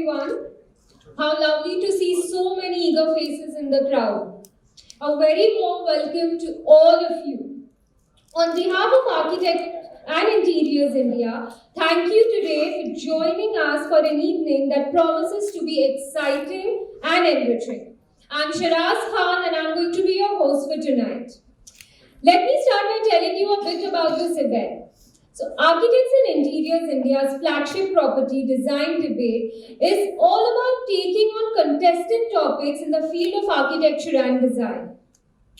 everyone. How lovely to see so many eager faces in the crowd. A very warm welcome to all of you. On behalf of Architect and Interiors India, thank you today for joining us for an evening that promises to be exciting and enriching. I'm Shiraz Khan and I'm going to be your host for tonight. Let me start by telling you a bit about this event. So, Architects and Interiors India's flagship property design debate is all about taking on contested topics in the field of architecture and design.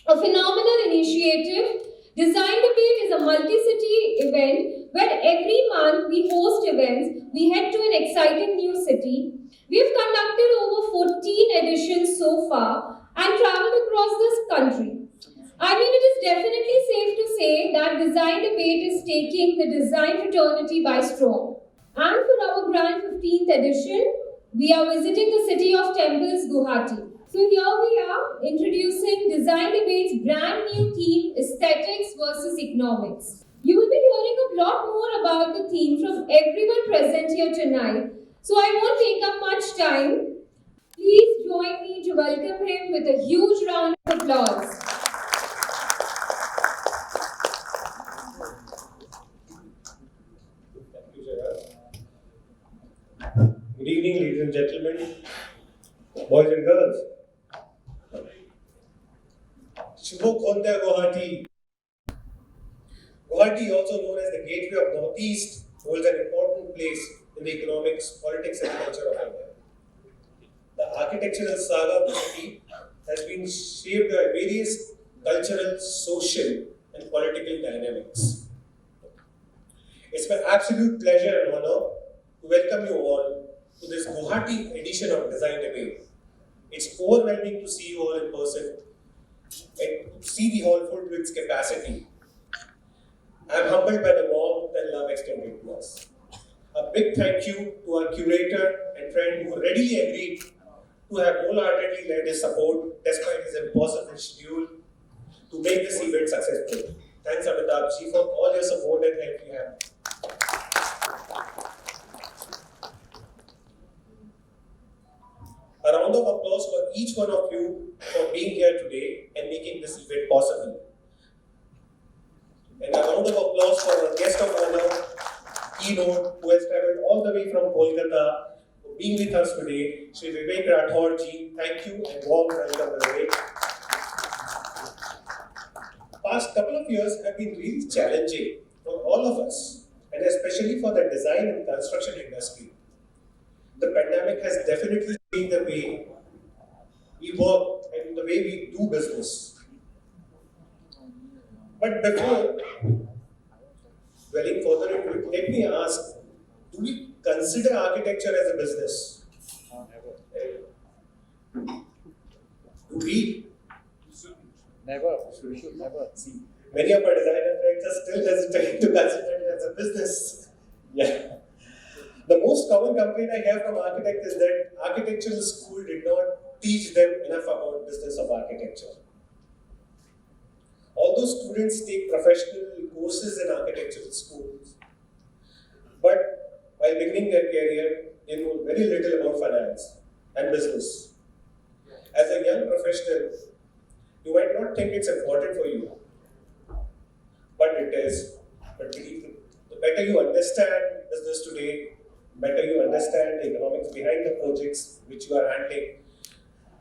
A phenomenal initiative, Design Debate is a multi-city event where every month we host events, we head to an exciting new city. We have conducted over 14 editions so far and traveled across this country. I mean, it is definitely safe to say that Design Debate is taking the design fraternity by storm. And for our grand 15th edition, we are visiting the city of temples, Guwahati. So here we are introducing Design Debate's brand new theme, Aesthetics versus Economics. You will be hearing a lot more about the theme from everyone present here tonight, so I won't take up much time. Please join me to welcome him with a huge round of applause. Good evening, ladies and gentlemen, boys and girls. Shubho Khonda Guwahati. Guwahati, also known as the Gateway of Northeast, holds an important place in the economics, politics, and culture of India. The architectural saga of the city has been shaped by various cultural, social, and political dynamics. It's my absolute pleasure and honor to welcome you all to this Guwahati edition of Design Debate. It's overwhelming to see you all in person and to see the hall full to its capacity. I'm humbled by the warmth and love extended to us. A big thank you to our curator and friend who readily agreed to have wholeheartedly lent his support despite his impossible schedule to make this event successful. Thanks, Amitabh Ji, for all your support and help you have. A round of applause for each one of you for being here today and making this event possible. And a round of applause for our guest of honor, keynote, who has traveled all the way from Kolkata, for being with us today, Shri Vivek Rathore Ji. Thank you and warm welcome, Vivek. Past couple of years have been really challenging for all of us, and especially for the design and construction industry. The pandemic has definitely changed the way we work and the way we do business. But before dwelling further into it, let me ask, do we consider architecture as a business? Do we? Never. We should never. See, many of our designer friends are still hesitant to consider it as a business. Yeah. The most common complaint I hear from architects is that architectural school did not teach them enough about business of architecture. Although students take professional courses in architectural schools, but while beginning their career, they know very little about finance and business. As a young professional, you might not think it's important for you, but it is. But believe me, the better you understand business today, better you understand the economics behind the projects which you are handling,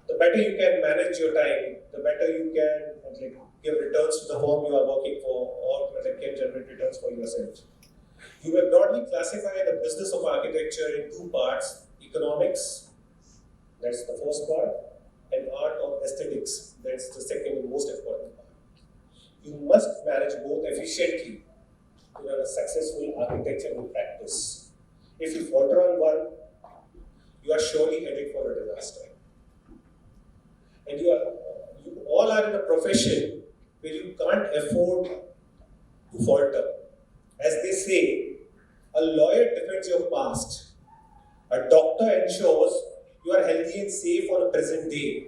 the better you can manage your time, the better you can give returns to the firm you are working for, or can generate returns for yourself. You may broadly classify the business of architecture in two parts: economics, that's the first part, and art of aesthetics, that's the second and most important part. You must manage both efficiently to run a successful architectural practice. If you falter on one, you are surely headed for a disaster. And you all are in a profession where you can't afford to falter. As they say, a lawyer defends your past. A doctor ensures you are healthy and safe on a present day.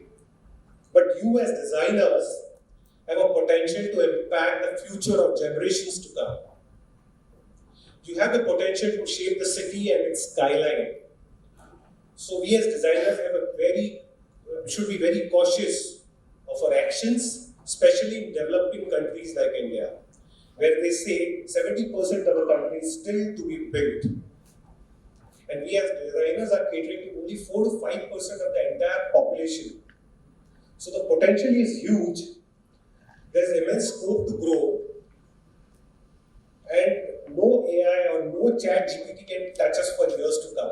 But you as designers have a potential to impact the future of generations to come. You have the potential to shape the city and its skyline. So we as designers should be very cautious of our actions, especially in developing countries like India, where they say 70% of our country is still to be built. And we as designers are catering to only 4 to 5% of the entire population. So the potential is huge. There's immense scope to grow. And no AI or no chat GPT can touch us for years to come.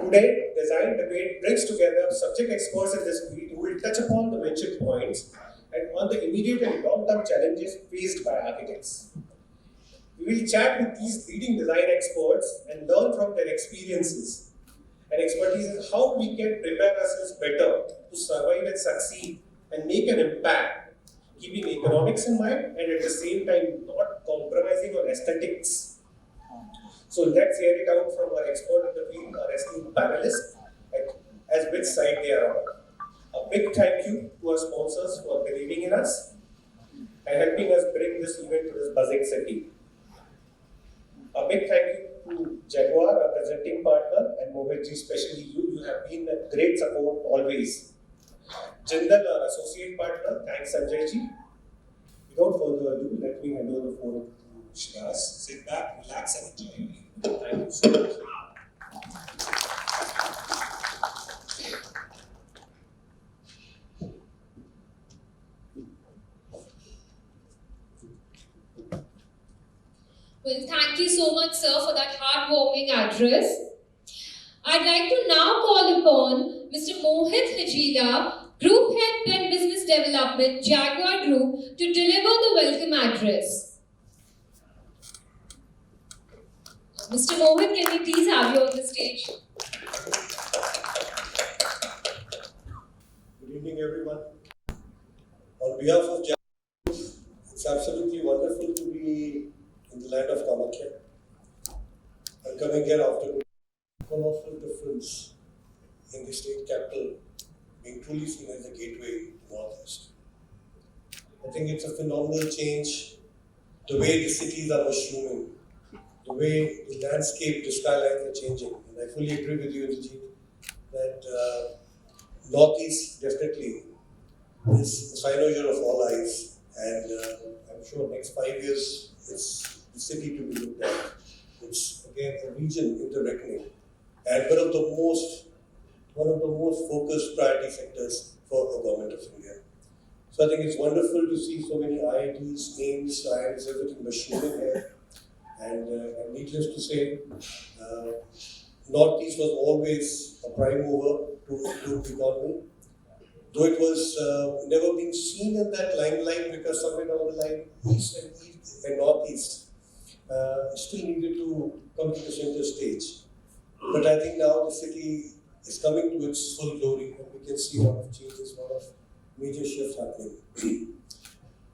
Today, Design Debate brings together subject experts in this field who will touch upon the mentioned points and on the immediate and long-term challenges faced by architects. We will chat with these leading design experts and learn from their experiences and expertise in how we can prepare ourselves better to survive and succeed and make an impact, keeping economics in mind and at the same time not compromising on aesthetics. So let's hear it out from our expert in the field, our esteemed panelists, as which side they are on. A big thank you to our sponsors for believing in us and helping us bring this event to this buzzing city. A big thank you to Jaguar, our presenting partner, and Mohitji, especially you. You have been a great support always. Jindal, our associate partner, thanks Sanjayji. Without further ado, let me hand over the floor to Shiraz. Sit back, relax, and enjoy. Thank you so much. Well, thank you so much, sir, for that heartwarming address. I'd like to now call upon Mr. Mohit Hajila, Group Head and Business Development, Jaguar Group, to deliver the welcome address. Mr. Mohit, can we please have you on the stage? Good evening, everyone. On behalf of Jaguar, it's absolutely wonderful to be in the land of Kamakhya. I'm coming here after a colossal difference in the state capital being truly seen as a gateway to Northeast. I think it's a phenomenal change, the way the cities are mushrooming, the way the landscape, the skylines are changing. And I fully agree with you, Indrajit, that Northeast definitely is the cynosure of all eyes. And I'm sure next 5 years it's the city to be looked at. It's again a region in the reckoning, and one of the most focused priority sectors for the government of India. So I think it's wonderful to see so many IITs, AIIMS, science, everything machining here. And needless to say, Northeast was always a prime mover to improve the economy. Though it was never being seen in that limelight because somewhere down the line, East and Northeast still needed to come to the center stage. But I think now the city is coming to its full glory and we can see a lot of changes, a lot of major shifts happening.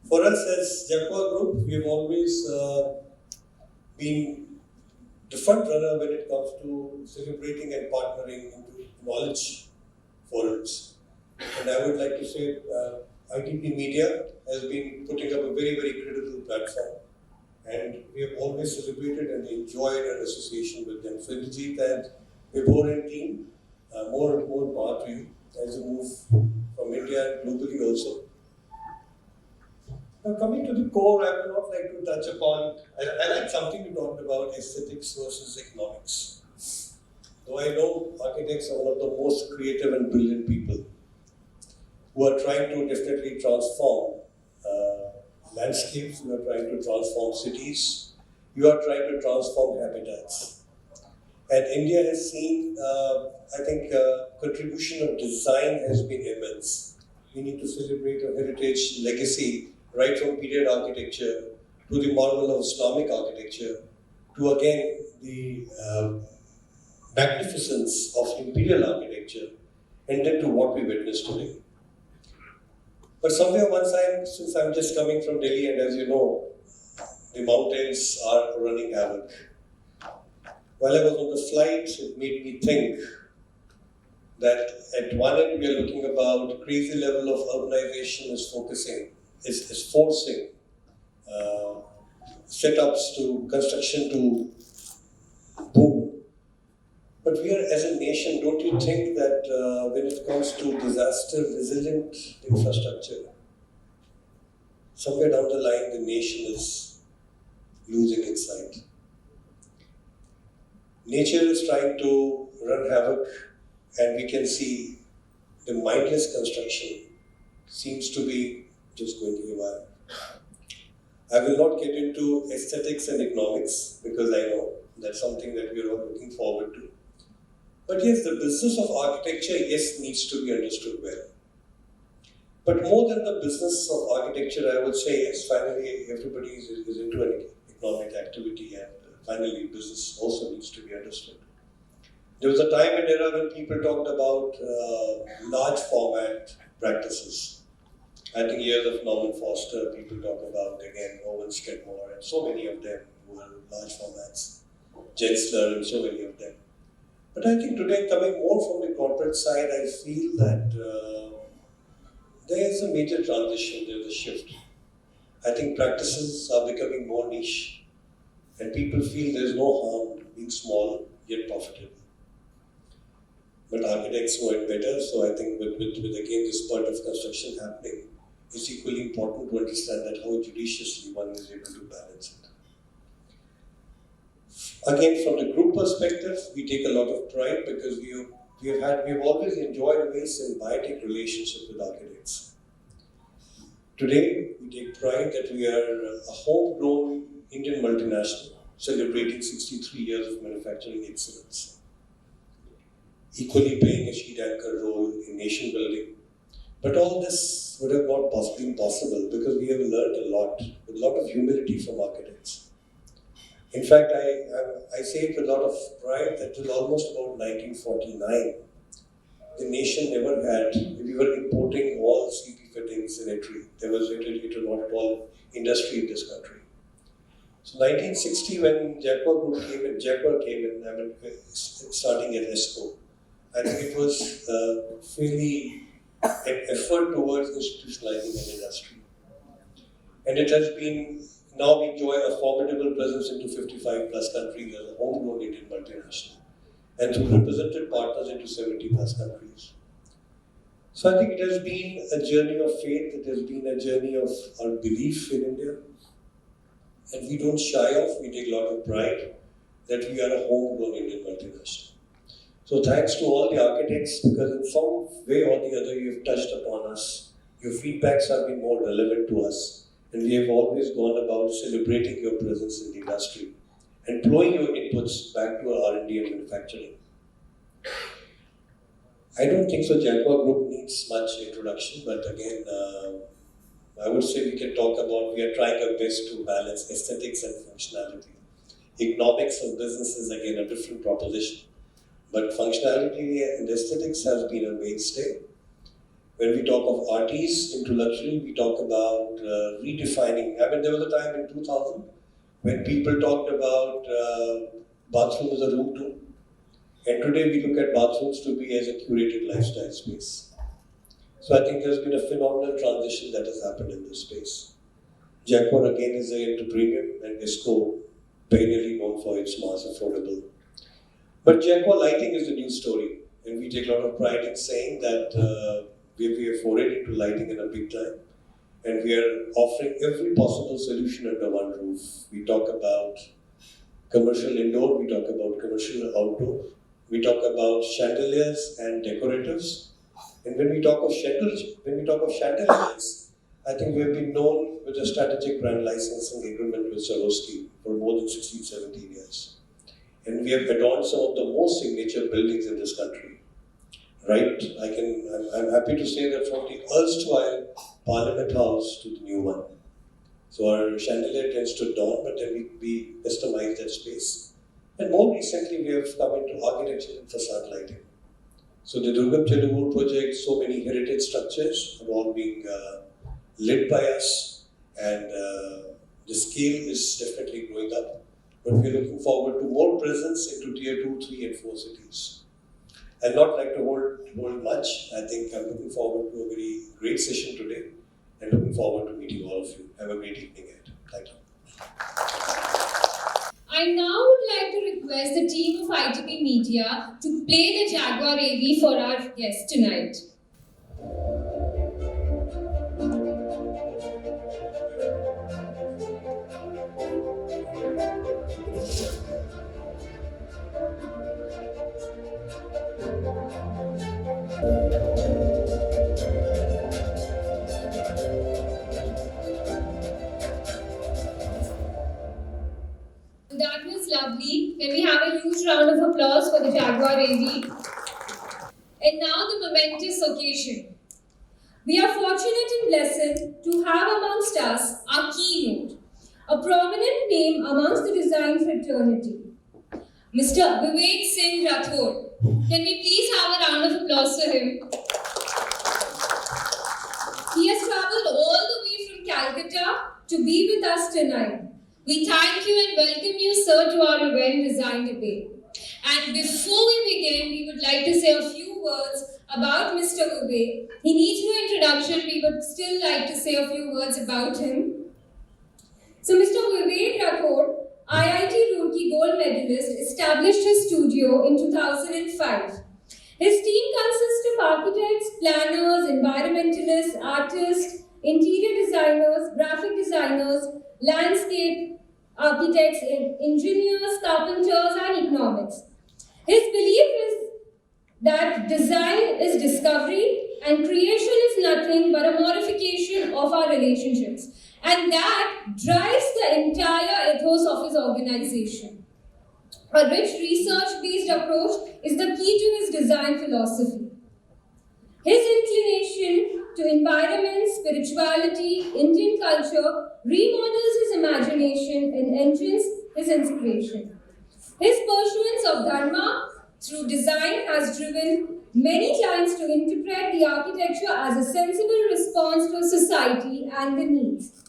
For us as Jaguar Group, we have always been the front runner when it comes to celebrating and partnering into knowledge forums. And I would like to say ITP Media has been putting up a very, very critical platform. And we have always celebrated and enjoyed an association with them. So Indrajit and Vibhor and team, more and more power to you as you move from India and globally also. Now coming to the core, I would not like to touch upon, I like something you talked about, aesthetics versus economics. Though I know architects are one of the most creative and brilliant people who are trying to definitely transform landscapes, you are trying to transform cities, you are trying to transform habitats. And India has seen, I think, contribution of design has been immense. We need to celebrate a heritage legacy right from period architecture to the marvel of Islamic architecture to again the magnificence of imperial architecture and then to what we witness today. But somewhere once since I'm just coming from Delhi and as you know, the mountains are running havoc. While I was on the flight, it made me think that at one end we are looking about crazy level of urbanization is forcing setups to construction to boom. But we are, as a nation, don't you think that when it comes to disaster resilient infrastructure, somewhere down the line the nation is losing its sight? Nature is trying to run havoc, and we can see the mindless construction seems to be just going to haywire. I will not get into aesthetics and economics because I know that's something that we are all looking forward to. But yes, the business of architecture, yes, needs to be understood well. But more than the business of architecture, I would say, yes, finally everybody is into an economic activity, and finally business also needs to be understood. There was a time and era when people talked about large format practices. I think years of Norman Foster, people talk about again, Owen Skidmore, and so many of them who are large formats, Gensler and so many of them. But I think today, coming more from the corporate side, I feel that there is a major transition, there is a shift. I think practices are becoming more niche, and people feel there is no harm being small yet profitable. But architects know it better, so I think with again this part of construction happening, it's equally important to understand that how judiciously one is able to balance it. Again, from the group perspective, we take a lot of pride because we've always enjoyed a very symbiotic relationship with architects. Today, we take pride that we are a homegrown Indian multinational celebrating 63 years of manufacturing excellence, equally playing a sheet anchor role in nation building. But all this would have not been possible because we have learned a lot, with a lot of humility from architects. In fact, I say it with a lot of pride that till almost about 1949, the nation never had, we were importing all CP fittings in Italy. It was not at all industry in this country. So 1960, when Jaguar came in, I mean, starting at ESCO, I think it was fairly an effort towards institutionalizing an industry. And it has been, now we enjoy a formidable presence into 55 plus countries as a homegrown Indian multinational, and through represented partners into 70 plus countries. So I think it has been a journey of faith, it has been a journey of our belief in India, and we don't shy off, we take a lot of pride that we are a homegrown Indian multinational. So thanks to all the architects, because in some way or the other you have touched upon us. Your feedbacks have been more relevant to us, and we have always gone about celebrating your presence in the industry and flowing your inputs back to our R&D and manufacturing. I don't think so Jaguar Group needs much introduction, but again, I would say we can talk about, we are trying our best to balance aesthetics and functionality. Economics of business is again a different proposition. But functionality and aesthetics has been a mainstay. When we talk of artists into luxury, we talk about redefining. I mean, there was a time in 2000 when people talked about bathroom as a room too. And today we look at bathrooms to be as a curated lifestyle space. So I think there's been a phenomenal transition that has happened in this space. Jaguar again is into premium, and ESCO perennially known for its mass affordable. But Jaguar lighting is the new story, and we take a lot of pride in saying that we have forayed into lighting in a big time, and we are offering every possible solution under one roof. We talk about commercial indoor, we talk about commercial outdoor, we talk about chandeliers and decoratives. And when we talk of chandeliers, I think we have been known with a strategic brand licensing agreement with Swarovski for more than 16, 17 years. And we have adorned some of the most signature buildings in this country. Right? I'm happy to say that from the erstwhile Parliament House to the new one. So our chandelier tends to dawn, but then we customize that space. And more recently, we have come into architecture and facade lighting. So the Durgam Cheluvur project, so many heritage structures are all being lit by us, and the scale is definitely growing up. But we are looking forward to more presence into tier 2, 3, and 4 cities. I'd not like to hold much. I think I'm looking forward to a very great session today, and looking forward to meeting all of you. Have a great evening ahead. Thank you. I now would like to request the team of ITP Media to play the Jaguar AV for our guest tonight. That was lovely. Can we have a huge round of applause for the Jaguar AV? And now the momentous occasion. We are fortunate and blessed to have amongst us our keynote, a prominent name amongst the design fraternity, Mr. Vivek Singh Rathod. Can we please have a round of applause for him? He has travelled all the way from Calcutta to be with us tonight. We thank you and welcome you, sir, to our event Design Debate. And before we begin, we would like to say a few words about Mr. Vivek. He needs no introduction, we would still like to say a few words about him. So Mr. Vivek Rathod, IIT Roorkee gold medalist, established his studio in 2005. His team consists of architects, planners, environmentalists, artists, interior designers, graphic designers, landscape architects, engineers, carpenters, and economics. His belief is that design is discovery and creation is nothing but a modification of our relationships. And that drives the entire ethos of his organization. A rich research-based approach is the key to his design philosophy. His inclination to environment, spirituality, Indian culture remodels his imagination and engenders his inspiration. His pursuance of Dharma through design has driven many clients to interpret the architecture as a sensible response to society and the needs.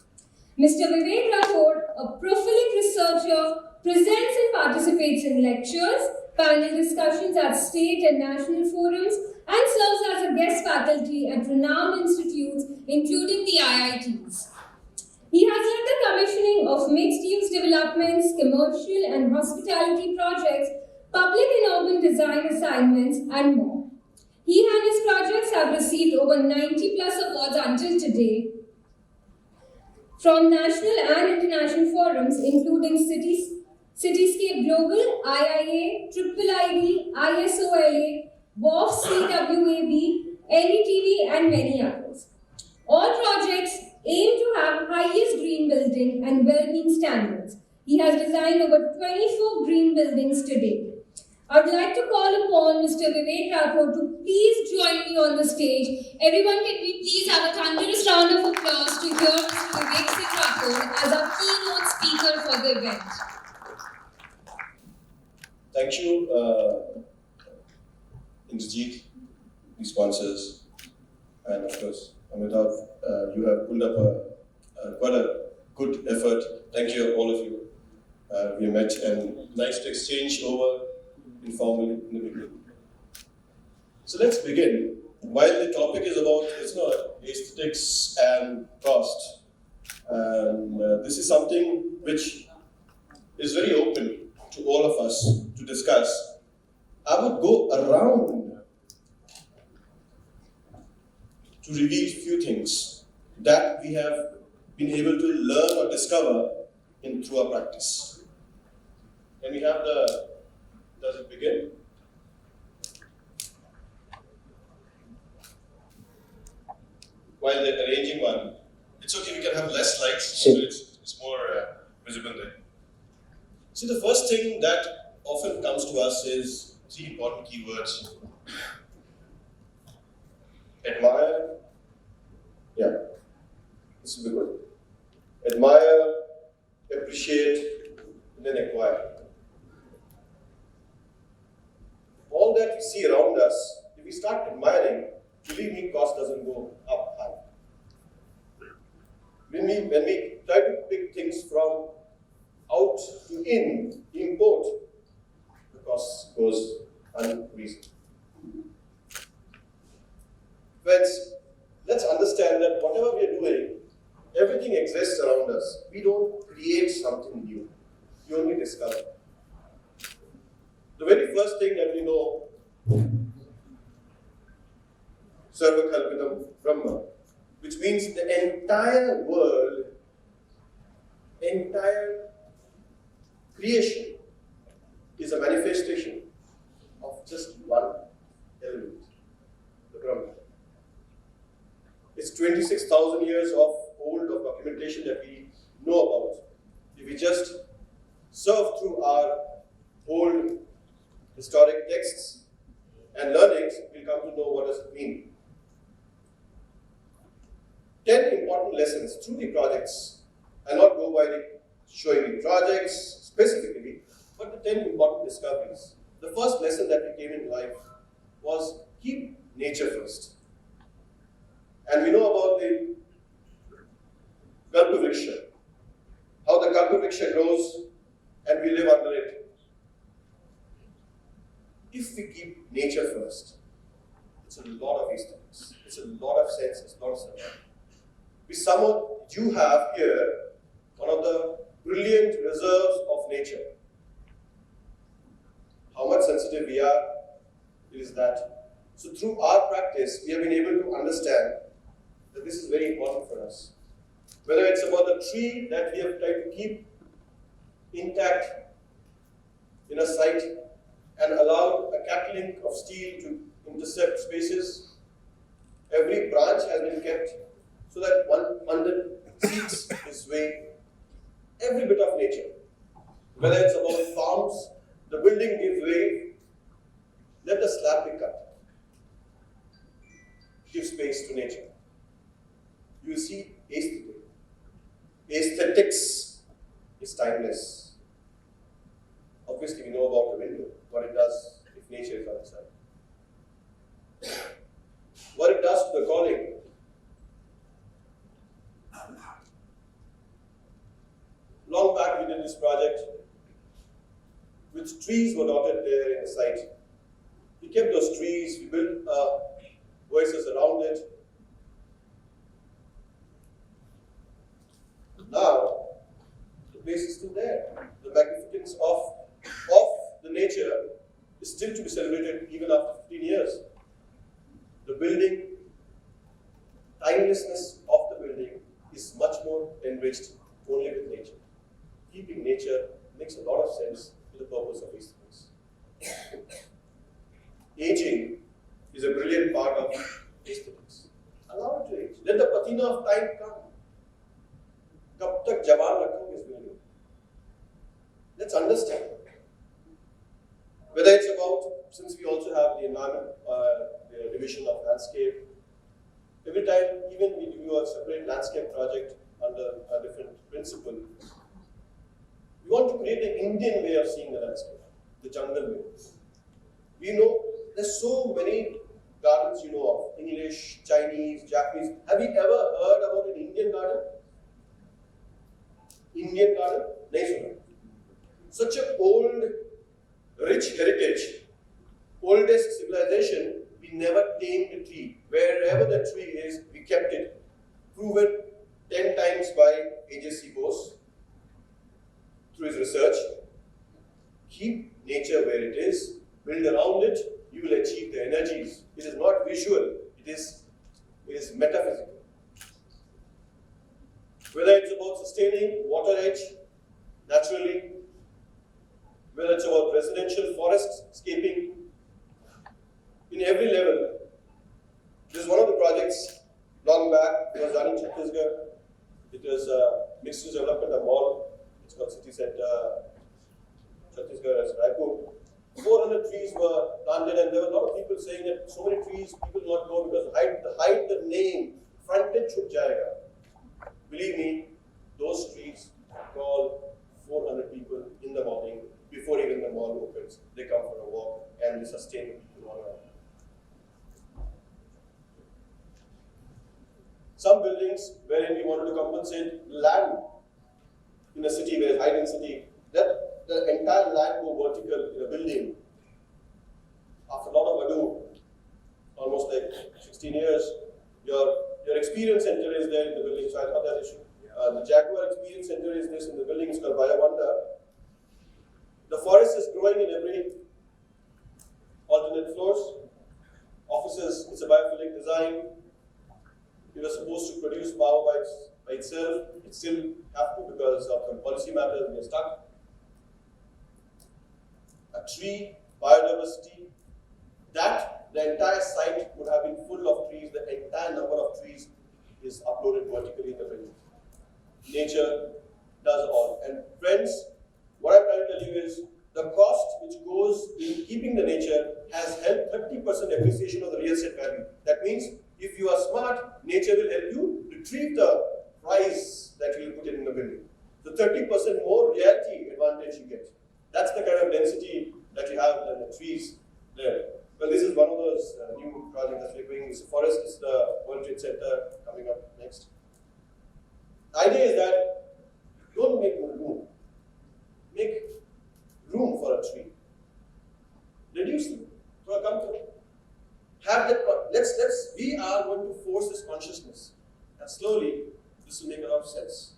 Mr. Vivek Rathod, a prolific researcher, presents and participates in lectures, panel discussions at state and national forums, and serves as a guest faculty at renowned institutes, including the IITs. He has led the commissioning of mixed-use developments, commercial and hospitality projects, public and urban design assignments, and more. He and his projects have received over 90 plus awards until today from national and international forums, including Cityscape Global, IIA, IIID, ISOLA, WOF, CWAB, NDTV, and many others. All projects aim to have highest green building and well-being standards. He has designed over 24 green buildings today. I would like to call upon Mr. Vivek Rathod to please join me on the stage. Everyone, can we please have a thunderous round of applause to hear Mr. Vivek Singh Rathod as our keynote speaker for the event. Thank you, Indrajit, the sponsors, and of course, Amitav, you have pulled up quite a good effort. Thank you, all of you. We met and nice to exchange over informally in the beginning. So let's begin. While the topic is about aesthetics and cost, and this is something which is very open to all of us to discuss, I would go around to reveal a few things that we have been able to learn or discover through our practice. Can we have does it begin? While they're arranging one, it's okay, we can have less slides, so it's more visible there. See, the first thing that often comes to us is three important keywords. Admire, this will be good. Admire, appreciate, and then acquire. All that we see around us, if we start admiring, believe me, cost doesn't go up high. When we try to pick things from out to in, import, the cost goes unreasonable. Friends, let's understand that whatever we are doing, everything exists around us. We don't create something new. you only discover. The very first thing that we know, Sarva Kalpitam Brahma, which means the entire world, entire creation is a manifestation of just one element, the Brahma. It's 26,000 years of documentation that we know about. If we just surf through our old historic texts and learnings, we'll come to know what does it mean. 10 important lessons through the projects. I'll not go by showing the projects specifically, but the 10 important discoveries. The first lesson that we came in life was keep nature first. And we know about the Kalpavriksha, how the Kalpavriksha grows and we live under it. If we keep nature first, it's a lot of aesthetics, it's a lot of sense, it's a lot of sense. You have here one of the brilliant reserves of nature. How much sensitive we are is that. So through our practice, we have been able to understand that this is very important for us. Whether it's about the tree that we have tried to keep intact in a site and allowed a cat link of steel to intercept spaces, every branch has been kept so that one under seeks its way. Every bit of nature, whether it's about farms, the building gives way, let the slab be cut. Give space to nature. You see aesthetic. Aesthetics is timeless. Obviously, we know about the window, what it does if nature is outside. What it does to the calling. Long back, we did this project, which trees were dotted there in the site. We kept those trees, we built oases around it. Now, the place is still there. The magnificence of the nature is still to be celebrated even after 15 years. The building, timelessness of the building is much more enriched only with nature. Keeping nature makes a lot of sense to the purpose of these things. Aging is a brilliant part of aesthetics. Allow it to age. Let the patina of time come. Kab tak jawan rakhenge is building. Let's understand. Whether it's about, since we also have the environment, the division of landscape, every time, even we do a separate landscape project under a different principle, we want to create an Indian way of seeing the landscape, the jungle way. We know there's so many gardens you know of, English, Chinese, Japanese. Have you ever heard about an Indian garden? Indian garden? No. Such an old, rich heritage, oldest civilization, we never tamed a tree. Wherever the tree is, we kept it. Proven 10 times by AJC Bose through his research. Keep nature where it is, build around it, you will achieve the energies. It is not visual, it is metaphysical. Whether it's about sustaining water edge naturally, whether it's about residential forest scaping, in every level. This is one of the projects long back, it was done in Chhattisgarh. It was mixed use development, a mall. It's called City Center, Chhattisgarh as Raipur. 400 trees were planted, and there were a lot of people saying that so many trees, people will not go because hide the name, frontage chut jayega. Believe me, those trees call 400 people in the morning before even the mall opens. They come for a walk and they sustain the people all around. Some buildings wherein we wanted to compensate land in a city where it's high density, that the entire land go vertical in a building. After a lot of ado, almost like 16 years, your experience center is there in the building, so I thought that issue. The Jaguar Experience Center is this in the building, it's called Vaya Wanda. The forest is growing in every alternate floors. Offices, it's a biophilic design. It was supposed to produce power by itself. It still have to because of the policy matters we are stuck. A tree, biodiversity, that the entire site would have been full of trees. The entire number of trees is uploaded vertically in the building. Nature does all. And friends, what I'm trying to tell you is the cost which goes in keeping the nature has helped 30% appreciation of the real estate value. That means if you are smart, nature will help you retrieve the price that you will put in the building. So 30% more reality advantage you get. That's the kind of density that you have in the trees there. Well, this is one of those new projects that we're doing. This forest is the World Trade Center coming up next. The idea is that don't make room. Make room for a tree. Reduce it for a company. Have that. We are going to force this consciousness, and slowly this will make a lot of sense.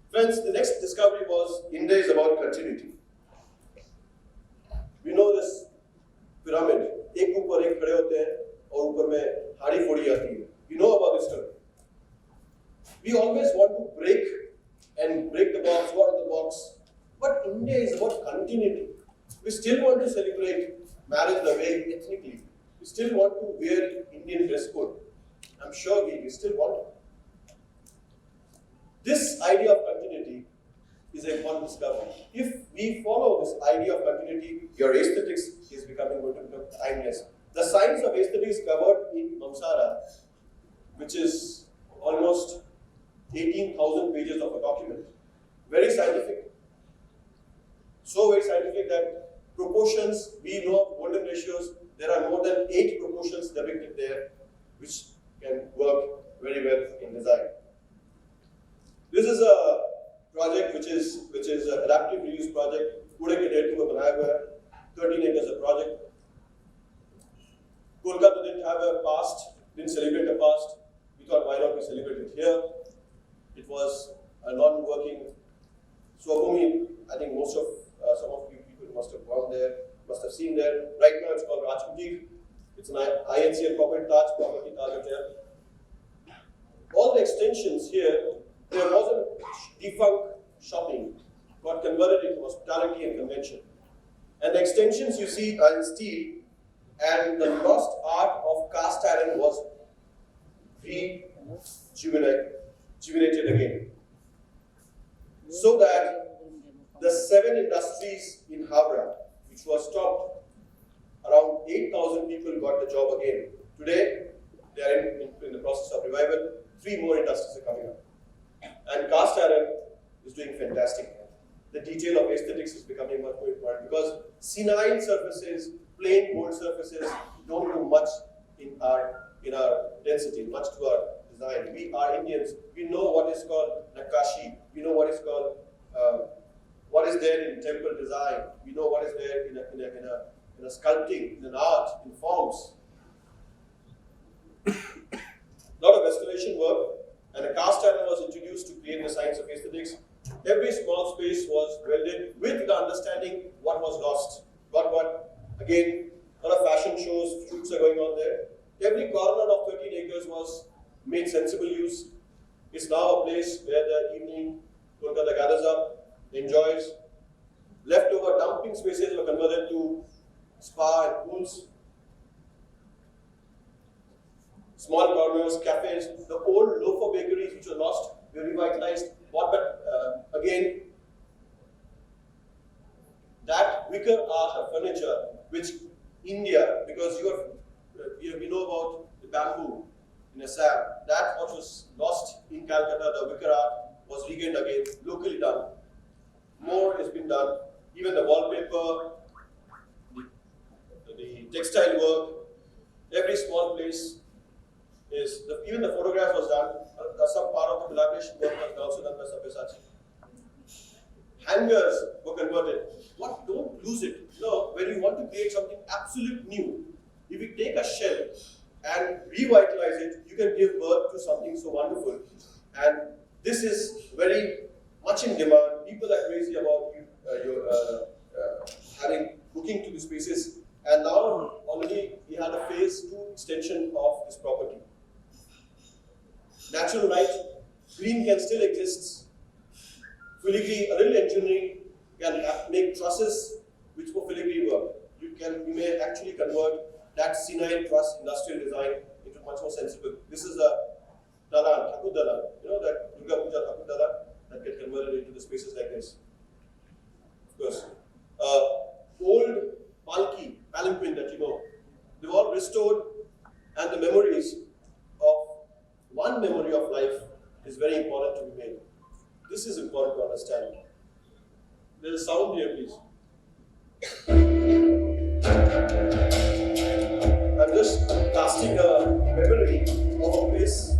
Friends, the next discovery was India is about continuity. We know this pyramid. एक ऊपर एक खड़े होते हैं और ऊपर में हाड़ी फोड़ी आती है. You know about this story. We always want to break the box, go out of the box. But India is about continuity. We still want to celebrate marriage the way ethnically. We still want to wear Indian dress code. I'm sure we still want it. This idea of continuity is a important discovery. If we follow this idea of continuity, your aesthetics is going to become timeless. The science of aesthetics covered in Mamsara, which is almost 18,000 pages of a document. Very scientific. So very scientific that proportions, we know golden ratios, there are more than 8 proportions depicted there, which can work very well in design. This is a project which is an adaptive reuse project. पूरे के date में बनाया हुआ है. 13 acres of project. Kolkata didn't have a past, didn't celebrate a past. We thought, why not we celebrate it here? It was a non-working Swabhumi. I think most of some of you people must have gone there, must have seen there. Right now it's called Rajkutir. It's an INCL corporate Taj property, Taj Hotel. All the extensions here, there wasn't defunct shopping, got converted into hospitality and convention. And the extensions you see are in steel, and the lost art of cast iron was rejuvenated again. So that the 7 industries in Havra, which was stopped, around 8,000 people got the job again. Today, they are in the process of revival. 3 more industries are coming up. And cast iron is doing fantastic. The detail of aesthetics is becoming much more important because senile surfaces, plain gold surfaces don't do much in our density, much to our design. We are Indians. We know what is called Nakashi. We know what is called what is there in temple design. We know what is there in a sculpting, in an art, in forms. A lot of restoration work, and a cast iron was introduced to create the science of aesthetics. Every small space was welded with the understanding what was lost. What again, a lot of fashion shows, shoots are going on there. Every corner of 13 acres was made sensible use. It's now a place where the evening Kolkata gathers up, enjoys. Leftover dumping spaces were converted to spa and pools. Small corners, cafes, the old loafer bakeries which were lost were revitalized. Again, that wicker art of furniture, which India, because we know about the bamboo in Assam, that what was lost in Calcutta, the wicker art was regained again, locally done. More has been done. Even the wallpaper, the textile work, every small place is, even the photograph was done. Some part of the collaboration work was also done by Sabyasachi. Hangers were converted. Don't lose it. No, when you want to create something absolute new, if you take a shell and revitalize it, you can give birth to something so wonderful. And this is very much in demand. People are crazy about having booking to the spaces, and now already we had a phase 2 extension of this property. Natural light, green can still exist. Filigree, a little engineering can make trusses which for filigree work. You may actually convert that senile truss industrial design into much more sensible. This is a dalan, Thakur dalan. You know that Durga Puja Thakur dalan that get converted into the spaces like this. Of course. Old palki, palanquin that you know, they've all restored, and the memories of one memory of life is very important to be made. This is important to understand. There is sound here, please. I'm just casting a memory of a place.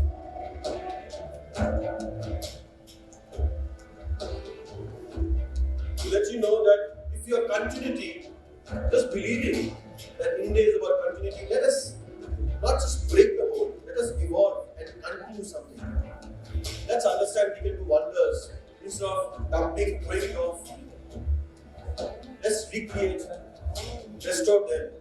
To let you know that if your continuity, just believing that India is about continuity, let us not just break the mold, let us evolve and continue something. Let's understand we can do wonders instead of dumping, breaking off. Let's recreate, restore them.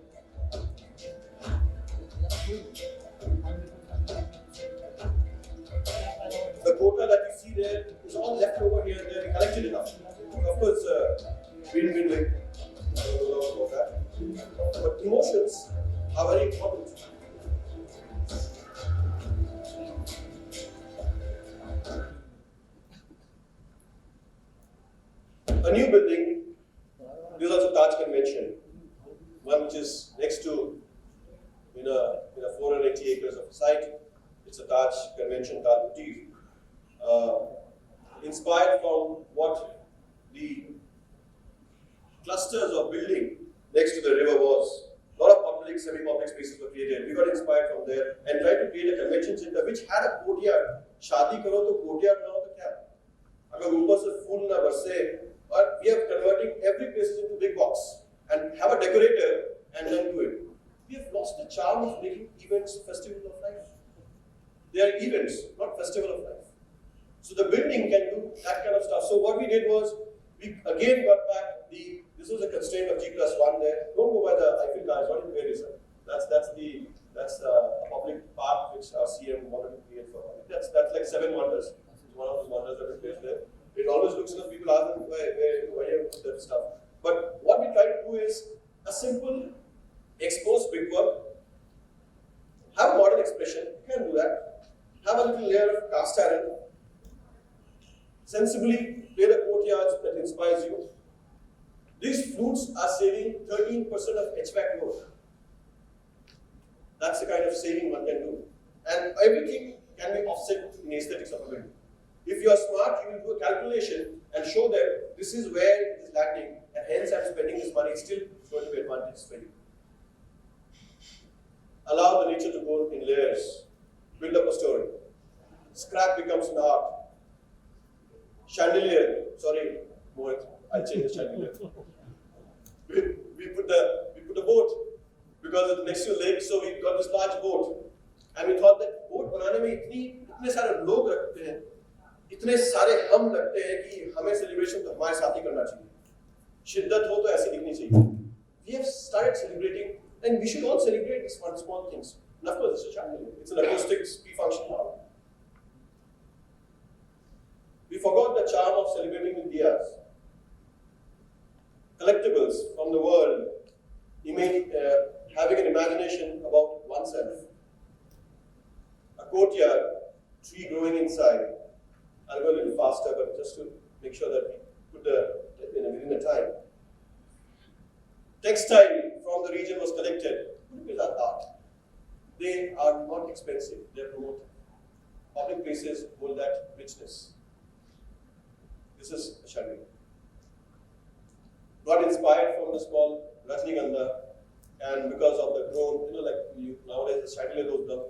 The quota that you see there is all left over here and there. We collected enough. Of course, win-win like I don't know about that. But emotions are very important. A new building, this is also Taj Convention, one which is next to in a 480 acres of site. It's a Taj Convention, Taj Boutique. Inspired from what the clusters of building next to the river was. A lot of public, semi-public spaces were created. We got inspired from there and tried to create a convention center which had a courtyard. Shadi karo to courtyard na ho to kya? Agar upar se phool na barse, or we are converting every place into big box and have a decorator and then do it. We have lost the charm of making events festival of life. They are events, not festival of life. So the building can do that kind of stuff. So what we did was, we again got back this was a constraint of G+1 there. Don't go by the Eiffel Tower, what is where is it? That's a public park which our CM wanted to create for public. That's like 7 wonders. It's one of those wonders that we placed there. It always looks enough, people ask them where you put that stuff. But what we try to do is a simple exposed brickwork. Have a modern expression, you can do that. Have a little layer of cast iron. Sensibly play the courtyards that inspires you. These flutes are saving 13% of HVAC load. That's the kind of saving one can do. And everything can be offset in aesthetics of a building. If you are smart, you will do a calculation and show that this is where it is landing, and hence I'm spending this money, it's still going to be advantageous for you. Allow the nature to go in layers. Build up a story. Scrap becomes an art. Chandelier, sorry, Mohit, I'll change the chandelier. we put a boat because it's next to a lake, so we got this large boat. And we thought that boat बनाने में इतने सारे लोग रखते हैं, इतने सारे हम लगते हैं कि हमें celebration तो हमारे साथ ही करना चाहिए. शिद्दत हो तो ऐसे दिखनी चाहिए. We have started celebrating, and we should all celebrate these small things. And of course, it's a chandelier. It's an acoustic P-function model. We forgot the charm of celebrating with diyas. Collectibles from the world, having an imagination about oneself. A courtyard, tree growing inside. I'll go a little faster, but just to make sure that we put within the time. Textile from the region was collected. Put it as art. They are not expensive, they are promoted. Public places hold that richness. This is a chandelier. Got inspired from the small Rajnigandha, and because of the drone, nowadays the chandelier goes down,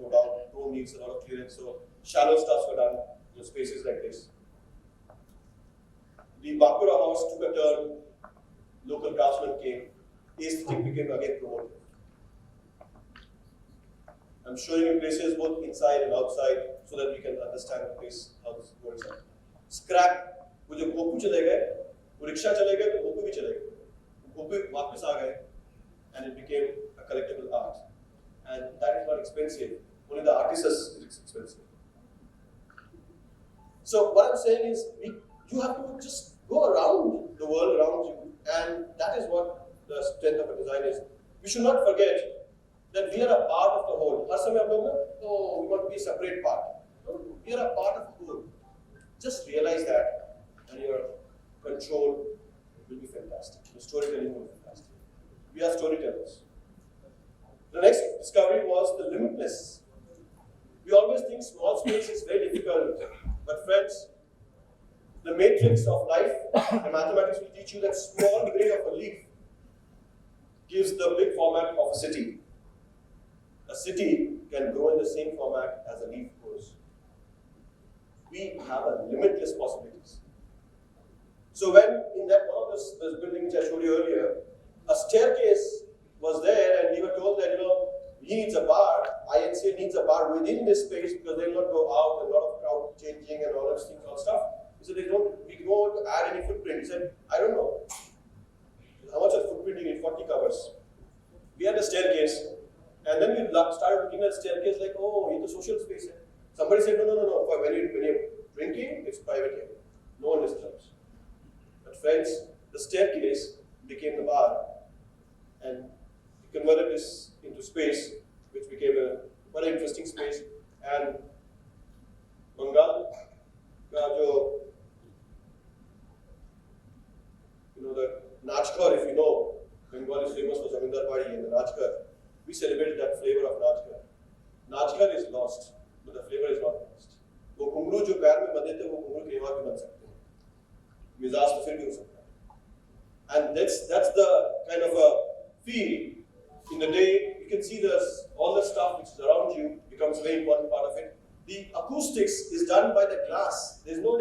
drone needs a lot of clearance, so shallow stuffs were done in spaces like this. The Bakura house took a turn, local craftsmen came, aesthetic became again promoted. I'm showing you places both inside and outside so that we can understand the place, how this goes inside. Scrap, वो जो गोपू चले गए, वो rickshaw चले गए तो गोपू भी चले गए. वापस आ गए, and it became a collectible art. And that is not expensive. Only the artist is expensive. So what I'm saying is, you have to just go around the world around you, and that is what the strength of a design is. We should not forget that we are a part of the whole. हर समय हम लोग ना, oh, we want to be a separate part. No, we are a part of the whole. Just realize that, and your control will be fantastic. Your storytelling will be fantastic. We are storytellers. The next discovery was the limitless. We always think small space is very difficult, but friends, the matrix of life, the mathematics will teach you that small grain of a leaf gives the big format of a city. A city can grow in the same format as a leaf grows. We have a limitless possibilities. So when in that one of this building which I showed you earlier, a staircase was there, and we were told that he needs a bar. INCA needs a bar within this space because they will not go out, and a lot of crowd changing and all those things, all stuff. He said we don't want to add any footprint. He said, I don't know. How much of footprint you need? 40 covers. We had a staircase, and then we started looking at the staircase like, oh, it's a social space. Somebody said, no. When you're drinking, it's private here. No one disturbs. But friends, the staircase became the bar, and we converted this into space, which became a very interesting space. And Bengal, the Nachkar, if you know, Bengal is famous for Zamindar Padi and the Nachkar. We celebrated that flavor of Nachkar. Nachkar is lost, but the flavor is not lost. वो घुंघरू जो पैर में बंधे थे वो घुंघरू के भी बन सकते हैं, मिजाज तो फिर भी हो सकता है. And that's the kind of a feel in the day. You can see this, all the stuff which is around you becomes a very important part of it. The acoustics is done by the glass. There's no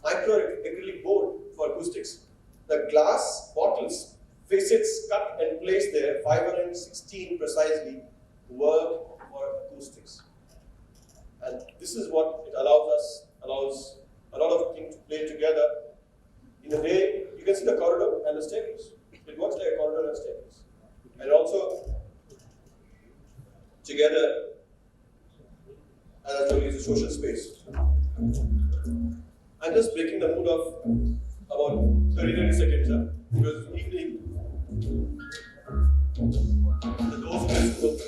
micro acrylic board for acoustics. The glass bottles, facets cut and placed there, 516 precisely, work for acoustics. And this is what it allows a lot of things to play together. In a day, you can see the corridor and the staircase. It works like a corridor and staircase. And also, together, as I told you, it's a social space. I'm just breaking the mood of about 30 seconds, because it's evening. The doors will open.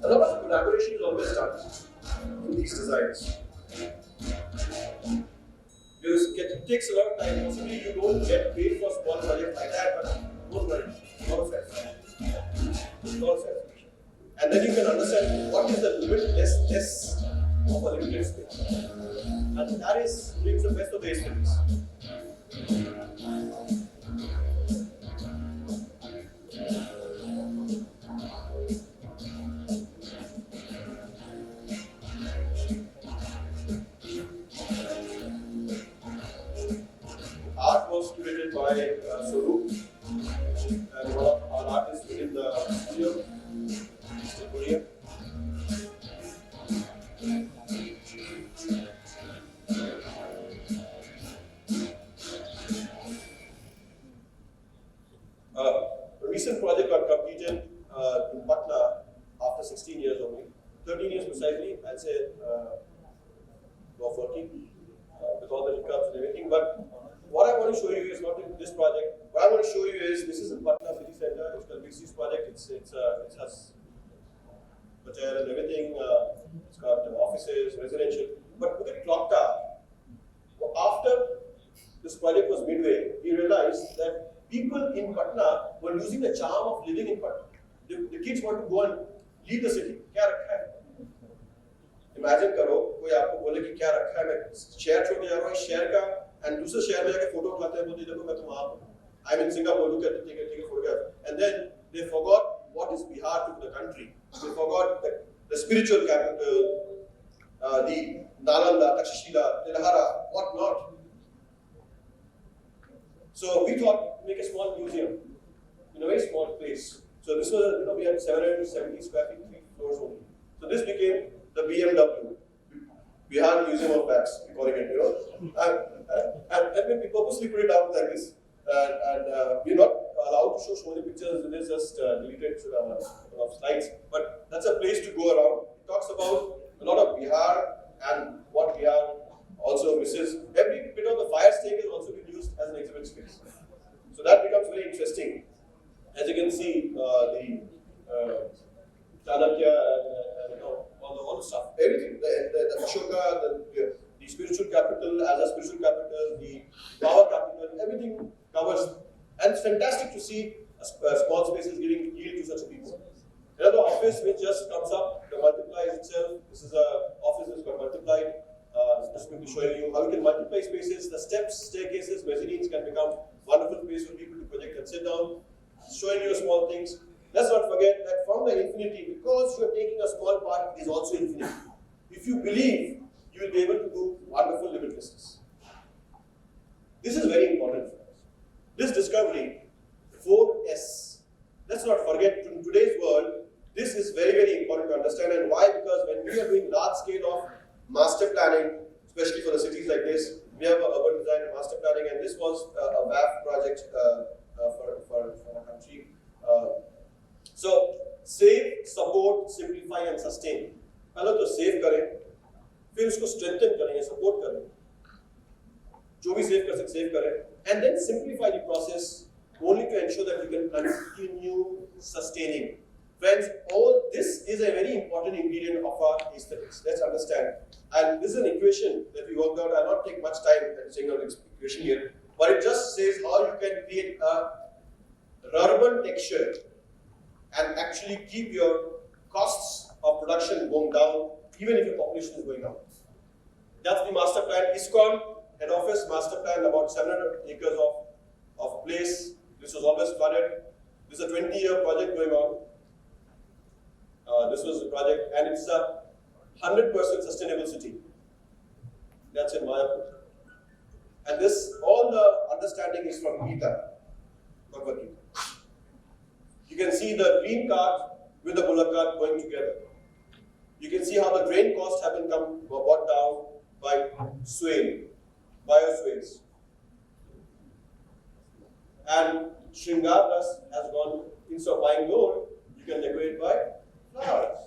A lot of collaboration is always done in these designs. It takes a lot of time. Possibly you don't get paid for small projects like that, but don't worry. Lot of satisfaction. And then you can understand what is the limitlessness of a limited space. And that brings the best of the aesthetics. Art was curated by Soru, and one of our artists within the studio, Mr. Korea. A recent project got completed in Patna after 16 years only, 13 years precisely, I'd say, of working with all the hiccups and everything. But what I want to show you is not this project. What I want to show you is this is in Patna city center. It's called Mixed Use project. It has hotel and everything. It's got offices, residential. But look at Clock Tower. After this project was midway, we realized that people in Patna were losing the charm of living in Patna. The kids want to go and leave the city. क्या रखा है? Imagine करो कोई आपको बोले कि क्या रखा है, मैं शहर छोड़ जा रहा हूँ इस शहर का, and दूसरे शहर में जाके फोटो उठाते हैं, बोलते देखो मैं तो वहाँ हूँ. I'm in Singapore, look at take a photograph. And then they forgot what is Bihar to the country. They forgot the spiritual capital, the Nalanda, Takshashila, Telhara, what not. So we thought make a small museum in a very small place. So this was, we had 770 square feet, 3 floors only. So this became the BMW, Bihar Museum of Bats, we calling it, and we purposely put it out like this. We're not allowed to show so many pictures, it is just deleted slides. But that's a place to go around. It talks about a lot of Bihar and what Bihar also misses. Every bit of the fire stake has also been used as an exhibit space. So that becomes very interesting. As you can see, the Chanakya and all the stuff, everything, the Ashoka, the spiritual capital as a spiritual capital, the power capital, everything covers. And it's fantastic to see a small spaces giving yield to such people. Another office which just comes up, the multiplies itself. This is an office that's got multiplied. Just quickly showing you how you can multiply spaces. The steps, staircases, mezzanines can become wonderful place for people to project and sit down. Showing you small things. Let's not forget that from the infinity, because you are taking a small part, it is also infinite. If you believe, you will be able to do wonderful limitlessness. This is very important for us. This discovery, 4S. Let's not forget, in today's world, this is very, very important to understand. And why? Because when we are doing large scale of master planning, especially for the cities like this, we have an urban design and master planning, and this was a WAF project for a country. So, save, support, simplify and sustain. पहले तो save करें, फिर उसको strengthen करें, support करें. जो भी save कर सकते save करें, and then simplify the process only to ensure that we can continue sustaining. Friends, all this is a very important ingredient of our aesthetics. Let's understand. And this is an equation that we worked out. I'll not take much time saying out this equation here, but it just says how you can create a urban texture and actually keep your costs of production going down, even if your population is going up. That's the master plan. ISKCON head office master plan, about 700 acres of place. This was always flooded. This is a 20-year project going on. This was the project, and it's a 100% sustainable city. That's in Mayapur. And this, all the understanding is from Gita, Bhagavad Gita. You can see the green cart with the bullock cart going together. You can see how the drain costs have been brought down by swale, bioswales. And Shringar Plus has gone, instead of buying gold, you can decorate by flowers.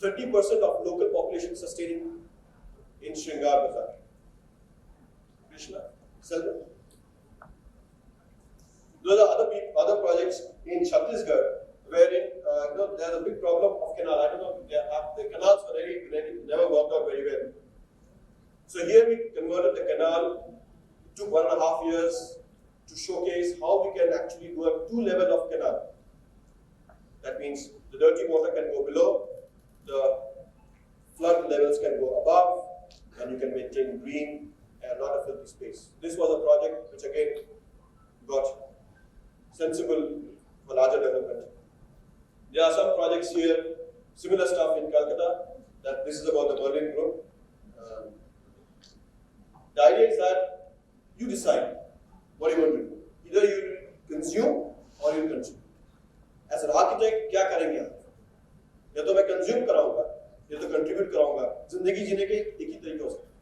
30% of local population sustaining in Shringar Bazaar. Krishna, Selva. Those are other projects in Chhattisgarh wherein there's a big problem of canal. I don't know, the canals were never worked out very well. So here we converted the canal. It took 1.5 years to showcase how we can actually do a 2-level of canal. That means the dirty water can go below, the flood levels can go above, and you can maintain green and not a filthy space. This was a project which again got sensible for larger development. There are some projects here, similar stuff in Calcutta, that this is about the Berlin Group. The idea is that you decide what you want to do. Either you consume or you consume. As an architect, क्या करेंगे आप? या तो मैं consume कराऊंगा, या तो contribute कराऊंगा. जिंदगी जीने के एक ही तरीके हो सकते हैं.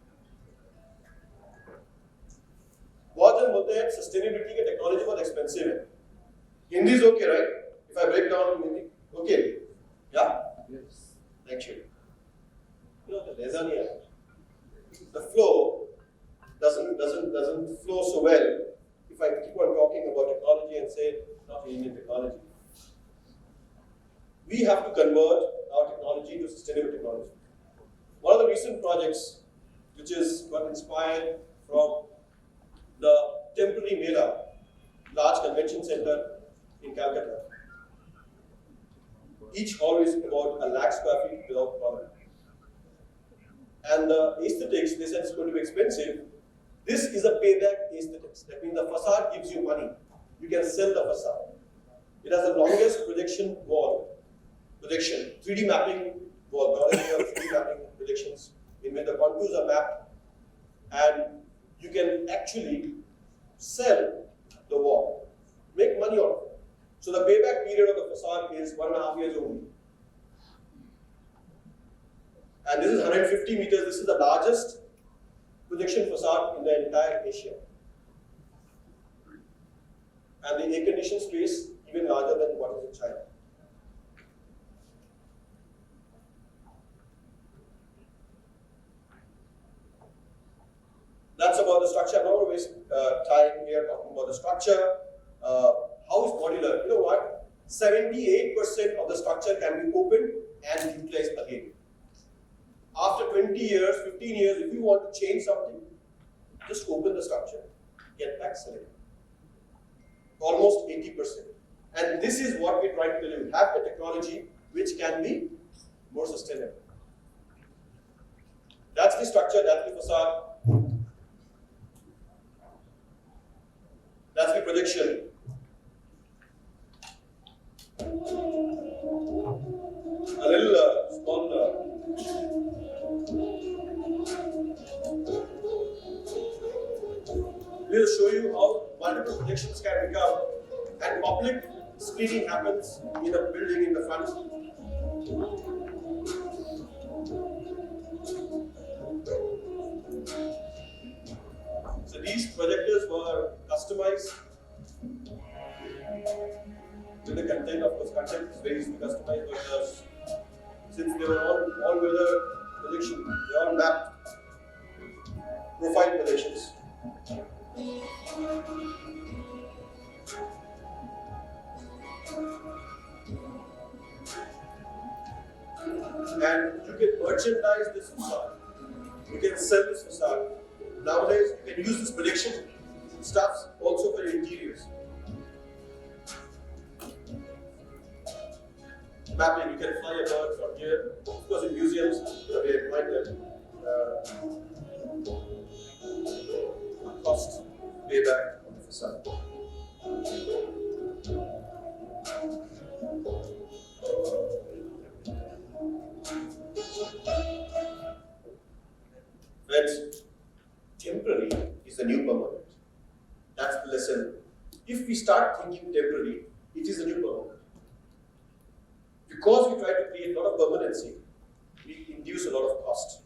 बहुत जन बोलते हैं sustainability के technology बहुत expensive है. Hindi is okay, right? If I break down in Hindi, okay? Yeah. Yes. Thank you. The lesson here. The flow doesn't flow so well if I keep on talking about technology and say not Indian technology. We have to convert our technology to sustainable technology. One of the recent projects which is got inspired from the temporary Mela, large convention center in Calcutta. Each hall is about 1 lakh square feet without problem. And the aesthetics, they said it's going to be expensive. This is a payback aesthetics. That means the facade gives you money. You can sell the facade. It has the longest projection wall. 3D mapping wall. Not only have 3D mapping projections in which the contours are mapped, and you can actually sell the wall, make money on it. So the payback period of the facade is 1.5 years only. And this is 150 meters. This is the largest projection facade in the entire Asia. And the air-conditioned space even larger than what is in China. That's about the structure. I'm not going to waste time here talking about the structure. How is modular? You know what? 78% of the structure can be opened and utilized again. After 20 years, 15 years, if you want to change something, just open the structure, get back selling. Almost 80%. And this is what we're trying to do. Have the technology which can be more sustainable. That's the structure, that's the facade. That's the projection. A little small. We'll show you how multiple projections can become, and public screening happens in a building in the front. So these projectors were customized with the content. Of course, content is very easy to customize, but since they were all weather projection, they are mapped profile projections. And you can merchandise this facade. You can sell this facade. Nowadays, you can use this projection stuffs also for your interiors. Mapping, you can fly a bird from here. Of course, in museums, we apply that cost payback on the facade. Friends, temporary is the new permanent. That's the lesson. If we start thinking temporary, it is the new permanent. Because we try to create a lot of permanency, we induce a lot of cost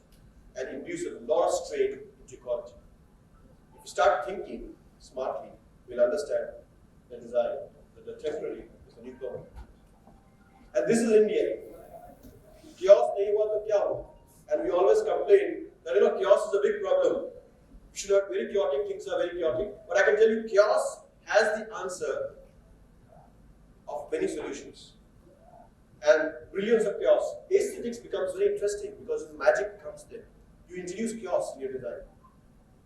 and induce a lot of strain into quality. If we start thinking smartly, we'll understand the design that the temporary is the new permanent. And this is India. Chaos nahi hua to kya hua? And we always complain that chaos is a big problem. We should have very chaotic, things are very chaotic. But I can tell you, chaos has the answer of many solutions. And brilliance of chaos. Aesthetics becomes very interesting because the magic comes there. You introduce chaos in your design.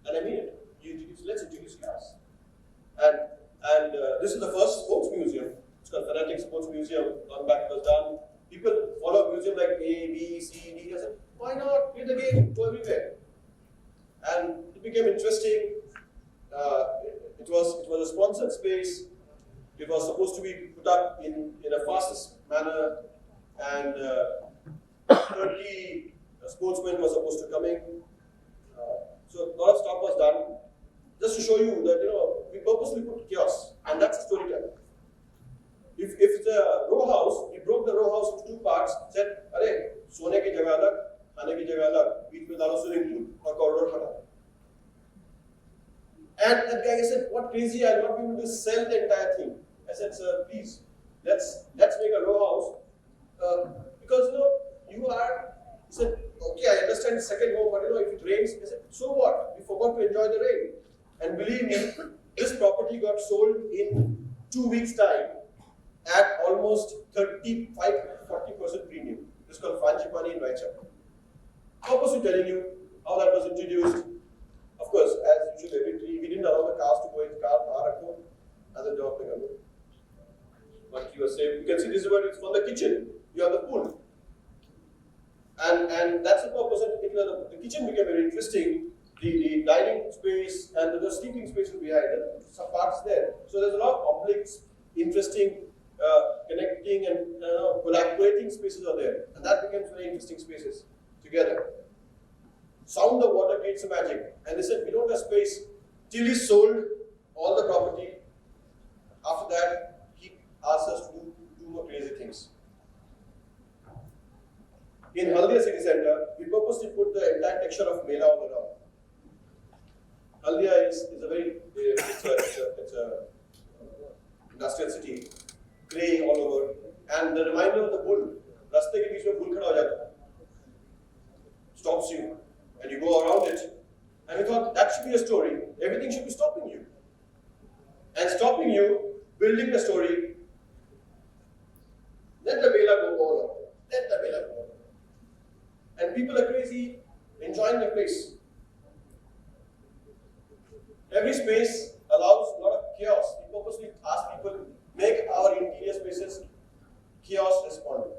And I mean it. Let's introduce chaos. And this is the first sports museum. It's called Fanatic Sports Museum. Long back it was done. People follow museum like A, B, C, D. I said, why not? Play the game. Go everywhere. And it became interesting. It was a sponsored space. It was supposed to be put up in a fastest manner, and 30 sportsmen were supposed to come in. So a lot of stuff was done just to show you that we purposely put chaos, and that's a storytelling. If it's a row house, we broke the row house into two parts. Said, "Arey, सोने की जगह अलग, खाने की जगह अलग, बीच में डालो swimming pool और corridor खड़ा." And that guy said, "What crazy? I'll not be able to sell the entire thing." I said, "Sir, please, let's make a row house because you are." He said, "Okay, I understand the second home, but if it rains," I said, "So what? We forgot to enjoy the rain." And believe me, this property got sold in 2 weeks' time at almost 35-40% premium. This is called Franchipani in Vaichak. Purposely telling you how that was introduced. Of course, as usual, we didn't allow the cars to go in car, other job. But you are safe. You can see this is where it's from the kitchen. You have the pool. And that's the purpose. The kitchen became very interesting. The dining space and the sleeping spaces behind it, some parts there. So there's a lot of public, interesting, connecting and collaborating spaces are there. And that becomes very interesting spaces together. Sound of water creates a magic. And they said, we don't have space till he sold all the property. After that, he asked us to do more crazy things. In Haldia city center, we purposely put the entire texture of Mela all around. Haldia is a very, it's a industrial city, grey all over, and the reminder of the bull, रास्ते के बीच में bull खड़ा हो जाता है, stops you, and you go around it, and we thought that should be a story, everything should be stopping you. And stopping you, building the story, let the Mela go all over, let the Mela go all over. And people are crazy, enjoying the place. Every space allows a lot of chaos. We purposely ask people, make our interior spaces chaos respondent.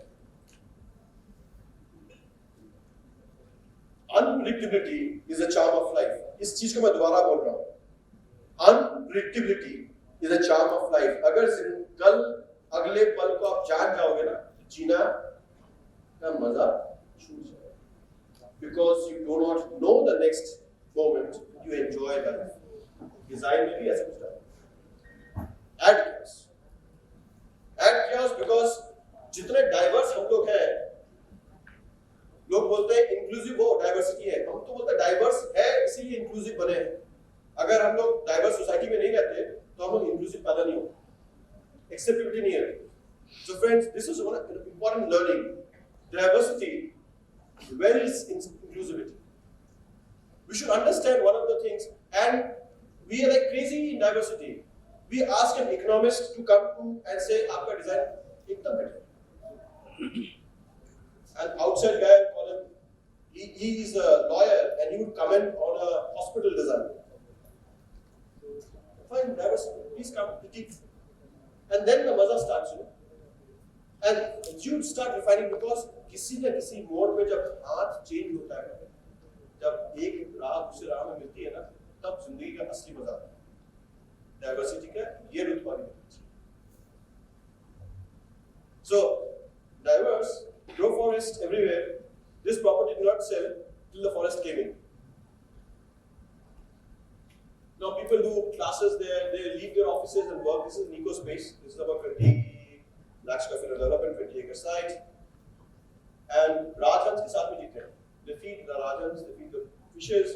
Unpredictability is a charm of life. इस चीज को मैं दोबारा बोल रहा हूँ. Unpredictability is a charm of life. अगर कल अगले पल को आप जान जाओगे ना, जीना का मजा छूट जाएगा. Because you do not know the next moment, you enjoy life. Design में भी ऐसा कुछ है. Add chaos. Add chaos because जितने diverse हम लोग हैं, लोग बोलते हैं inclusive हो, diversity है. हम तो बोलते हैं diverse है, इसीलिए inclusive बने हैं. अगर हम लोग diverse society में नहीं रहते, तो हम लोग inclusive पैदा नहीं होते. Acceptability नहीं है. So friends, this is one important learning. Diversity wells in inclusivity. We should understand one of the things, and we are like crazy in diversity. We ask an economist to come to and say, "Aapka design ekdam better." An outside guy, call him, he is a lawyer and he would comment on a hospital design. Fine, diversity, please come, critique. And then the maza starts, you know. And you start refining because किसी न किसी mode पे जब हाथ change होता है, जब एक राह दूसरे राह में मिलती है ना, तब जिंदगी का असली मजा आता है. डाइवर्सिटी का ये रुतबा नहीं होता. So diverse, grow forests everywhere. This property did not sell till the forest came in. Now people do classes there, they leave their offices and work. This is an eco space. This is about 20 lakh square feet of development, 20 acre site. And Rajhans ke saath mein jeete hain. They feed the Rajhans, they feed the fishes.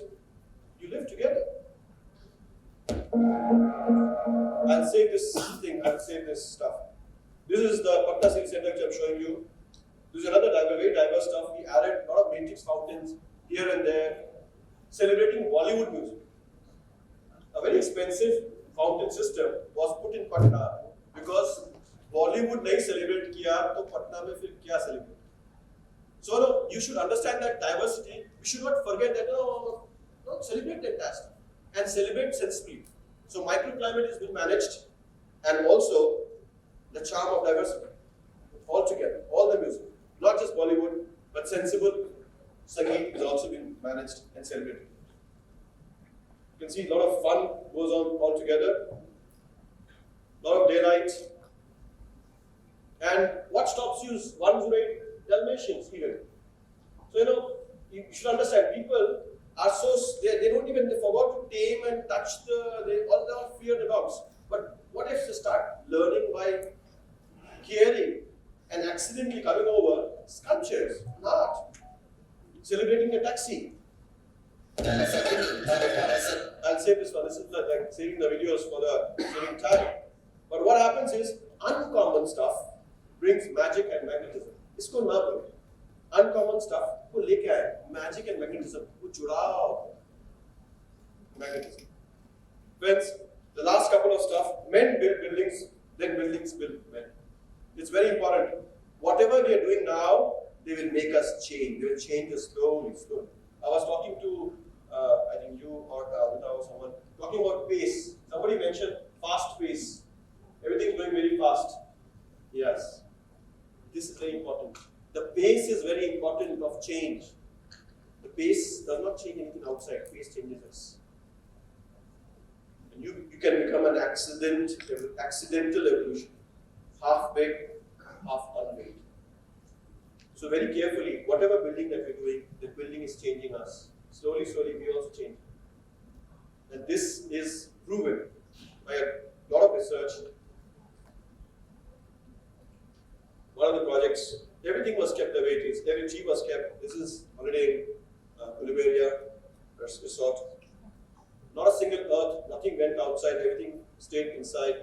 You live together. I'll save this thing, I'll save this stuff. This is the Patna City Center which I'm showing you. This is another very diverse stuff. We added a lot of matrix fountains here and there, celebrating Bollywood music. A very expensive fountain system was put in Patna because Bollywood nahi celebrate kiya, to Patna mein fir kya celebrate? So no, you should understand that diversity. We should not forget that no, celebrate the entire stuff and celebrate sensibly. So microclimate has been managed, and also the charm of diversity all together, all the music, not just Bollywood, but sensible Sangeet has also been managed and celebrated. You can see a lot of fun goes on all together, a lot of daylight. And what stops you is 108 Dalmatians even. So you should understand, people are so, they don't even, they forgot to tame and touch they all fear the dogs. But what if they start learning by caring and accidentally coming over sculptures, art, celebrating a taxi? I'll save this one. This is like saving the videos for the saving time. But what happens is uncommon stuff brings magic and magnetism. इसको ना बोलो. Uncommon stuff को लेके आए. Magic and magnetism को जुड़ाओ. Magnetism. Friends, the last couple of stuff. Men build buildings, then buildings build men. It's very important. Whatever we are doing now, they will make us change. They will change us slowly. I was talking to, I think you or someone, talking about pace. Somebody mentioned fast pace. Everything's going very fast. Yes. This is very important. The pace is very important of change. The pace does not change anything outside. Pace changes us. And you can become an accidental evolution. Half baked, half unbaked. So very carefully, whatever building that we're doing, the building is changing us. Slowly, we also change. And this is proven. by a lot of research. One of the projects, everything was kept the way it is. Every tree was kept. This is holiday Uliberia resort. Not a single earth, nothing went outside, everything stayed inside.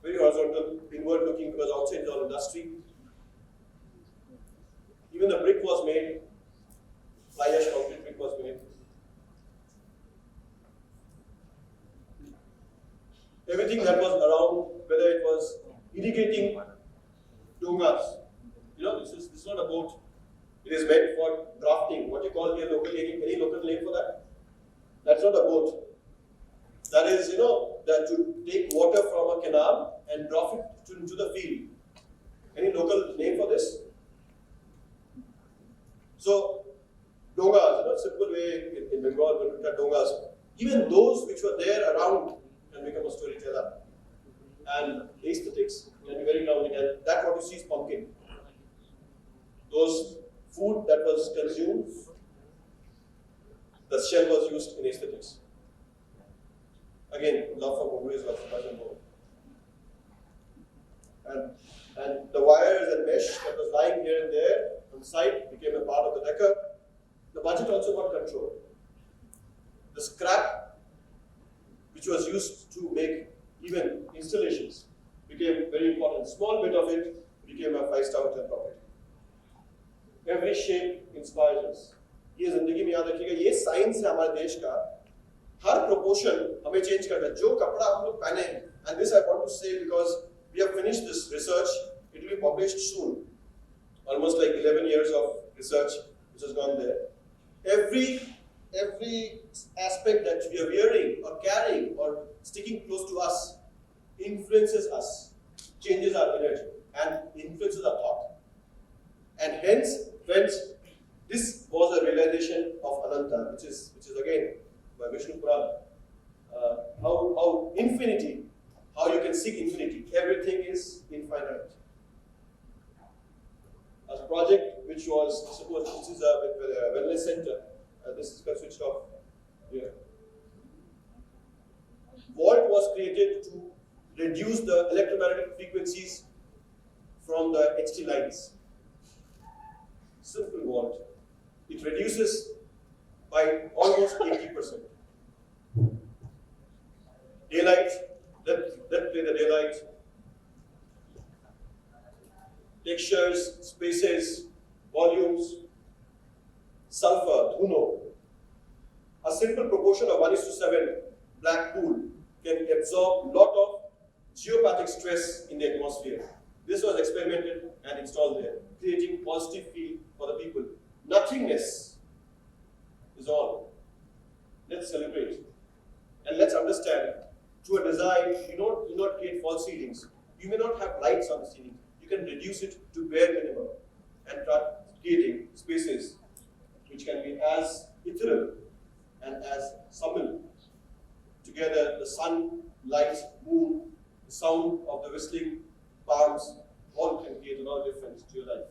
Very horizontal, inward looking, because outside is all industry. Even the brick was made, fly ash concrete brick was made. Everything that was around, whether it was irrigating dungas, this is not a boat. It is meant for drafting. What you call here locally, any local name for that? That's not a boat. That is, that to take water from a canal and drop it into the field. Any local name for this? So, dongas, simple way in Bengal, when we look at dongas, even those which were there around can become a storyteller. And aesthetics can be very grounding, and that's what you see is pumpkin. Those food that was consumed, the shell was used in aesthetics. Again, love for Congress, love for Bhajan Bhog. And the wires and mesh that was lying here and there on the side became a part of the decor. The budget also got controlled. The scrap, which was used to make even installations, became very important. Small bit of it became a 5-star hotel property. Every shape inspires us. ये जिंदगी में याद रखिएगा, ये science है हमारे देश का. हर proportion हमें change करता है. जो कपड़ा हम लोग पहने हैं, and this I want to say because we have finished this research. It will be published soon. Almost like 11 years of research which has gone there. Every aspect that we are wearing or carrying or sticking close to us influences us, changes our energy, and influences our thought. And hence, friends, this was a realization of Ananta, which is again by Vishnu Purana. How infinity, how you can seek infinity. Everything is infinite. A project which was supposed, this is a wellness center. This is switched off here. Vault was created to reduce the electromagnetic frequencies from the HT lines. Simple vault. It reduces by almost 80%. Daylight, let's play the daylight. Textures, spaces, volumes, sulfur, dhuno. A simple proportion of 1:7 black pool can absorb a lot of geopathic stress in the atmosphere. This was experimented and installed there, creating positive feel for the people. Nothingness is all. Let's celebrate. And let's understand, through a design, you do not create false ceilings. You may not have lights on the ceiling. You can reduce it to bare minimum and start creating spaces which can be as ethereal and as subtle. Together, the sun, light, moon, the sound of the whistling palms, all can create a lot of difference to your life.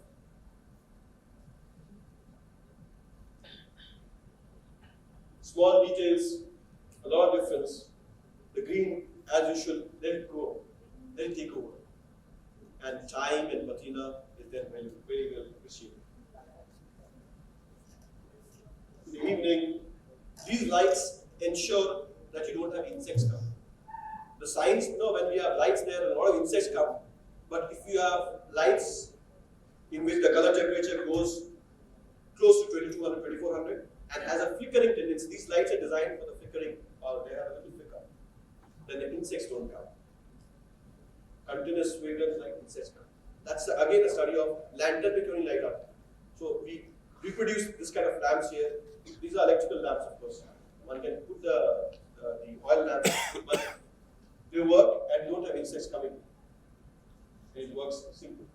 Small details, a lot of difference. The green, as usual, let it go, let it take over. And time and patina is then very, very well appreciated. In the evening, these lights ensure that you don't have insects come. The science, when we have lights there, a lot of insects come. But if you have lights in which the color temperature goes close to 2200, 2400 and has a flickering tendency, these lights are designed for the flickering, or they have a little flicker, then the insects don't come. Continuous wavelength like insects come. That's again a study of lantern which only light up. So we reproduce this kind of lamps here. These are electrical lamps, of course. One can put the oil lamps, but they work and don't have insects coming. It works simple.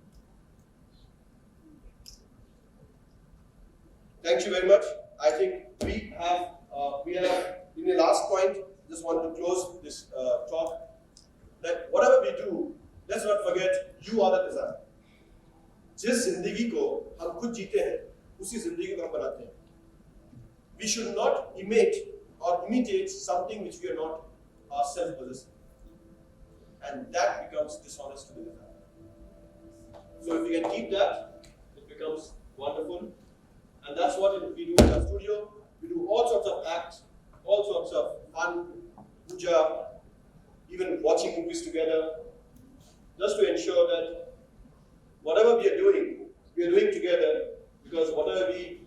Thank you very much. I think we have in the last point, just want to close this talk, that whatever we do, let's not forget, you are the designer. जिस जिंदगी को हम खुद जीते हैं, उसी जिंदगी को हम बनाते हैं. We should not imitate or imitate something which we are not are self-possessing. And that becomes dishonest to the designer. So if we can keep that, it becomes wonderful. And that's what we do in our studio. We do all sorts of acts, all sorts of fun, puja, even watching movies together, just to ensure that whatever we are doing together, because whatever we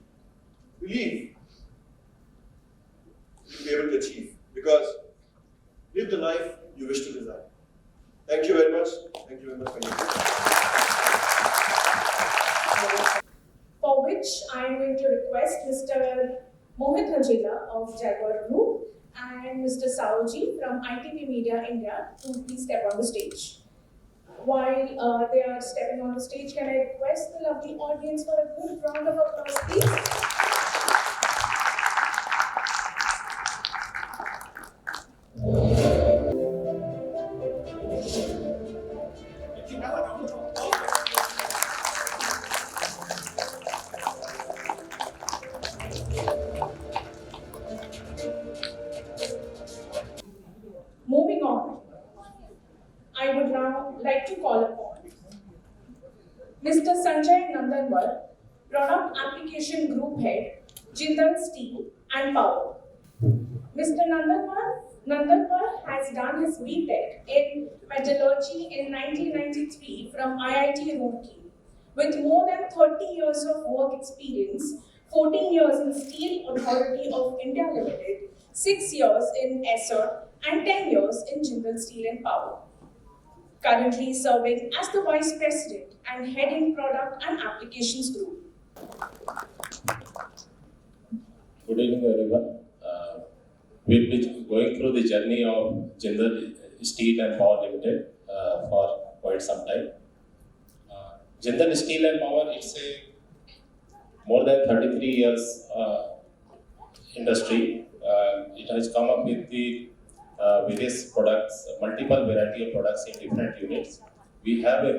believe, we'll be able to achieve. Because live the life you wish to design. Thank you very much. Thank you very much for your time. For which I am going to request Mr. Mohit Hajela of Jaguar Group and Mr. Saoji from ITV Media India to please step on the stage. While they are stepping on the stage, can I request the lovely audience for a good round of applause, please? Moving on, I would now like to call upon Mr. Sanjay Nandanwar, Product Application Group Head, Jindal Steel and Power. Mr. Nandanwar has done his B.Tech in Metallurgy in 1993 from IIT Roorkee. With more than 30 years of work experience, 14 years in Steel Authority of India Limited, 6 years in Essar, and 10 years in Jindal Steel and Power. Currently serving as the Vice President and heading Product and Applications Group. Good evening, everyone. We'll be going through the journey of Jindal Steel and Power Limited for quite some time. Jindal Steel and Power, it's a more than 33 years industry. It has come up with the various products, multiple variety of products in different units. We have a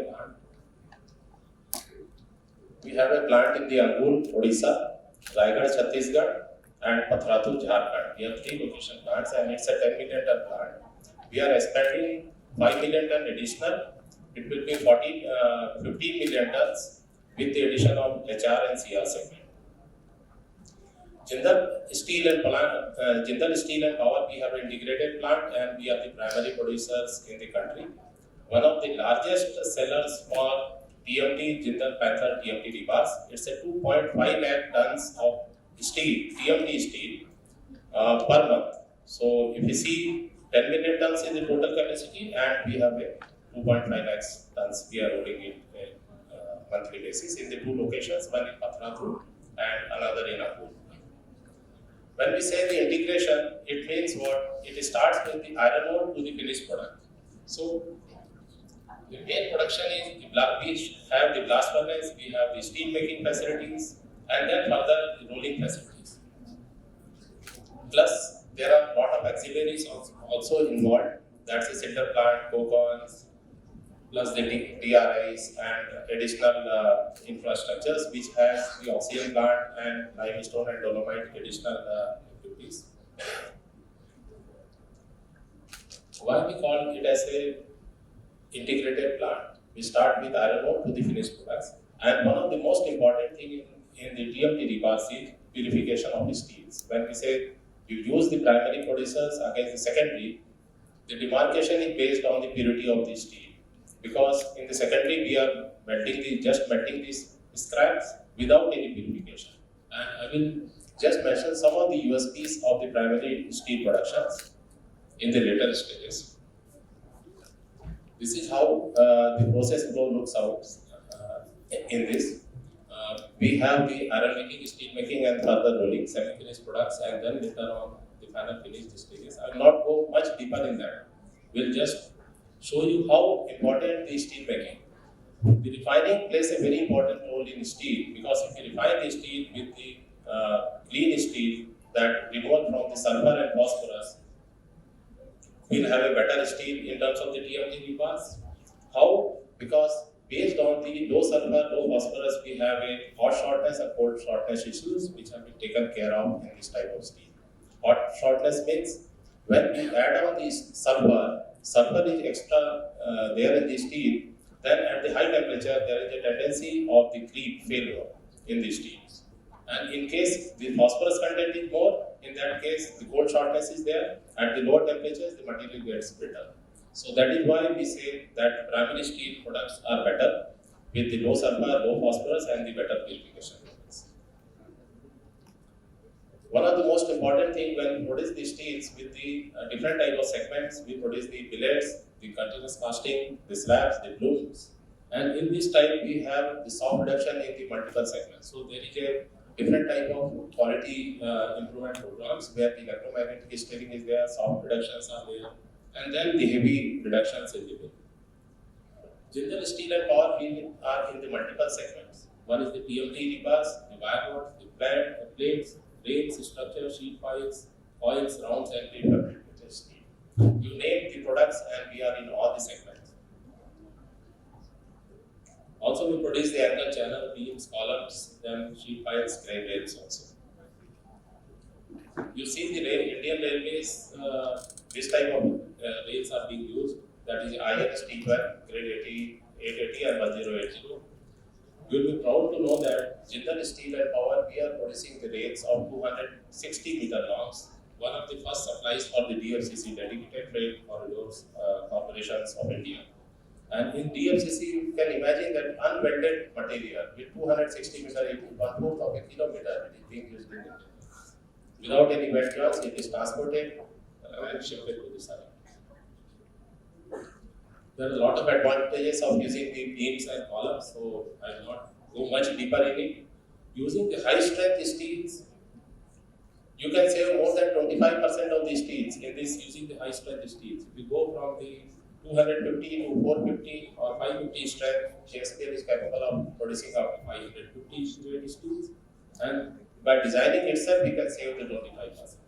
plant in the Angul, Odisha, Raigad, Chhattisgarh, and Patratu, Jharkhand. We have 3 location plants, and it's a 10 million ton plant. We are expecting 5 million ton additional. It will be 15 million tons with the addition of HR and CR segment. Jindal Steel and Power, we have an integrated plant and we are the primary producers in the country. One of the largest sellers for TMT, Jindal Panther TMT rebars. It's a 2.5 lakh tons of steel, TMT steel per month. So if you see 10 million tons is the total capacity and we have a 2.5 lakhs tons we are rolling it monthly basis in the 2 locations, one in Patratu and another in Angul. When we say the integration, it means what? It starts with the iron ore to the finished product. So the main production is we have the blast furnace, we have the steel making facilities, and then further the rolling facilities. Plus, there are a lot of auxiliaries also involved. That's the center plant, cocons, plus the DRIs and additional infrastructures which has the oxygen plant and limestone and dolomite additional activities. Why we call it as a integrated plant? We start with iron ore to the finished products, and one of the most important thing in the TMT rebars is purification of the steels. When we say you use the primary producers against the secondary, the demarcation is based on the purity of the steel. Because in the secondary we are just melting these scraps without any purification. And I will just mention some of the USPs of the primary steel productions in the later stages. This is how the process flow looks out in this. We have the iron making, steel making, and further rolling, semi-finished products, and then later on the final finished stages. I will not go much deeper in that. We'll just show you how important the steel making. The refining plays a very important role in steel, because if you refine the steel with the clean steel that removed from the sulfur and phosphorus, we'll have a better steel in terms of the TMT rebars. How? Because based on the low sulfur, low phosphorus, we have a hot shortness and cold shortness issues which have been taken care of in this type of steel. Hot shortness means When we add on this sulfur is extra there in the steel, then at the high temperature there is a tendency of the creep failure in the steels. And in case the phosphorus content is more, in that case the cold shortness is there. At the lower temperatures, the material gets brittle. So that is why we say that primary steel products are better with the low sulfur, low phosphorus, and the better purification levels. One of the most important thing when we produce the steels with the different type of segments, we produce the billets, the continuous casting, the slabs, the blooms, and in this type we have the soft reduction in the multiple segments. So there is a different type of quality improvement programs where the electromagnetic steering is there, soft reductions are there, and then the heavy reductions in the mill. General steel and power wheel are in the multiple segments. One is the TMT rebars, the wire rods, the plates, rails, structure, sheet piles, coils, rounds, and prefabricated steel. You name the products, and we are in all the segments. Also, we produce the angle channel, beams, columns, then sheet piles, crane rails also. You see the Indian Railways, this type of rails are being used, that is INS T12, grade 80, 880 and 1080. You will be proud to know that Jindal Steel and Power, we are producing the rails of 260 meter longs, one of the first supplies for the DFCC, Dedicated Freight Corridors Corporations of India. And in DFCC, you can imagine that unwelded material with 260 meter, it is 1/4 of a kilometer, it is being used in India. Without any wet jobs, it is transported and shipped to the site. There are a lot of advantages of using the beams and columns, so I will not go much deeper in it. Using the high strength steels, you can save more than 25% of the steels in this using the high strength steels. If you go from the 250 to 450 or 550 strength, JSPL is capable of producing up to 550 grade steels, and by designing itself, we can save the 25%.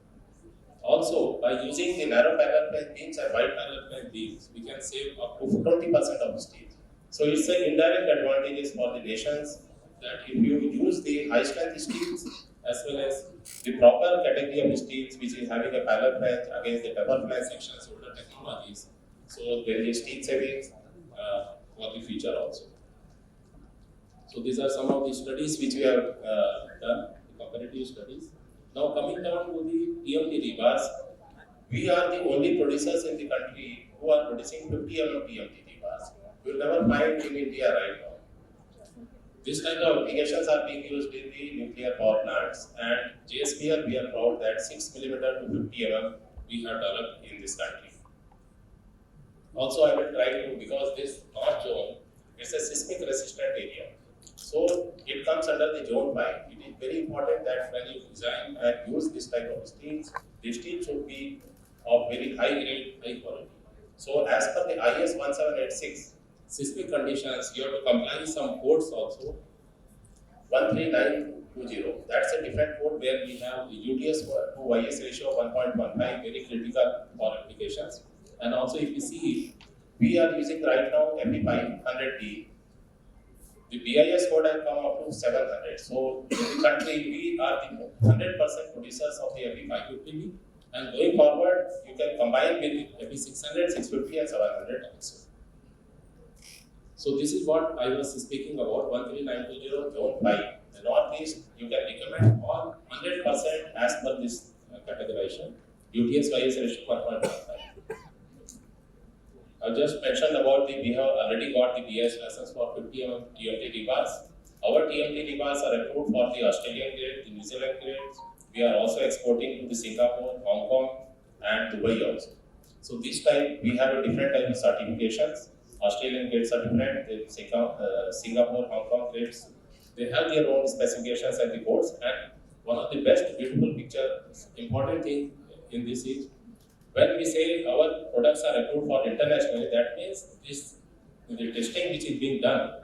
Also, by using the narrow parallel plane beams and wide parallel plane beams, we can save up to 20% of the steel. So it's an indirect advantages for the nations that if you use the high strength steels as well as the proper category of steels which is having a parallel plane against the double plane sections, older technologies, so there is steel savings for the future also. So these are some of the studies which we have done, the comparative studies. Now coming down to the TMT rebars, we are the only producers in the country who are producing 50 mm TMT rebars. You will never find in India right now. This kind of applications are being used in the nuclear power plants, and JSPL, we are proud that 6 mm to 50 mm we have developed in this country. Also, I will try to, because this north zone is a seismic resistant area. So it comes under the zone 5. It is very important that when you design and use this type of steels, the steel should be of very high grade, high quality. So as per the IS 1786 seismic conditions, you have to comply some codes also. 13920. That's a different code where we have the UTS to YS ratio of 1.15, very critical for applications. And also, if you see, we are using right now MB500D. The BIS code has come up to 700. So in the country, we are the 100% producers of the MB550D. And going forward, you can combine with MB600, 650, and 700 also. So this is what I was speaking about, 13920 zone 5. The northeast, you can recommend all 100% as per this categorization. UTS YS ratio 1.15. I just mentioned about we have already got the BS license for 50 mm TMT rebars. Our TMT rebars are approved for the Australian grade, the New Zealand grades. We are also exporting to the Singapore, Hong Kong, and Dubai also. So this time we have a different type of certifications. Australian grades are different, the Singapore, Hong Kong grades, they have their own specifications and the codes. And one of the best beautiful picture, important thing in this is, when we say our products are approved for internationally, that means the testing which is being done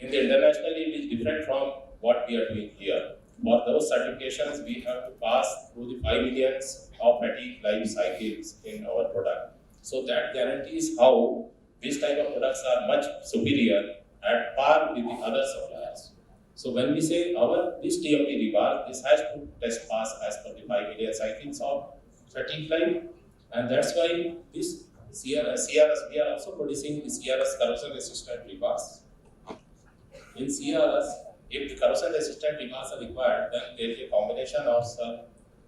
in the internationally, it is different from what we are doing here. For those certifications, we have to pass through the 5 millions of fatigue life cycles in our product. So that guarantees how these type of products are much superior at par with the other suppliers. So when we say this TMT rebar, this has to test pass as per the 5 million cycles of fatigue life, And that's why this CRS, we are also producing the CRS corrosion resistant rebars. In CRS, if the corrosion resistant rebars are required, then there is a combination of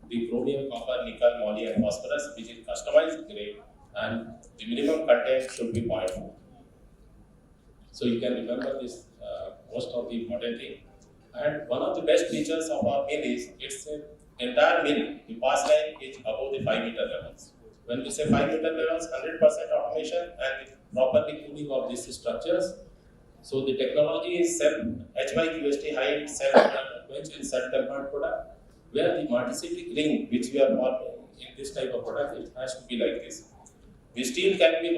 the chromium, copper, nickel, moly, and phosphorus, which is customized grade, and the minimum content should be 0.4. So you can remember this most of the important thing. And one of the best features of our mill is it's an entire mill. The pass line is above the 5-meter levels. When we say 5-meter levels, 100% automation and the properly cooling of these structures. So the technology is HYQST height self-tempered product, where the multi-cyclic ring which we are forming in this type of product, it has to be like this. The steel can be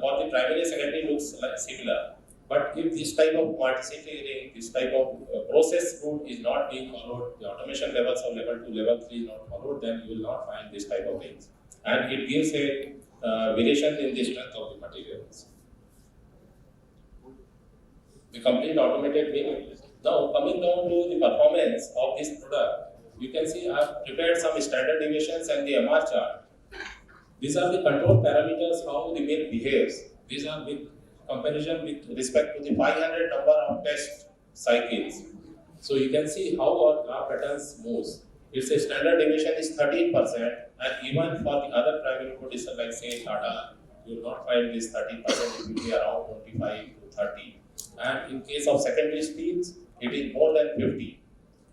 for the primary secondary looks like similar, but if this type of multi-cyclic ring, this type of process route is not being followed, the automation levels of level 2, level 3 is not followed, then you will not find this type of rings, and it gives a variation in the strength of the materials. The complete automated mill. Now coming down to the performance of this product, you can see I have prepared some standard deviations and the MR chart. These are the control parameters how the mill behaves. These are with comparison with respect to the 500 number of test cycles. So you can see how our graph patterns moves. Its a standard deviation is 13%, and even for the other primary producer like say Tata, you will not find this 13%, it will be around 25 to 30. And in case of secondary steels, it is more than 50.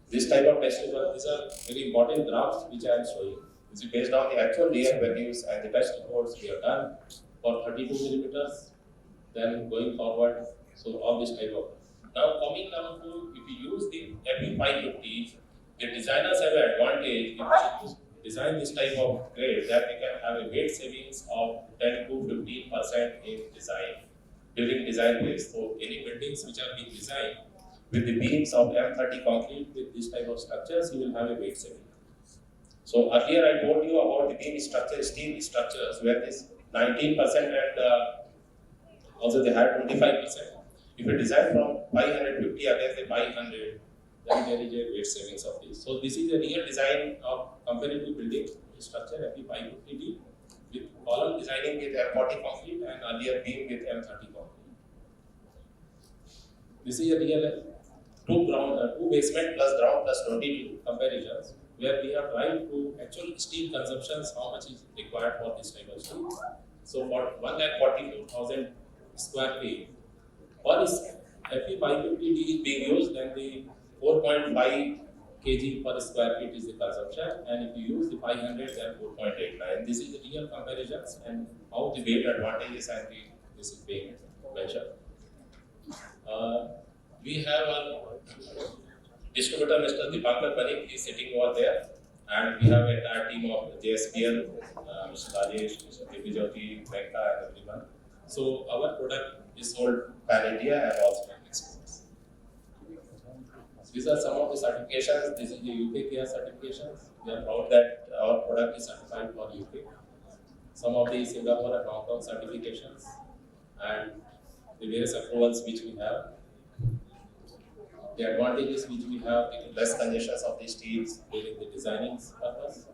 This type of test results, these are very important graphs which I am showing. This is based on the actual real values and the test reports we have done for 32 millimeters. Then going forward, so all this type of. Now coming down to, if you use the FE550, the designers have an advantage if you design this type of grade that they can have a weight savings of 10 to 15% in design during design phase. So any buildings which are being designed with the beams of M30 concrete with this type of structures, you will have a weight saving. So earlier I told you about the beam structure, steel structures, where this 19% and also they had 25%. If you design from 550 against the 500, then there is a weight savings of this. So this is a real design of comparative building structure at the 550D with column designing with M40 concrete and earlier beam with M30 concrete. This is a real two basement plus ground plus 22 comparisons, where we have tried to actual steel consumptions, how much is required for this type of steel. So for 1,44,000 square feet, for this FE550D is being used, then the 4.5 kg per square feet is the consumption, and if you use the 500, then 4.89. This is the real comparisons and how the weight advantages and this is being mentioned. We have a distributor, Mr. Dipankar Panik, is sitting over there, and we have an entire team of JSPL, Mr. Rajesh, Mr. Divijoti, Venka, and everyone. So our product is sold pan-India and also exports. These are some of the certifications. This is the UK care certifications. We are proud that our product is certified for UK. Some of the Singapore and Hong Kong certifications and the various approvals which we have. The advantages which we have, the less congestions of the steels during the designing purpose.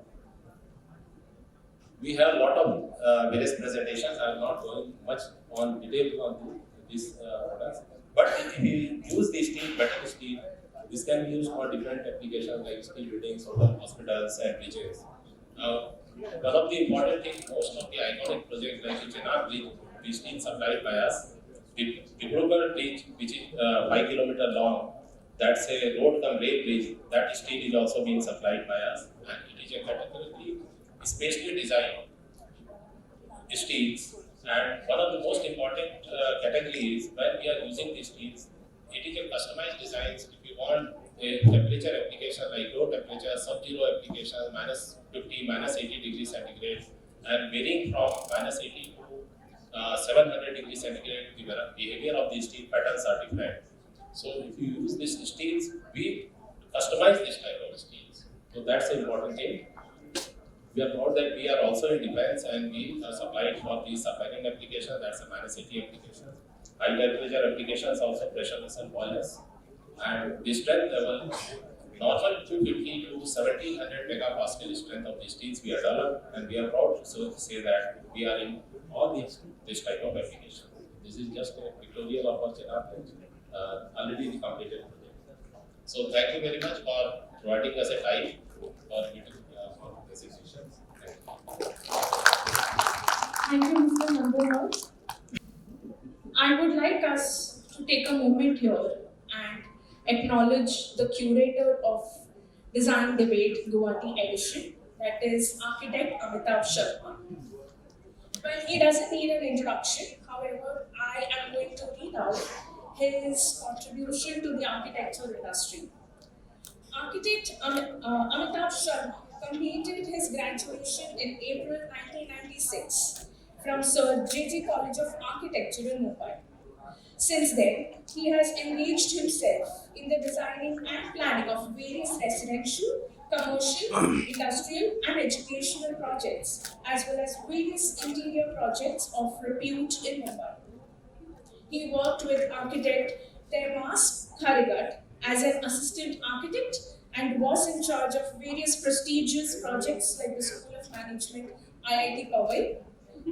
We have a lot of various presentations. I am not going much on detail on these products, but if you use the steel, better steel, this can be used for different applications like steel buildings, hospitals, and bridges. One of the important things, most of the iconic projects like the Chenab Bridge, the steel supplied by us. The Guwahati Bridge, which is 5 kilometers long, that's a road cum rail bridge. That steel is also being supplied by us, and it is a categorically specially designed steels. And one of the most important categories when we are using these steels, it is a customized designs. If you want a temperature application like low temperature, sub-zero application, minus 50, minus 80 degrees centigrade, and varying from minus 80 to 700 degrees centigrade, the behavior of these steel patterns are different. So if you use these steels, we customize this type of steels. So that's the important thing. We are proud that we are also in defense and we are supplied for the submarine application, that's a minus 80 application. High temperature applications also pressureless and boilers. And the strength level, normal 250 to 1700 megapascal strength of the steels we are developed, and we are proud to say that we are in all this type of application. This is just a pictorial of our Chennai already the completed project. So thank you very much for providing us a time for this session. Thank you, Mr. Nandanwal. I would like us to take a moment here and acknowledge the curator of Design Debate Guwahati edition, that is architect Amitabh Sharma. Well, he doesn't need an introduction. However, I am going to read out his contribution to the architectural industry. Architect Amitabh Sharma completed his graduation in April 1996 from Sir J.J. College of Architecture in Mumbai. Since then, he has engaged himself in the designing and planning of various residential, commercial, industrial, and educational projects, as well as various interior projects of repute in Mumbai. He worked with architect Temas Kharigat as an assistant architect and was in charge of various prestigious projects like the School of Management, IIT Powai,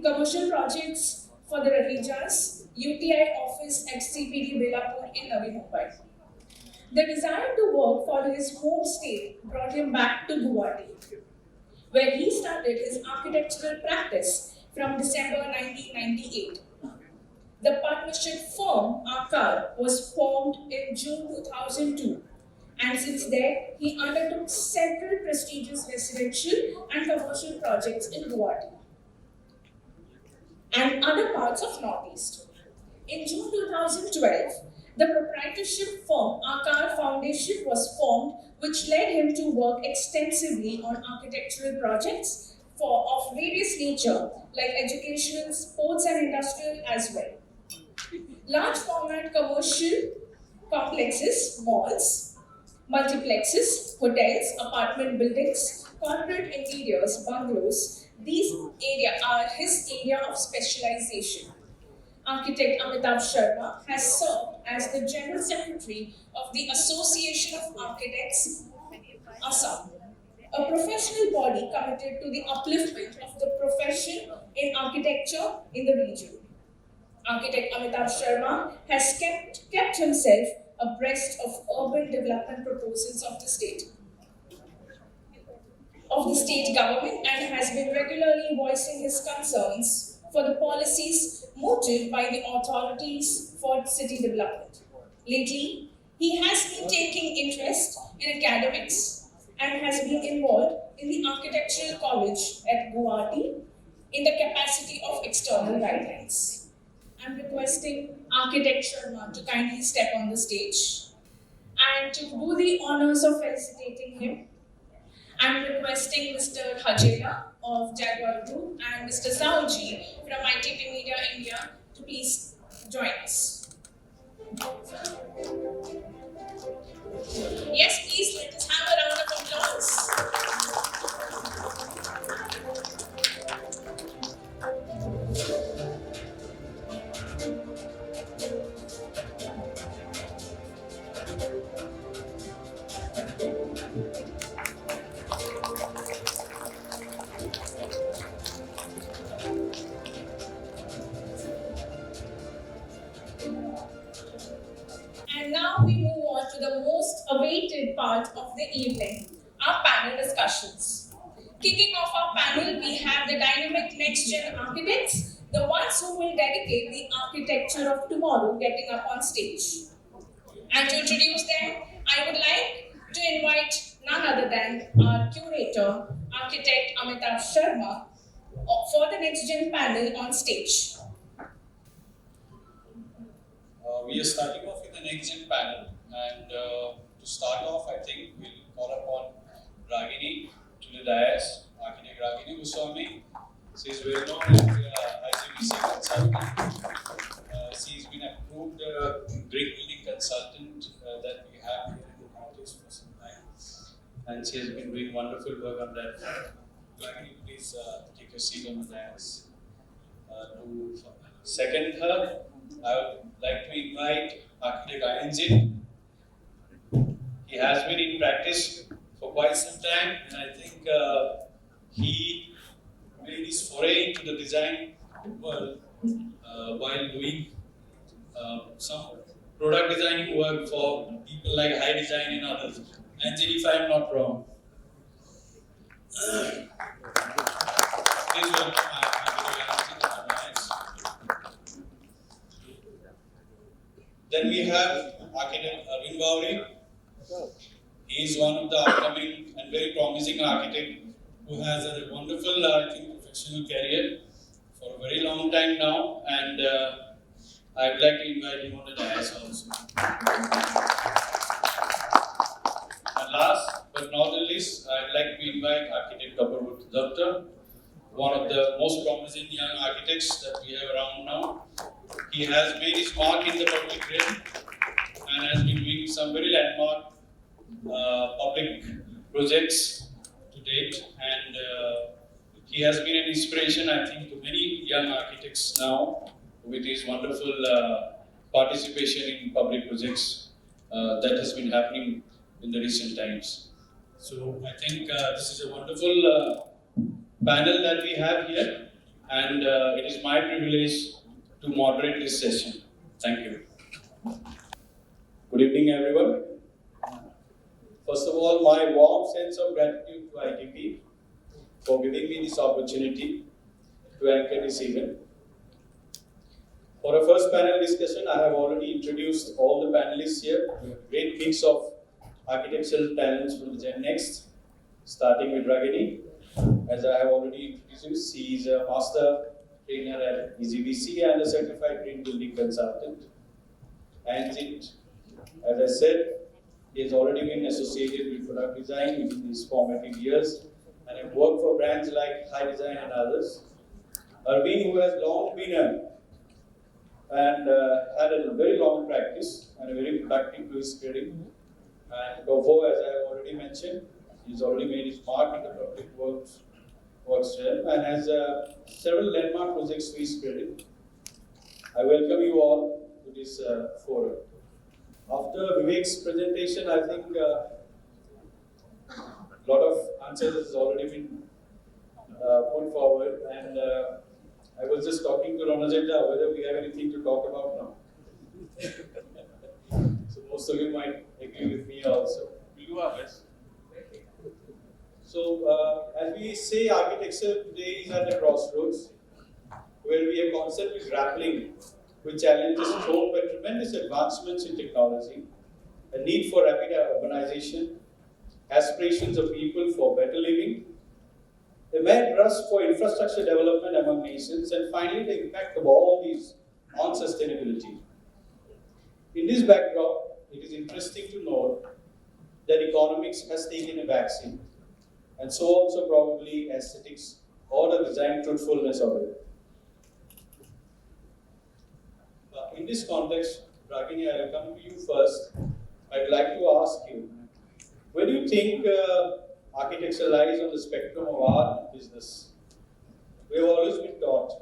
commercial projects for the Ravijas, UTI office at CPD Belapur in Navi Mumbai. The desire to work for his home state brought him back to Guwahati, where he started his architectural practice from December 1998. The partnership firm Akar was formed in June 2002, and since then he undertook several prestigious residential and commercial projects in Guwahati and other parts of Northeast. In June 2012, the proprietorship firm Akar Foundation was formed, which led him to work extensively on architectural projects of various nature, like educational, sports and industrial as well. Large format commercial complexes, malls, multiplexes, hotels, apartment buildings, corporate interiors, bungalows, these are his area of specialization. Architect Amitabh Sharma has served as the General Secretary of the Association of Architects, Assam, a professional body committed to the upliftment of the profession in architecture in the region. Architect Amitabh Sharma has kept himself abreast of urban development proposals of the state government, and has been regularly voicing his concerns for the policies mooted by the authorities for city development. Lately, he has been taking interest in academics and has been involved in the Architectural College at Guwahati in the capacity of external guidelines. I'm requesting Architect Sharma to kindly step on the stage, and to do the honors of felicitating him, I'm requesting Mr. Hajela of Jaguar Group and Mr. Saoji from ITP Media India to please join us. Yes, please let us have a round of applause. And now we move on to the most awaited part of the evening, our panel discussions. Kicking off our panel, we have the dynamic next-gen architects, the ones who will dedicate the architecture of tomorrow getting up on stage. And to introduce them, I would like to invite none other than our curator, architect Amitabh Sharma, for the next-gen panel on stage. We are starting off with the next gen panel, and to start off, I think we'll call upon Ragini to the dais. Architect Ragini Goswami. She is well known as ICBC consultant. She's been approved brick building consultant that we have here in the Northeast for some time, and she has been doing wonderful work on that. Ragini, please take your seat on the dais. To second her, I would like to invite Architect Ayanjit. He has been in practice for quite some time, and I think he made his foray into the design world while doing some product designing work for people like High Design and others. Anjali, if I am not wrong. Please welcome Then we have architect Arvind Bauri. He is one of the upcoming and very promising architect who has a wonderful, I think, professional career for a very long time now, and I'd like to invite him on the dais also. And last but not the least, I'd like to invite architect Kapurvat Datta, one of the most promising young architects that we have around now. He has made his mark in the public realm and has been doing some very landmark public projects to date, and he has been an inspiration, I think, to many young architects now with his wonderful participation in public projects that has been happening in the recent times. So I think this is a wonderful panel that we have here, and it is my privilege to moderate this session. Thank you. Good evening, everyone. First of all, my warm sense of gratitude to ITP for giving me this opportunity to anchor this event. For our first panel discussion, I have already introduced all the panelists here. We have a great mix of architectural talents from the Gen Next, starting with Ragini. As I have already introduced, she is a master trainer at EZBC and a certified green building consultant. And as I said, he has already been associated with product design within his formative years and have worked for brands like High Design and others. Arvind, who has long been and had a very long practice and a very productive to his career. And Gofo, as I have already mentioned, he's already made his mark in the public works realm and has several landmark projects to his credit. I welcome you all to this forum. After Vivek's presentation, I think a lot of answers has already been put forward, and I was just talking to Ronajeta whether we have anything to talk about now. So most of you might agree with me also. We'll do our best. So as we say, architecture today is at a crossroads where we are constantly grappling with challenges thrown by tremendous advancements in technology, a need for rapid urbanization, aspirations of people for better living, a mad rush for infrastructure development among nations, and finally the impact of all these on sustainability. In this backdrop, it is interesting to note that economics has taken a backseat, and so also probably aesthetics or the design truthfulness of it. In this context, Ragini, I will come to you first. I'd like to ask you, where do you think architecture lies on the spectrum of art and business? We have always been taught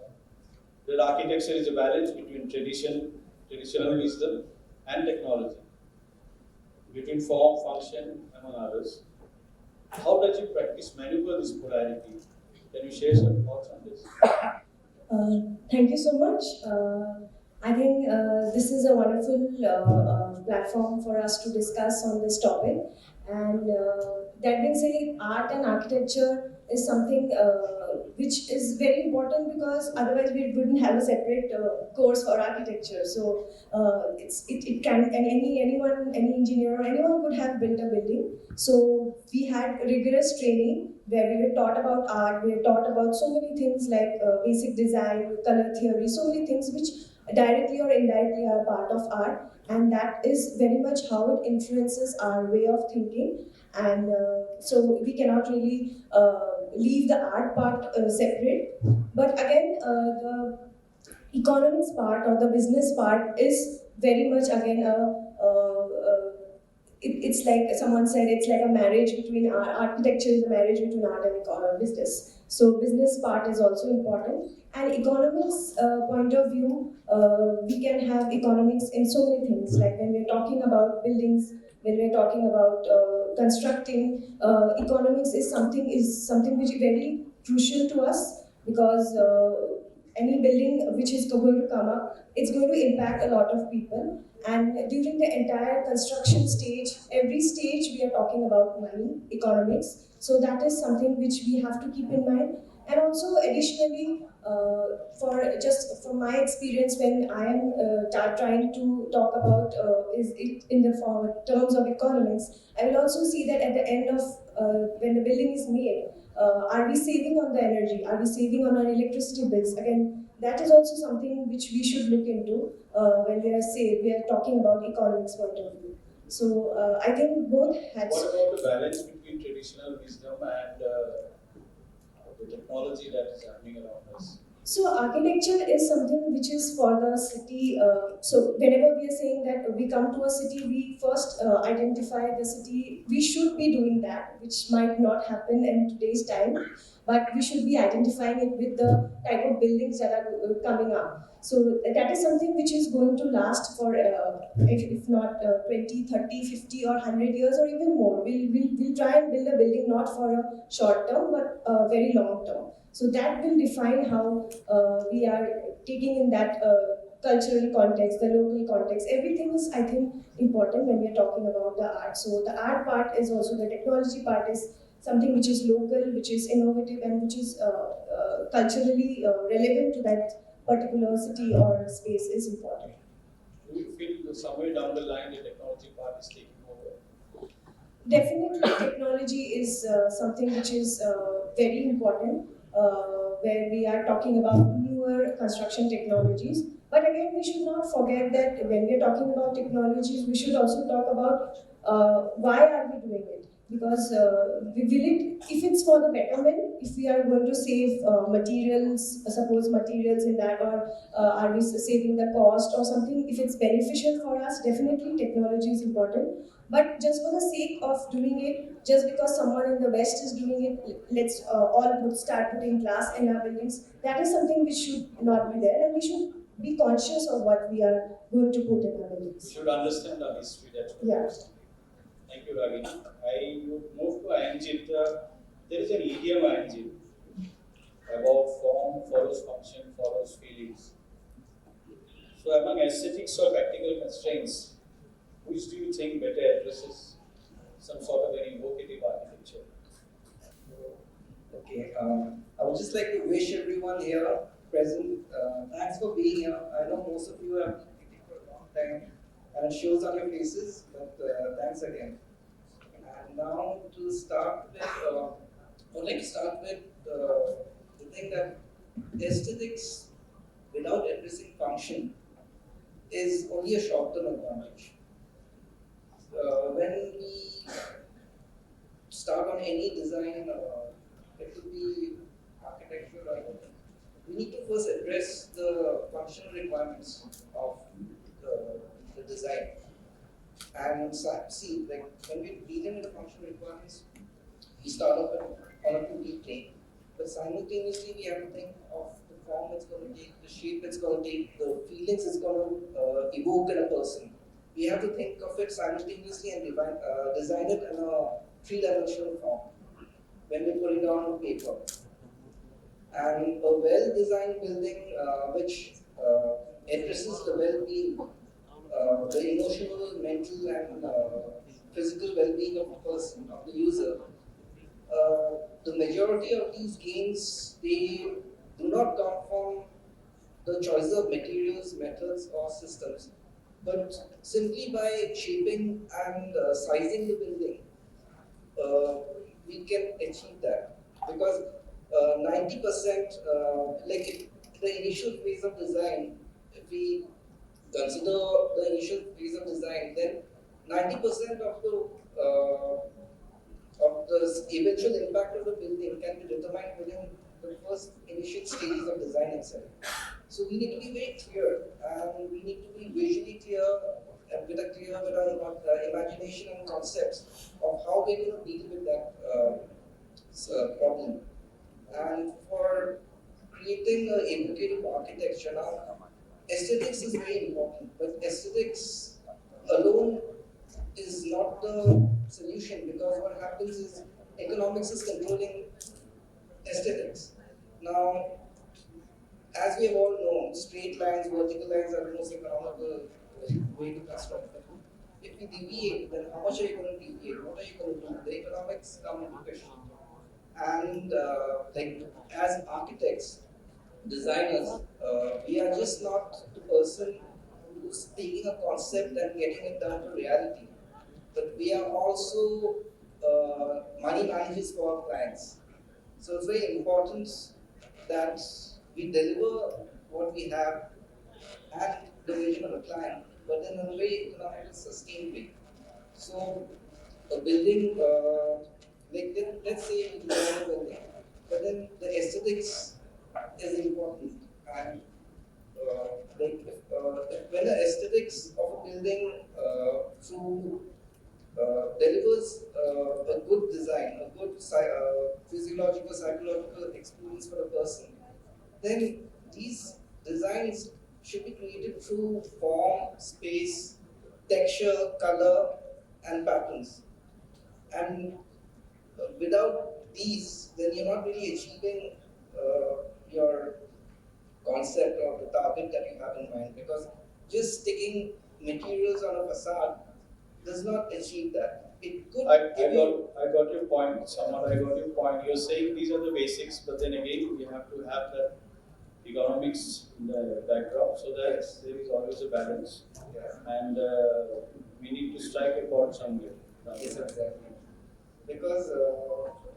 that architecture is a balance between traditional wisdom and technology, between form, function, among others. How does you practice maneuver this polarity? Can you share some thoughts on this? Thank you so much. I think this is a wonderful platform for us to discuss on this topic. And that being said, art and architecture is something which is very important because otherwise we wouldn't have a separate course for architecture. So it can, and anyone, any engineer or anyone could have built a building. So we had rigorous training where we were taught about art, we were taught about so many things like basic design, color theory, so many things which directly or indirectly are part of art, and that is very much how it influences our way of thinking. And so we cannot really leave the art part separate. But again, the economics part or the business part is very much again it's like someone said, it's like a marriage between architecture is a marriage between art and business. So business part is also important. And economics point of view, we can have economics in so many things. Like when we're talking about buildings, when we're talking about constructing, economics is something which is very crucial to us, because any building which is going to come up, it's going to impact a lot of people. And during the entire construction stage, every stage we are talking about money, economics. So that is something which we have to keep in mind. And also additionally, for just from my experience, when I am trying to talk about is it in the form terms of economics, I will also see that at the end of when the building is made, are we saving on the energy? Are we saving on our electricity bills? Again, that is also something which we should look into when we are talking about economics point of view. So I think both had. What about the balance between traditional wisdom and the technology that is happening around us? So architecture is something which is for the city. So whenever we are saying that we come to a city, we first identify the city. We should be doing that, which might not happen in today's time, but we should be identifying it with the type of buildings that are coming up. So that is something which is going to last for, if not 20, 30, 50 or 100 years or even more. We'll try and build a building not for a short term, but a very long term. So that will define how we are taking in that cultural context, the local context. Everything is, I think, important when we are talking about the art. So the art part is also the technology part is something which is local, which is innovative, and which is culturally relevant to that particular city or space is important. Do you feel that somewhere down the line the technology part is taking over? Definitely, technology is something which is very important, where we are talking about newer construction technologies. But again, we should not forget that when we are talking about technologies, we should also talk about why are we doing it? Because if it's for the betterment, if we are going to save materials, suppose materials in that, or are we saving the cost or something, if it's beneficial for us, definitely technology is important. But just for the sake of doing it, just because someone in the West is doing it, let's start putting glass in our buildings. That is something which should not be there, and we should be conscious of what we are going to put in our buildings. We should understand the history that's what Yeah. Thank you, Ragini. I would move to Anjit. There is an idiom, Anjit, about form follows function, follows feelings. So among aesthetics or practical constraints, which do you think better addresses some sort of an evocative architecture? Okay, I would just like to wish everyone here present, thanks for being here. I know most of you have been waiting for a long time, and it shows on your faces, but thanks again. And now to start with, I would like to start with the thing that aesthetics without addressing function is only a short-term advantage. When we start on any design, it could be architecture or anything, we need to first address the functional requirements of the design. And see, like when we're dealing with the functional requirements, we start off on a 2D plane, but simultaneously we have to think of the form it's going to take, the shape it's going to take, the feelings it's going to evoke in a person. We have to think of it simultaneously and design it in a three-dimensional form when we put it down on paper. And a well-designed building which addresses the well-being, the emotional, mental, and physical well-being of the person, of the user. The majority of these gains, they do not come from the choice of materials, methods, or systems, but simply by shaping and sizing the building, we can achieve that. Because 90%, like if the initial phase of design, if we consider the initial phase of design, then 90% of the eventual impact of the building can be determined within the first initial stages of design itself. So we need to be very clear, and we need to be visually clear and with our imagination and concepts of how we're going to deal with that problem. And for creating an evocative architecture, now aesthetics is very important, but aesthetics alone is not the solution, because what happens is economics is controlling aesthetics. Now, as we have all known, straight lines, vertical lines are the most economical way to construct them. If we deviate, then how much are you going to deviate? What are you going to do? The economics come into question. And like as architects, designers, we are just not the person who's taking a concept and getting it down to reality, but we are also money managers for our clients. So it's very important that we deliver what we have at the vision of the client, but in a very economical, sustained way. So a building, let's say we design a building, but then the aesthetics is important. And when the aesthetics of a building through delivers a good design, a good physiological, psychological experience for the person, then these designs should be created through form, space, texture, color, and patterns. And without these, then you're not really achieving your concept or the target that you have in mind, because just sticking materials on a facade does not achieve that. It could I got your point, Samar. I got your point. You're saying these are the basics, but then again, we have to have that economics in the backdrop, so that Yes. there is always a balance, Yeah. and we need to strike a chord somewhere. Yes, exactly. Because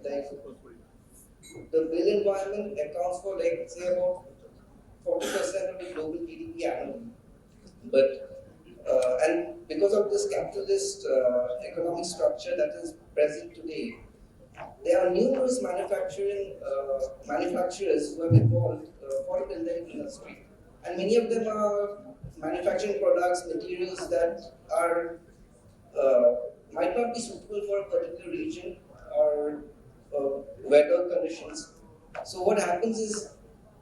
like the built environment accounts for like say about 40% of the global GDP annually. But and because of this capitalist economic structure that is present today, there are numerous manufacturers who have evolved for the building industry, and many of them are manufacturing products, materials that are might not be suitable for a particular region or weather conditions. So what happens is,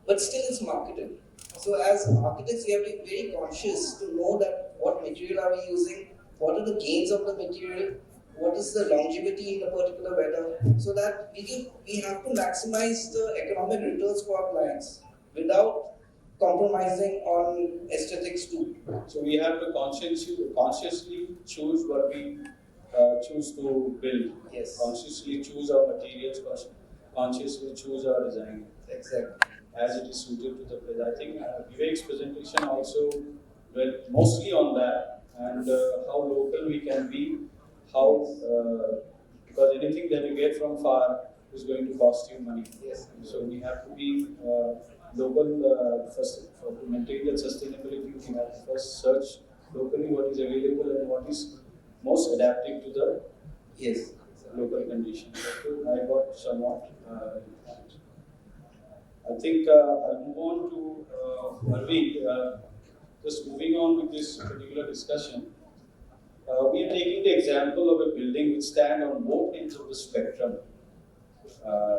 but still it's marketed. So as architects, we have to be very conscious to know that what material are we using, what are the gains of the material, what is the longevity in a particular weather, so that we have to maximize the economic returns for our clients without compromising on aesthetics too. So we have to consciously choose what we choose to build. Yes. Consciously choose our materials. Consciously choose our design Exactly. as it is suited to the place. I think Vivek's presentation also went mostly on that, and how local we can be, how because anything that you get from far is going to cost you money. Yes. So we have to be local first. To maintain that sustainability, we have to first search locally what is available and what is most adaptive to the Yes. local conditions. Okay, I got somewhat. I think I'll move on to Arvind. Just moving on with this particular discussion. We are taking the example of a building which stands on both ends of the spectrum.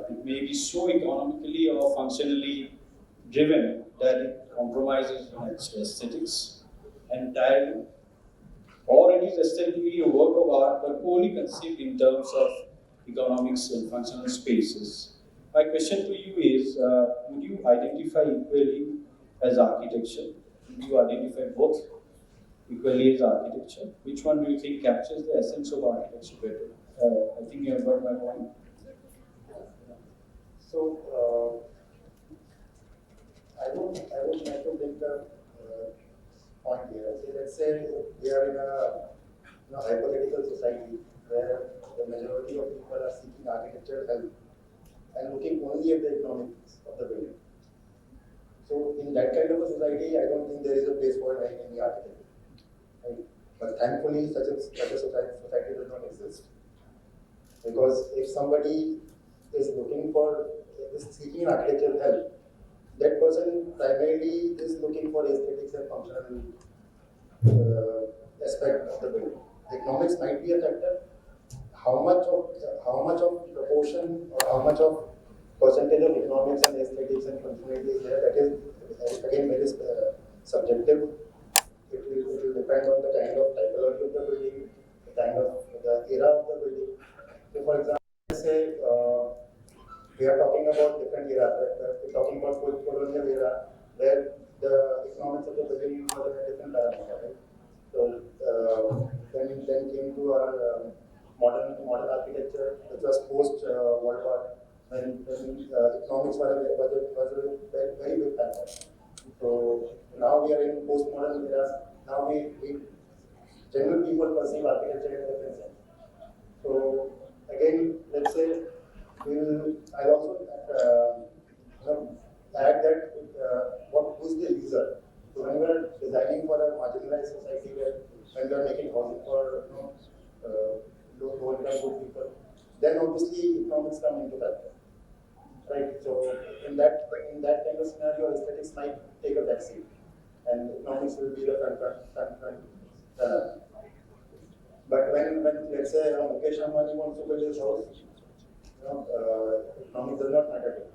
It may be so economically or functionally driven that it compromises on its aesthetics entirely, or it is aesthetically a work of art but only conceived in terms of economics and functional spaces. My question to you is, would you identify equally as architecture? Would you identify both equally as architecture? Which one do you think captures the essence of architecture better? I think you have got my point. So, I would like to make a point here. Let's say we are in a hypothetical society where the majority of people are seeking architectural help and looking only at the economics of the building. So, in that kind of a society, I don't think there is a place for any architect. Right? But thankfully, such a society does not exist. Because if somebody is seeking architectural help, that person primarily is looking for aesthetics and functional aspect of the building. Economics might be a factor. How much of proportion or how much of percentage of economics and aesthetics and functionality is there, that is again very subjective. It will depend on the kind of typology of the building, kind of the era of the building. So, for example, say we are talking about different era. We're talking about colonial era, where the economics of the building was a different parameter, right? So then came to our modern architecture, which was post World War, when economics was a very big factor. So now we are in postmodern era. Now we general people perceive architecture in a different sense. So again, let's say I'll also add that who's the user. So when we are designing for a marginalized society, when we are making housing for low income people, then obviously economics come into factor, right? So in that kind of scenario, aesthetics might take a backseat, and economics will be the front runner. But when let's say Mukesh Ambani wants to build his house, economics does not matter to him.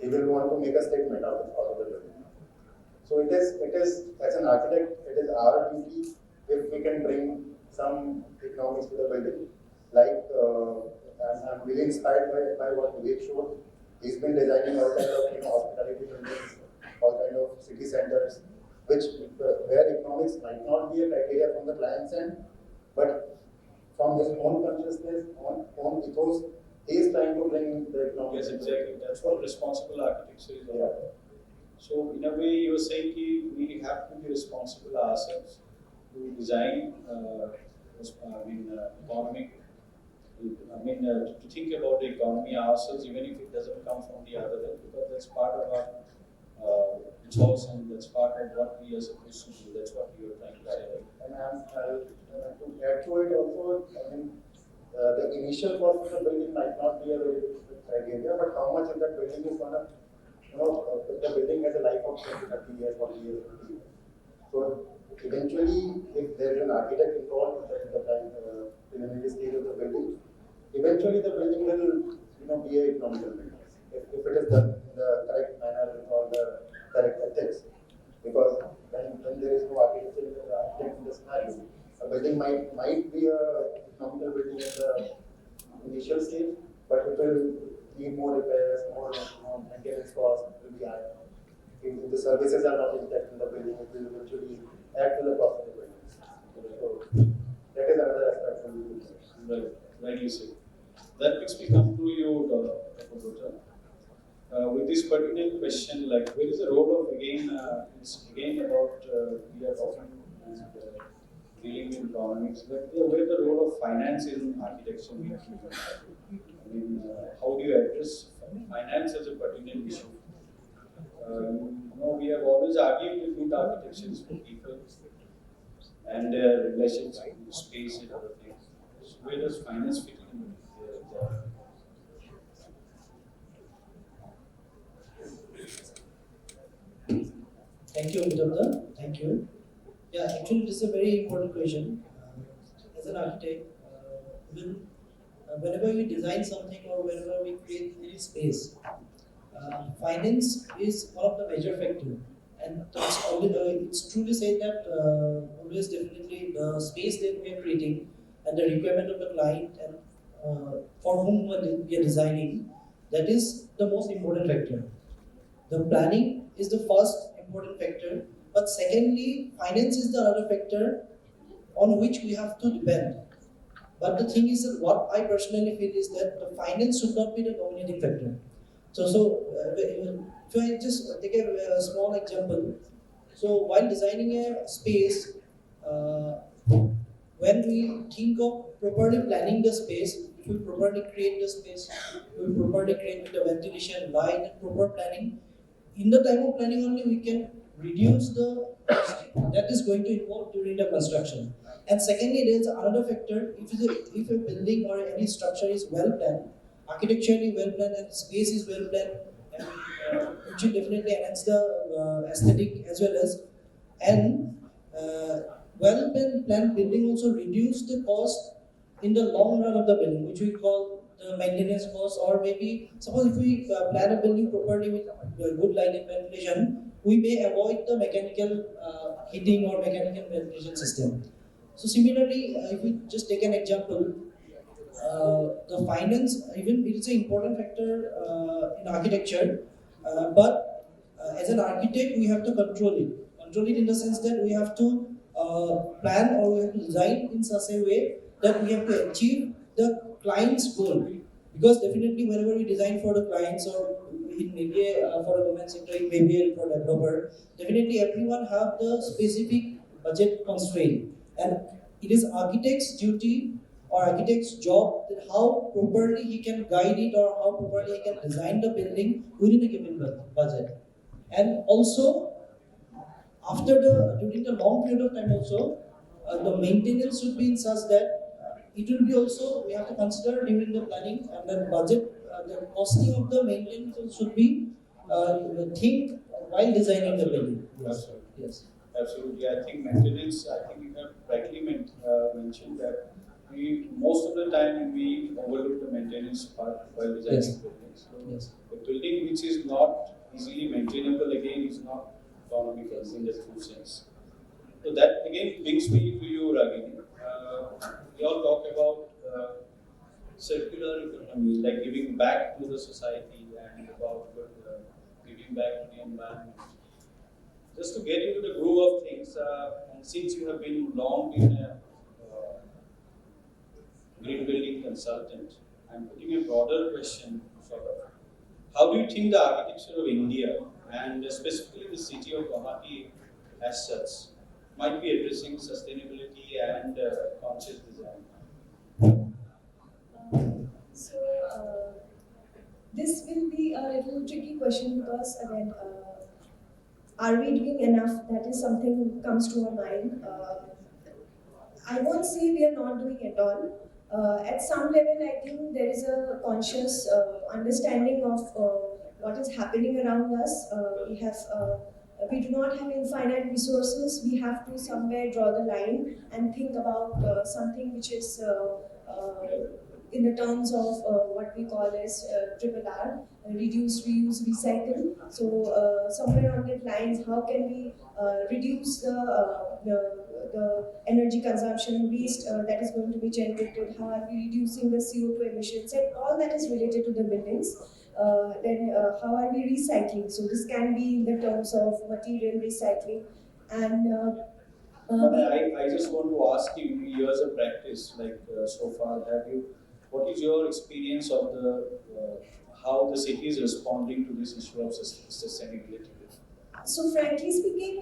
He will want to make a statement out of the building. So it is as an architect, it is our duty if we can bring some economics to the building. Like I'm really inspired by what Vivek showed. He's been designing all kind of hospitality buildings, all kind of city centers, where economics might not be a criteria from the client's end, but from his own consciousness, own ethos, he is trying to bring the economics. Yes, exactly. That's what responsible architecture is all about. So in a way, you are saying we have to be responsible ourselves to design, economic. To think about the economy ourselves, even if it doesn't come from the other end, because that's part of our ethos and that's part of what we are supposed to do. That's what you are trying to say. And to add to it also, the initial cost of the building might not be a very good criteria, but how much of that building is going to, if the building has a life of 20, 30 years, 40 years, 50 years. So eventually, if there is an architect involved in the preliminary stage of the building, eventually the building will be an economical building. If it is done in the correct manner with all the correct ethics. Because when there is no architect in the scenario, a building might be a economical building in the initial stage, but it will need more repairs, more maintenance costs, it will be high. If the services are not intact in the building, it will eventually add to the cost of the building. So that is another aspect of the building. Right, you say. That makes me come to you, Dr. Gota. With this particular question, like where is the role of it's again about we are talking dealing with economics, but where the role of finance in architecture? How do you address finance as a pertinent issue? We have always argued with good architectures for people and their relations with space and other things. So where does finance fit in? Thank you, Vidya. Thank you. Yeah, actually, this is a very important question. As an architect, whenever we design something or whenever we create any space, finance is one of the major factors. And it's true to say that always definitely the space that we are creating and the requirement of the client and for whom we are designing, that is the most important factor. The planning is the first important factor, but secondly, finance is the other factor on which we have to depend. But the thing is that what I personally feel is that the finance should not be the dominating factor. If I just take a small example, so while designing a space, when we think of properly planning the space, if we properly create the space, we properly create the ventilation, light, and proper planning, in the time of planning only we can reduce the cost that is going to involve during the construction. And secondly, there is another factor. If a building or any structure is well planned, architecturally well planned, and space is well planned, and it should definitely enhance the aesthetic as well as. And well planned building also reduce the cost in the long run of the building, which we call the maintenance cost, or maybe suppose if we plan a building properly with good light and ventilation, we may avoid the mechanical heating or mechanical ventilation system. So similarly, if we just take an example, the finance, even it is an important factor in architecture, but as an architect, we have to control it. Control it in the sense that we have to plan or we have to design in such a way that we have to achieve the client's goal. Because definitely, whenever we design for the clients or in maybe for a government sector, it may be for a developer, definitely everyone have the specific budget constraint, and it is architect's duty or architect's job that how properly he can guide it or how properly he can design the building within a given budget. And also, after the during the long period of time also, the maintenance should be in such that it will be also we have to consider during the planning and the budget, the costing of the maintenance should be think while designing the building. Yes. Yes. Absolutely. I think maintenance, I think you have rightly mentioned that we, most of the time we overlook the maintenance part while designing Yes. buildings. So Yes. a building which is not easily maintainable again is not economical in the true sense. So that again brings me to you, Ragini. We all talk about circular economy, like giving back to the society and about giving back to the environment. Just to get into the groove of things, and since you have been long been a green building consultant, I'm putting a broader question sort of. How do you think the architecture of India and specifically the city of Guwahati as such might be addressing sustainability and conscious design? So this will be a little tricky question because again, are we doing enough? That is something comes to our mind. I won't say we are not doing at all. At some level, I think there is a conscious understanding of what is happening around us. We do not have infinite resources. We have to somewhere draw the line and think about something which is in the terms of what we call as triple R, reduce, reuse, recycle. So somewhere on that lines, how can we reduce the energy consumption waste that is going to be generated? How are we reducing the CO2 emissions? And all that is related to the buildings. Then how are we recycling? So this can be in the terms of material recycling and I just want to ask you, years of practice, like so far, what is your experience of how the city is responding to this issue of sustainability? So frankly speaking,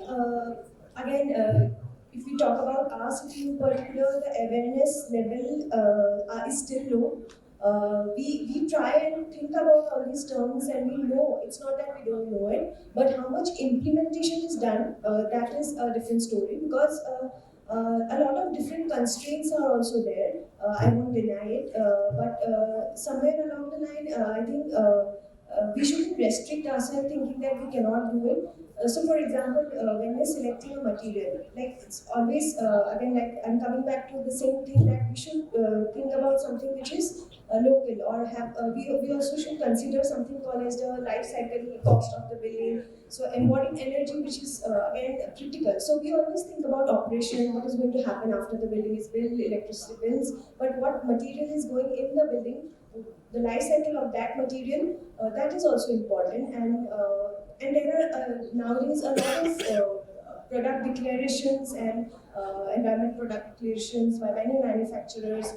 if we talk about our city in particular, the awareness level is still low. We try and think about all these terms and we know, it's not that we don't know it, but how much implementation is done, that is a different story because a lot of different constraints are also there. I won't deny it, but somewhere along the line, I think we shouldn't restrict ourselves thinking that we cannot do it. So, for example, when we're selecting a material, like it's always again, like I'm coming back to the same thing that we should think about something which is local, or have we also should consider something called as the life cycle cost of the building. So, embodied energy, which is again critical. So, we always think about operation, what is going to happen after the building is built, electricity bills, but what material is going in the building, the life cycle of that material, that is also important. And there are nowadays a lot of product declarations and environment product declarations by many manufacturers,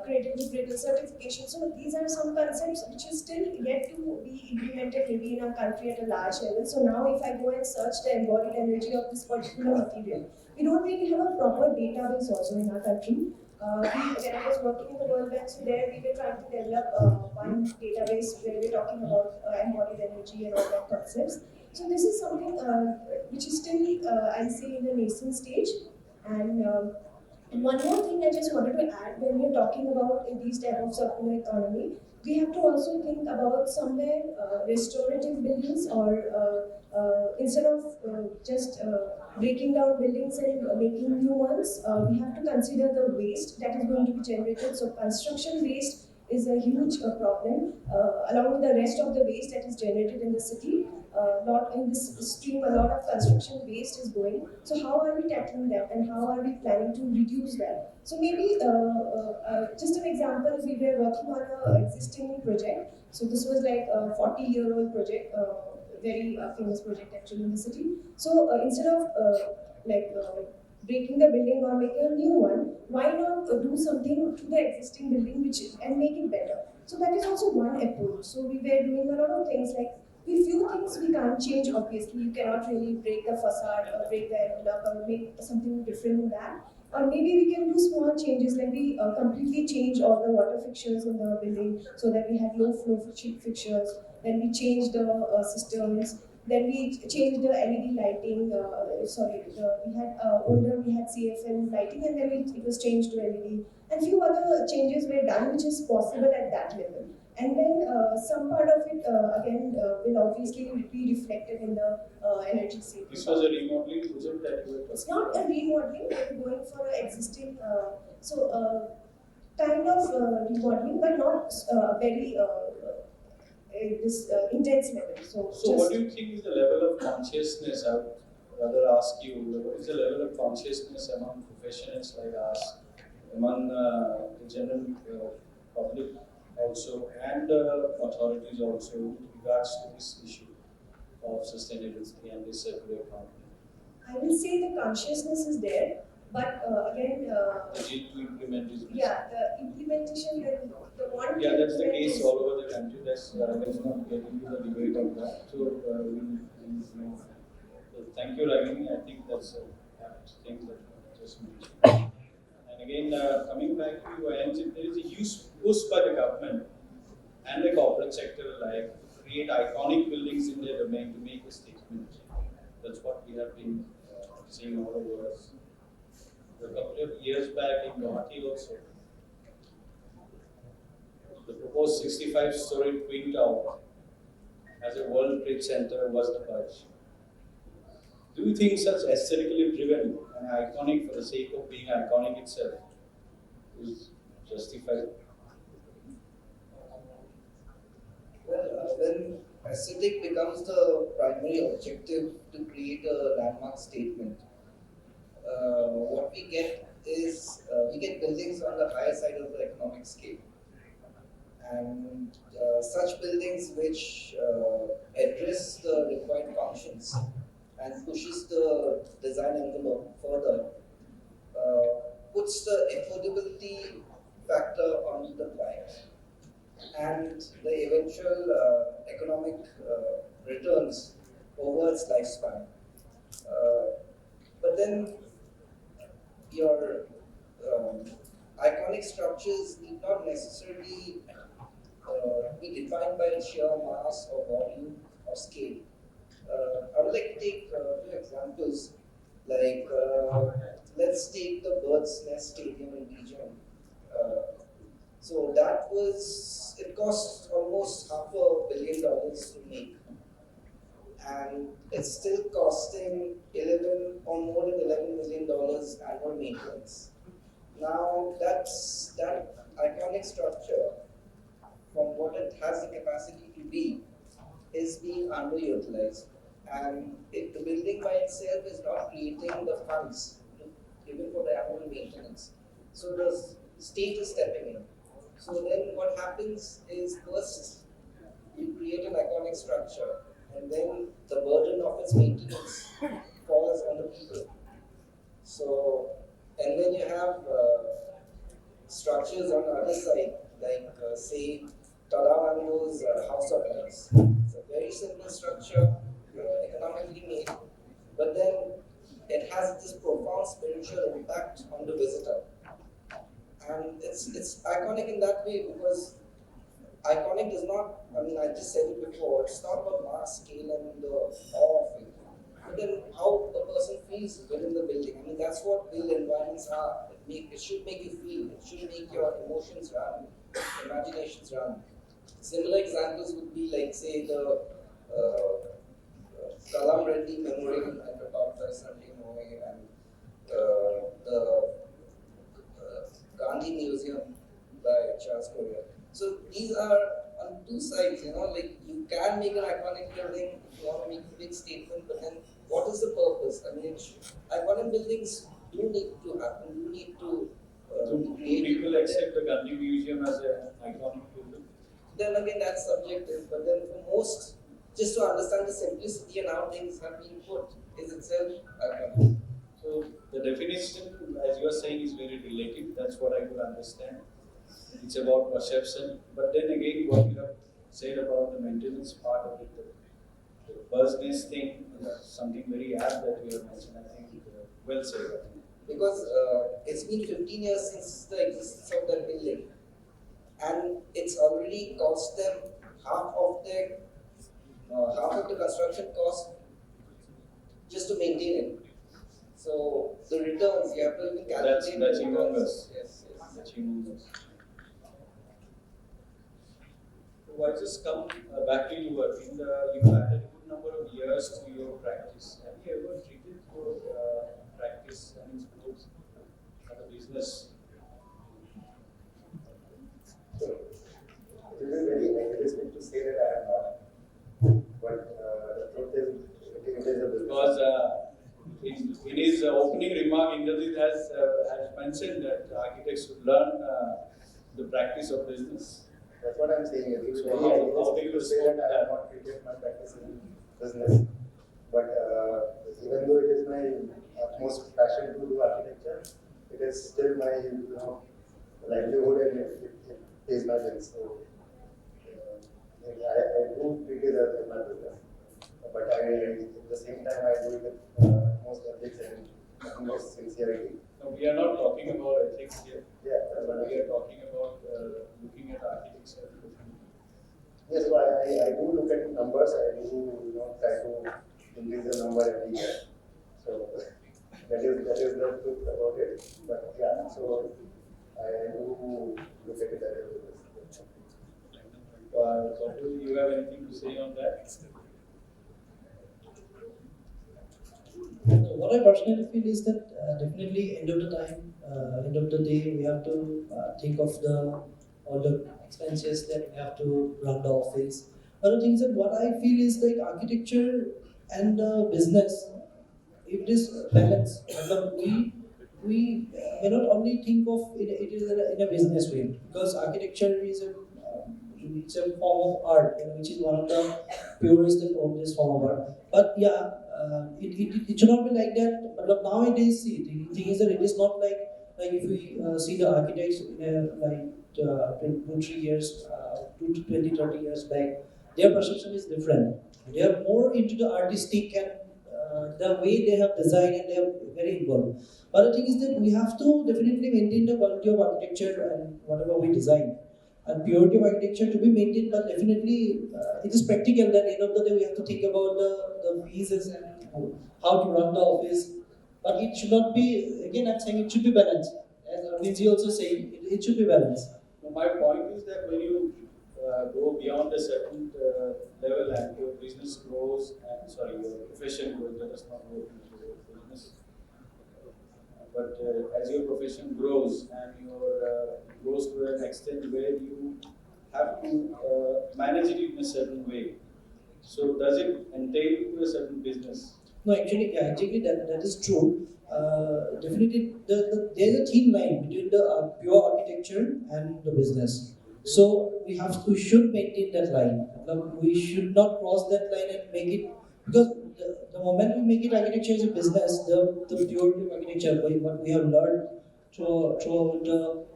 creative certification. So these are some concepts which is still yet to be implemented maybe in our country at a large level. So now if I go and search the embodied energy of this particular material, we don't really have a proper database also in our country. When I was working in the World Bank, so there we were trying to develop one database where we're talking about embodied energy and all that concepts. So this is something which is still, I say, in the nascent stage. And one more thing I just wanted to add, when we're talking about these type of circular economy, we have to also think about somewhere restorative buildings, or instead of just breaking down buildings and making new ones, we have to consider the waste that is going to be generated. So construction waste is a huge problem, along with the rest of the waste that is generated in the city. lot in this stream, a lot of construction waste is going. So how are we tackling that, and how are we planning to reduce that? So maybe just an example, we were working on an existing project. So this was like a 40-year-old project, very famous project actually in the city. So instead of breaking the building or making a new one, why not do something to the existing building and make it better? So that is also one approach. So we were doing a lot of things like few things we can't change. Obviously, you cannot really break the facade or break the envelope or make something different in that. Or maybe we can do small changes, like we completely change all the water fixtures in the building so that we had low flow fixtures. Then we changed the systems. Then we changed the LED lighting. We had older we had CFL lighting, and then it was changed to LED. And few other changes were done, which is possible at that level. And then some part of it again will obviously be reflected in the energy saving. This was a remodeling project that you were It's not a remodeling, we're going for an existing, kind of remodeling, but not very this intense level. So what do you think is the level of consciousness? I would rather ask you, what is the level of consciousness among professionals like us, among the general public also, and authorities also, with regards to this issue of sustainability and this circular economy? I will say the consciousness is there, but again, The need to implement is missing. yeah, the implementation, the one. Yeah, that's the case is- all over the country. Let's not get into the debate of that. So, so thank you, Ragini. I think that's things that you just mentioned. And again, coming back to you, Anjit, there is a huge push by the government and the corporate sector alike to create iconic buildings in their domain to make a statement. That's what we have been seeing all over us. A couple of years back in Guwahati also, the proposed 65-story Twin Tower as a World Trade Center was the budge. Do you think such aesthetically driven and iconic for the sake of being iconic itself is justified? Well, when aesthetic becomes the primary objective to create a landmark statement, what we get is we get buildings on the higher side of the economic scale. And such buildings which address the required functions and pushes the design envelope further, puts the affordability factor onto the client, and the eventual economic returns over its lifespan. But then your iconic structures need not necessarily be defined by its sheer mass or volume or scale. I would like to take a few examples, like let's take the Bird's Nest Stadium in Dijon. So that it cost almost $500 million to make, and it's still costing 11 or more than $11 million annual maintenance. Now that iconic structure, from what it has the capacity to be, is being underutilized, and the building by itself is not creating the funds even for the annual maintenance. So the state is stepping in. So then what happens is, first you create an iconic structure, and then the burden of its maintenance falls on the people. So, and then you have structures on the other side, like say Tadawando's House of Lights. It's a very simple structure, economically made, but then it has this profound spiritual impact on the visitor. And it's iconic in that way because iconic does not, I just said it before, it's not about mass scale and the awe of it, but then how a person feels within the building. That's what built environments are. It should make you feel, it should make your emotions run, imaginations run. Similar examples would be like, say, the Kalam Reddy Memorial in Hyderabad by Sanjay Moy, and the Gandhi Museum by Charles Korea. So these are two sides, like you can make an iconic building if you want to make a big statement, but then what is the purpose? I mean, iconic buildings do need to happen, do need to Do create. people accept the Gandhi Museum as an iconic building? Then again, that's subjective, but then for most, just to understand the simplicity and how things have been put is itself iconic. So the definition, as you are saying, is very relative. That's what I could understand. It's about perception. But then again, what you have said about the maintenance part of it, the business thing, something very apt that you have mentioned. I think well said. Because it's been 15 years since the existence of that building, and it's already cost them half of the construction cost just to maintain it. So the returns you have to even calculate. That's the humongous. returns. Yes. That's humongous. So I just come back to you. You added a good number of years to your practice. Have you ever treated your practice and sports as a business? So, it is very encouraging to say that I am not. But the truth is, it is a business. Because in his opening remark, Indrajit has mentioned that architects should learn the practice of business. That's what I'm saying. It is So very how do encouraging you to say respond that I to have not treated my practice in business. But even though it is my utmost passion to do architecture, it is still my livelihood and it pays my bills. So I do treat it as my business. But at the same time, I do it with most ethics and most sincerity. No, we are not talking about ethics here. Yeah, But we are talking about looking at architecture. yes, so I do look at numbers. I do try to increase the number every year. So that is the truth about it. But yeah, so I do look at it as a business. Kapil, you have anything to say on that? So what I personally feel is that definitely end of the day, we have to think of all the expenses that we have to run the office. Other things that what I feel is like architecture and business, if it is balanced, we may not only think of it is in a business way, because architecture is it's a form of art, which is one of the purest and oldest form of art. But yeah, it should not be like that. But nowadays, see, the thing is that it is not like if we see the architects like 2-3 years, 20, 30 years back, their perception is different. They are more into the artistic and the way they have designed, and they are very involved. But the thing is that we have to definitely maintain the quality of architecture and whatever we design. And purity of architecture to be maintained, but definitely it is practical that end of the day we have to think about the fees and how to run the office. But it should not be, again I'm saying it should be balanced. As Arvindji also saying, it should be balanced. So my point is that when you go beyond a certain level and your business grows, and your profession grows, let us not go into your business. But as your profession grows and your grows to an extent where you have to manage it in a certain way. So does it entail to a certain business? No, actually, yeah, exactly that is true. Definitely, there is a thin line between the pure architecture and the business. So we should maintain that line. We should not cross that line and make it, because the moment we make it architecture as a business, the purity of architecture, what we have learned throughout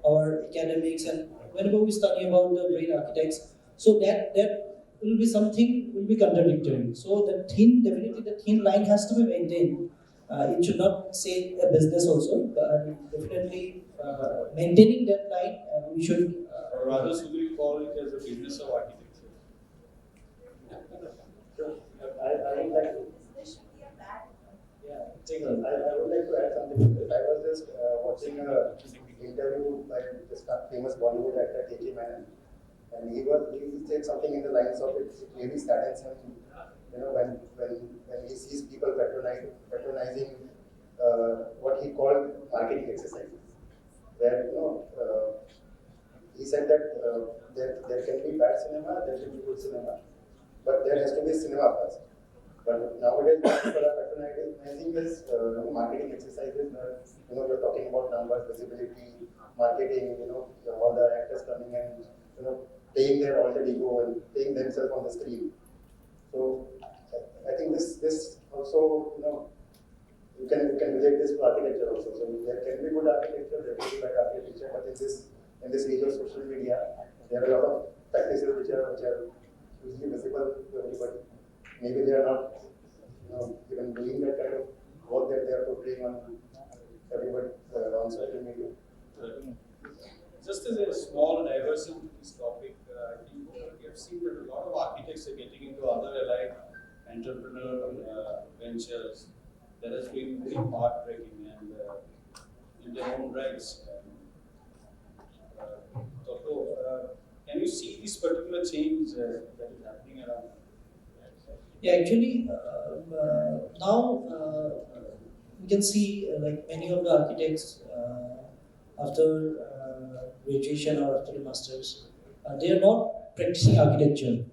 our academics and whenever we study about the great architects, so that will be something will be contradictory. So definitely the thin line has to be maintained. It should not say a business also, but definitely maintaining that line, we should. Or rather, should we call it as a business of architecture? I would like to. Yeah, I would like to add something to this. I was just watching an interview by this famous Bollywood actor K.K. Menon, and he said something in the lines of it really saddens him. When he sees people patronizing what he called marketing exercises, where he said that there can be bad cinema, there can be good cinema, but there has to be cinema first. But nowadays, people are patronizing this marketing exercises. You're talking about numbers, visibility, marketing. All the actors coming and playing their alter ego and playing themselves on the screen. So I think this also you can relate this to architecture also. So there can be good architecture, there can be bad architecture, but in this age of social media, there are a lot of practices which are usually visible to everybody. Maybe they are not even doing that kind of work that they are portraying on everybody on social media. Just as a small diversion to this topic, I think we have seen that a lot of architects are getting into other allied entrepreneurial ventures that has been very path-breaking and in their own rights. Toto, can you see this particular change that is happening around? Yeah, actually, now we can see like many of the architects after graduation or after the masters, they are not practicing architecture.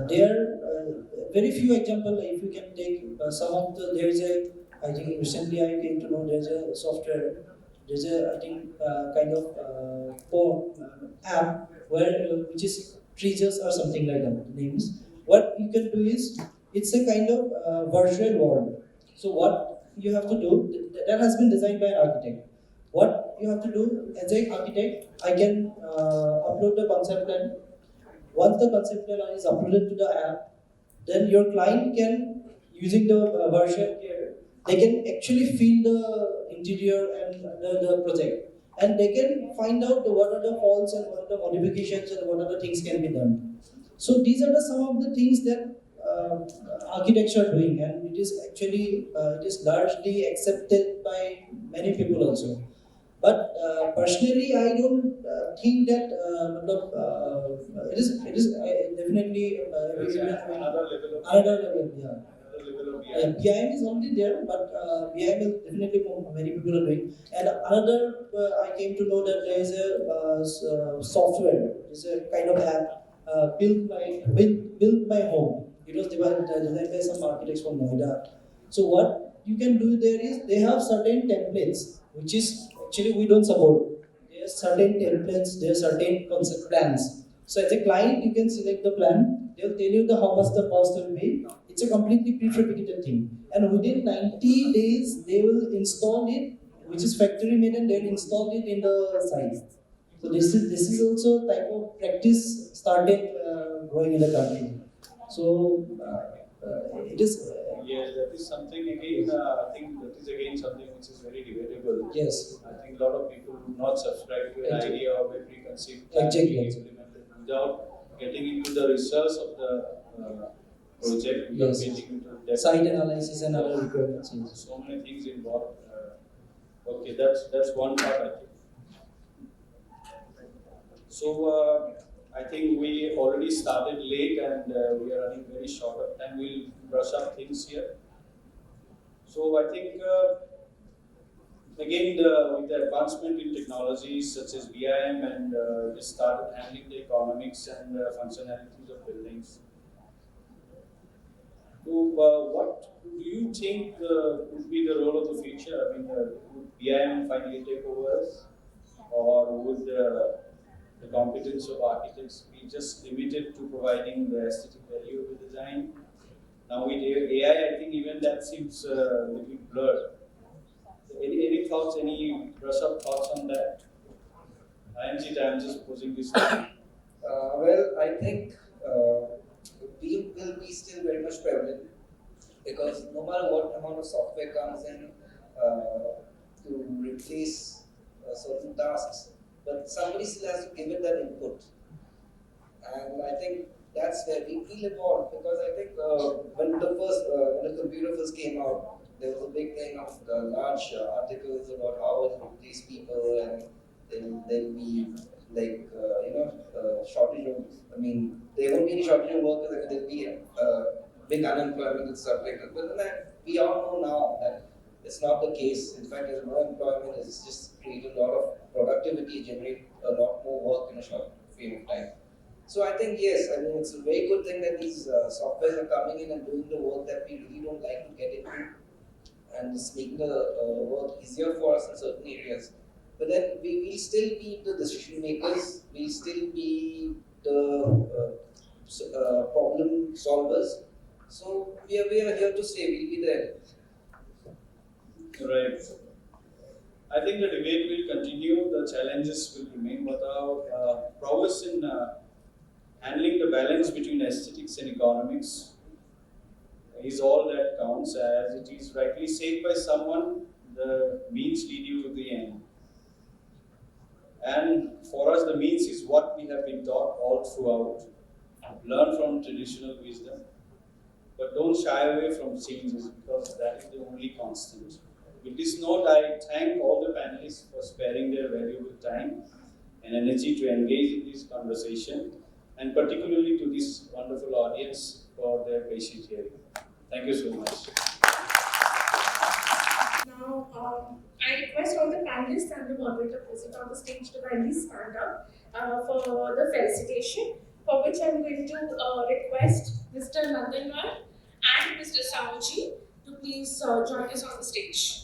There are very few examples. If you can take some of the, there is a, I think recently I came to know there's a software, there's a I think kind of app where which is Treasures or something like that. The name is. What you can do is it's a kind of virtual world. So what you have to do that has been designed by an architect. What you have to do as an architect, I can upload the concept plan. Once the concept plan is uploaded to the app, then your client can, using the version here, they can actually feel the interior and the project. And they can find out what are the faults and what are the modifications and what are the things can be done. So these are some of the things that architects are doing, and it is actually it is largely accepted by many people also. But personally, I don't think that it is definitely Another level of another level. Yeah. another level of BIM is already there, but BIM is definitely many people are doing. And another, I came to know that there is a software, it's a kind of app, build my home. It was designed by some architects from Noida. So what you can do there is they have certain templates, which is actually we don't support. There are certain templates, there are certain concept plans. So as a client, you can select the plan. They'll tell you how much the cost will be. It's a completely prefabricated thing, and within 90 days they will install it, which is factory made, and they'll install it in the site. So this is also a type of practice started growing in the country. So it is. Yes, that is something again. I think that is again something which is very debatable. Yes. I think a lot of people do not subscribe to an Exactly. idea of a preconceived plan Exactly. being implemented without getting into the research of the project, without Yes. getting into depth. Site analysis and other requirements. Yes. So many things involved. Okay, that's one part I think. So I think we already started late and we are running very short of time. We'll brush up things here. So I think again with the advancement in technologies such as BIM and we started handling the economics and functionalities of buildings. So what do you think would be the role of the future? I mean, would BIM finally take over us, or would the competence of architects be just limited to providing the aesthetic value of the design? Now with AI, I think even that seems a little blurred. Any thoughts, any brush up thoughts on that? I'm just posing this. Well, I think we will be still very much prevalent because no matter what amount of software comes in to replace certain tasks, but somebody still has to give it that input. And I think that's where we will evolve because I think when the computer first came out, there was a big thing of large articles about how it will replace people and then there'll be like shortage of. I mean, there won't be any shortage of workers. I mean, there'll be big unemployment and stuff like that. But then we all know now that it's not the case. In fact, there's no employment. It's just create a lot of productivity, generate a lot more work in a short frame of time. So I think yes, I mean it's a very good thing that these softwares are coming in and doing the work that we really don't like to get into, and it's making the work easier for us in certain areas. But then we will still be the decision makers, we'll still be the problem solvers. So we are here to stay, we'll be there. Right. I think the debate will continue, the challenges will remain, but our prowess in handling the balance between aesthetics and economics is all that counts, as it is rightly said by someone, the means lead you to the end. And for us, the means is what we have been taught all throughout. Learn from traditional wisdom, but don't shy away from changes, because that is the only constant. With this note, I thank all the panelists for sparing their valuable time and energy to engage in this conversation, and particularly to this wonderful audience for their patient hearing. Thank you so much. Now, I request all the panelists and the moderator present on the stage to kindly stand up for the felicitation, for which I'm going to request Mr. Nandanwar and Mr. Saoji to please join us on the stage.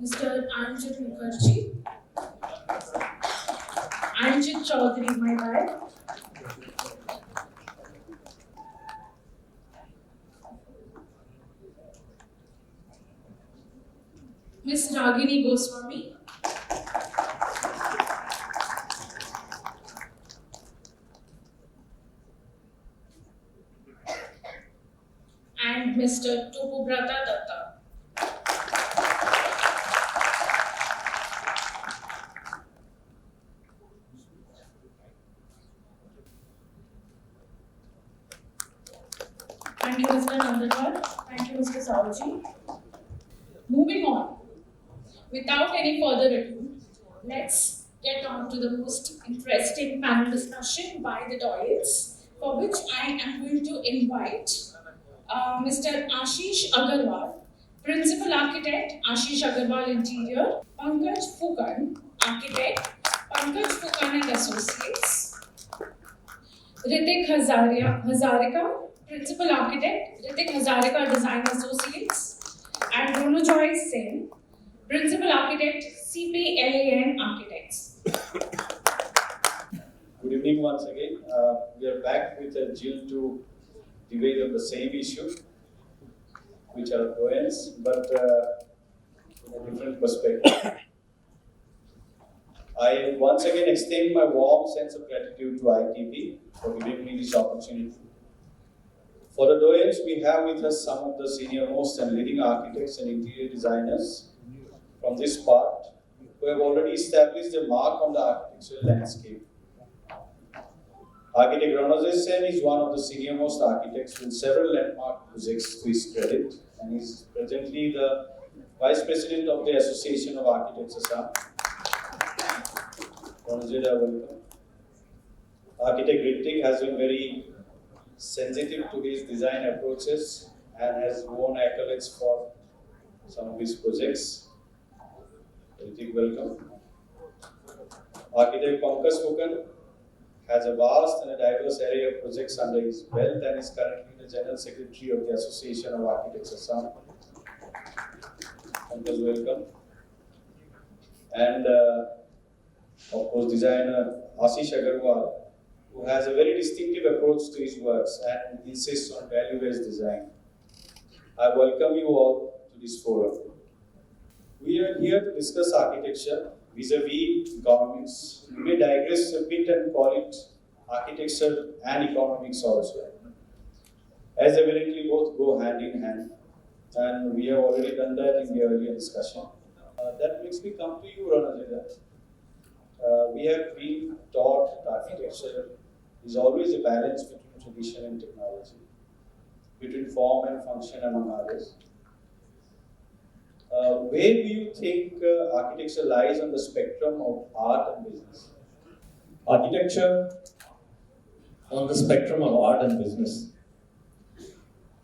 Mr. Anjit Mukherjee, Anjit Chaudhary, my bad. Miss Ragini Goswami, and Mr. Tupubrata Datta. Thank you, Mr. Nandanwar. Thank you, Mr. Saoji. Moving on, without any further ado, let's get on to the most interesting panel discussion by the delegates, for which I am going to invite Mr. Ashish Agarwal, Principal Architect, Ashish Agarwal Interior, Pankaj Fukan, Architect, Pankaj Fukan and Associates, Ritik Hazarika, Principal Architect, Ritik Hazarika Design Associates, and Ronojoy Sen, Principal Architect, CPLAN Architects. Good evening once again. We are back with a Jill to debate on the same issue, which are doyens, but in a different perspective. I once again extend my warm sense of gratitude to ITB for giving me this opportunity. For the doyens, we have with us some of the senior most and leading architects and interior designers from this part who have already established a mark on the architectural landscape. Architect Ronojoy Sen is one of the senior most architects with several landmark projects to his credit, and is presently the Vice President of the Association of Architects Assam. Ronojoy, welcome. Architect Ritik has been very sensitive to his design approaches and has won accolades for some of his projects. Ritik, welcome. Architect Pankaj Fukan has a vast and a diverse array of projects under his belt and is currently the General Secretary of the Association of Architects Assam. Pankaj, welcome. And of course, designer Ashish Agarwal, who has a very distinctive approach to his works and insists on value-based design. I welcome you all to this forum. We are here to discuss architecture vis-a-vis economics. We may digress a bit and call it architecture and economics also, as evidently both go hand in hand, and we have already done that in the earlier discussion. That makes me come to you, Ronojoy. We have been taught that architecture is always a balance between tradition and technology, between form and function, among others. Where do you think architecture lies on the spectrum of art and business? Architecture on the spectrum of art and business.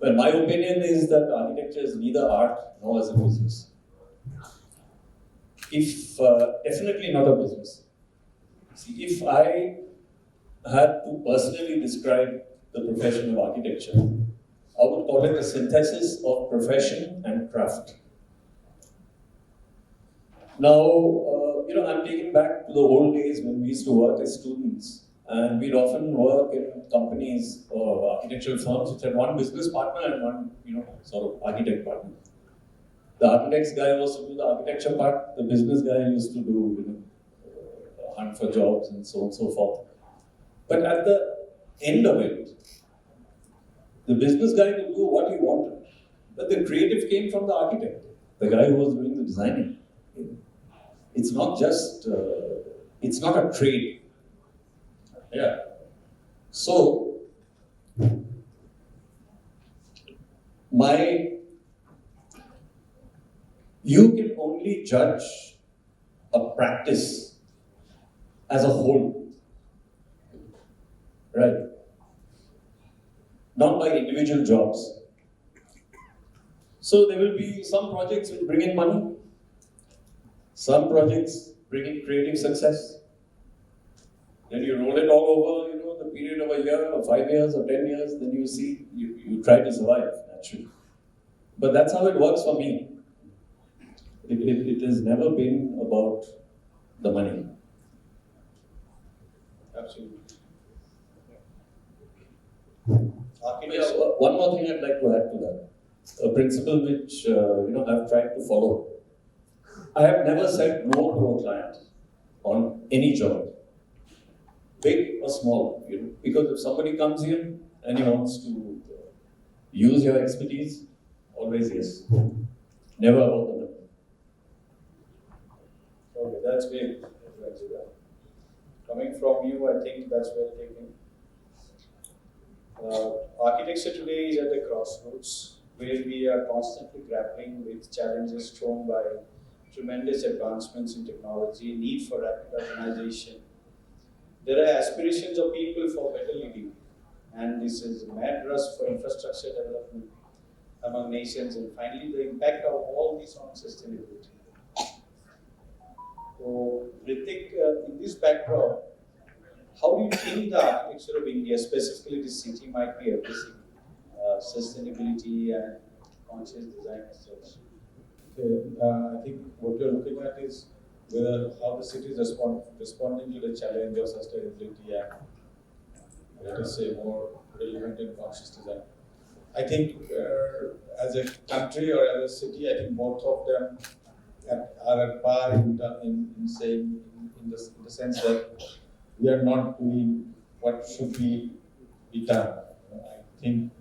Well, my opinion is that architecture is neither art nor is a business. Definitely not a business. See, if I had to personally describe the profession of architecture, I would call it a synthesis of profession and craft. Now, I'm taken back to the old days when we used to work as students, and we'd often work in companies or architectural firms which had one business partner and one, sort of architect partner. The architect's guy was to do the architecture part, the business guy used to do, hunt for jobs and so on and so forth. But at the end of it, the business guy could do what he wanted, but the creative came from the architect, the guy who was doing the designing. It's not just, it's not a trade. Yeah. So, you can only judge a practice as a whole, right? Not by individual jobs. So there will be some projects which bring in money, some projects bring in creative success. Then you roll it all over, the period of a year or 5 years or 10 years, then you see, you try to survive, naturally. But that's how it works for me. It has never been about the money. Absolutely. Yeah, one more thing I'd like to add to that. A principle which, I've tried to follow. I have never said no to a client on any job, big or small, because if somebody comes in and he wants to use your expertise, always yes. Never about the money. Okay, that's great. Coming from you, I think that's well taken. Architecture today is at a crossroads where we are constantly grappling with challenges thrown by tremendous advancements in technology, need for rapid urbanization. There are aspirations of people for better living, and this is a mad rush for infrastructure development among nations, and finally the impact of all this on sustainability. So, Ritik, in this backdrop, how do you think the architecture of India, specifically this city, might be addressing sustainability and conscious design as such? Okay, I think what you're looking at is how the city is responding to the challenge of sustainability and, let us say, more relevant and conscious design. I think as a country or as a city, I think both of them are at par in the sense that we are not doing what should be done. I think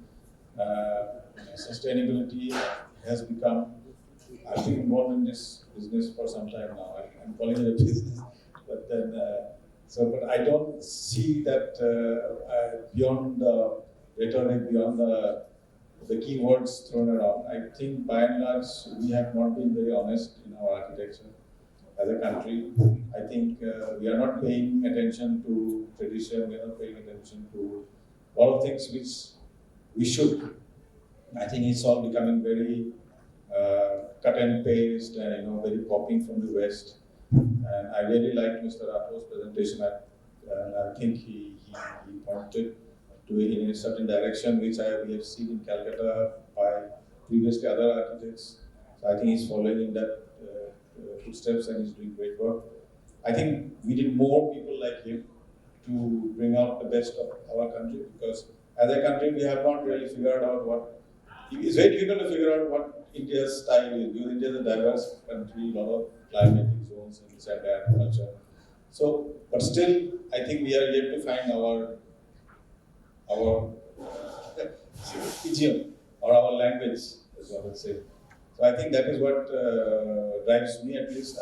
sustainability has become, I've been involved in this business for some time now. I'm calling it a business, but then, but I don't see that beyond the rhetoric, beyond the keywords thrown around. I think by and large, we have not been very honest in our architecture as a country. I think we are not paying attention to tradition, we are not paying attention to a lot of things which we should. I think it's all becoming very cut and paste and very popping from the West. And I really liked Mr. Ratho's presentation. I think he pointed to it in a certain direction which we have seen in Calcutta by previously other architects. So I think he's following in that footsteps and he's doing great work. I think we need more people like him to bring out the best of our country, because as a country we have not really figured out what. It's very difficult to figure out what India's style is, because India is a diverse country, a lot of climatic zones and this and that culture. So, but still, I think we are yet to find our idiom or our language, as one would say. So I think that is what drives me, at least.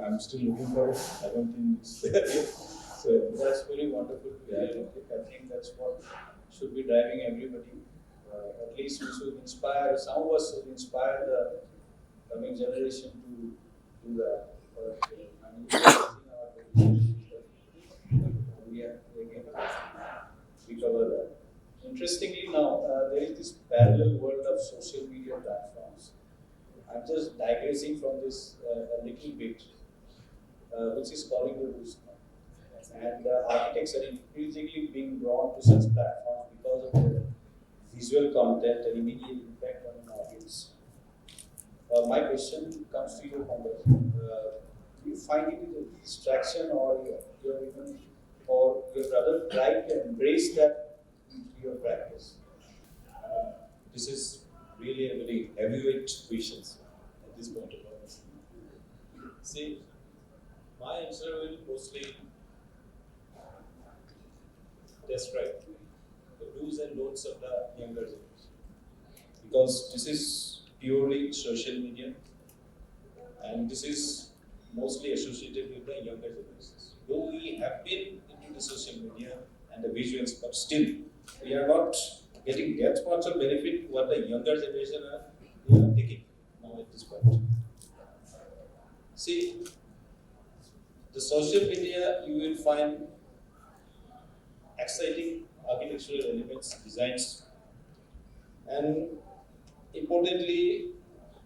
I'm still looking for it. I don't think it's there yet. So that's very wonderful to hear. I think that's what should be driving everybody. At least we should inspire, some of us should inspire the coming generation to do that. We have to again, because I'm just digressing from this a little bit, which is calling the rules now. And architects are increasingly being drawn to such platforms because of the visual content and immediate impact on an audience. My question comes to you, Pankaj. Do you find it a distraction, or you're even, or you'd rather try to embrace that into your practice? This is really a very heavyweight question at this point of time. See, my answer will mostly describe the do's and don'ts of the younger generation, because this is purely social media, and this is mostly associated with the younger generations. Though we have been into the social media and the visuals, but still we are not getting that much of benefit what the younger generation are taking now at this point. See, the social media, you will find exciting architectural elements, designs, and importantly,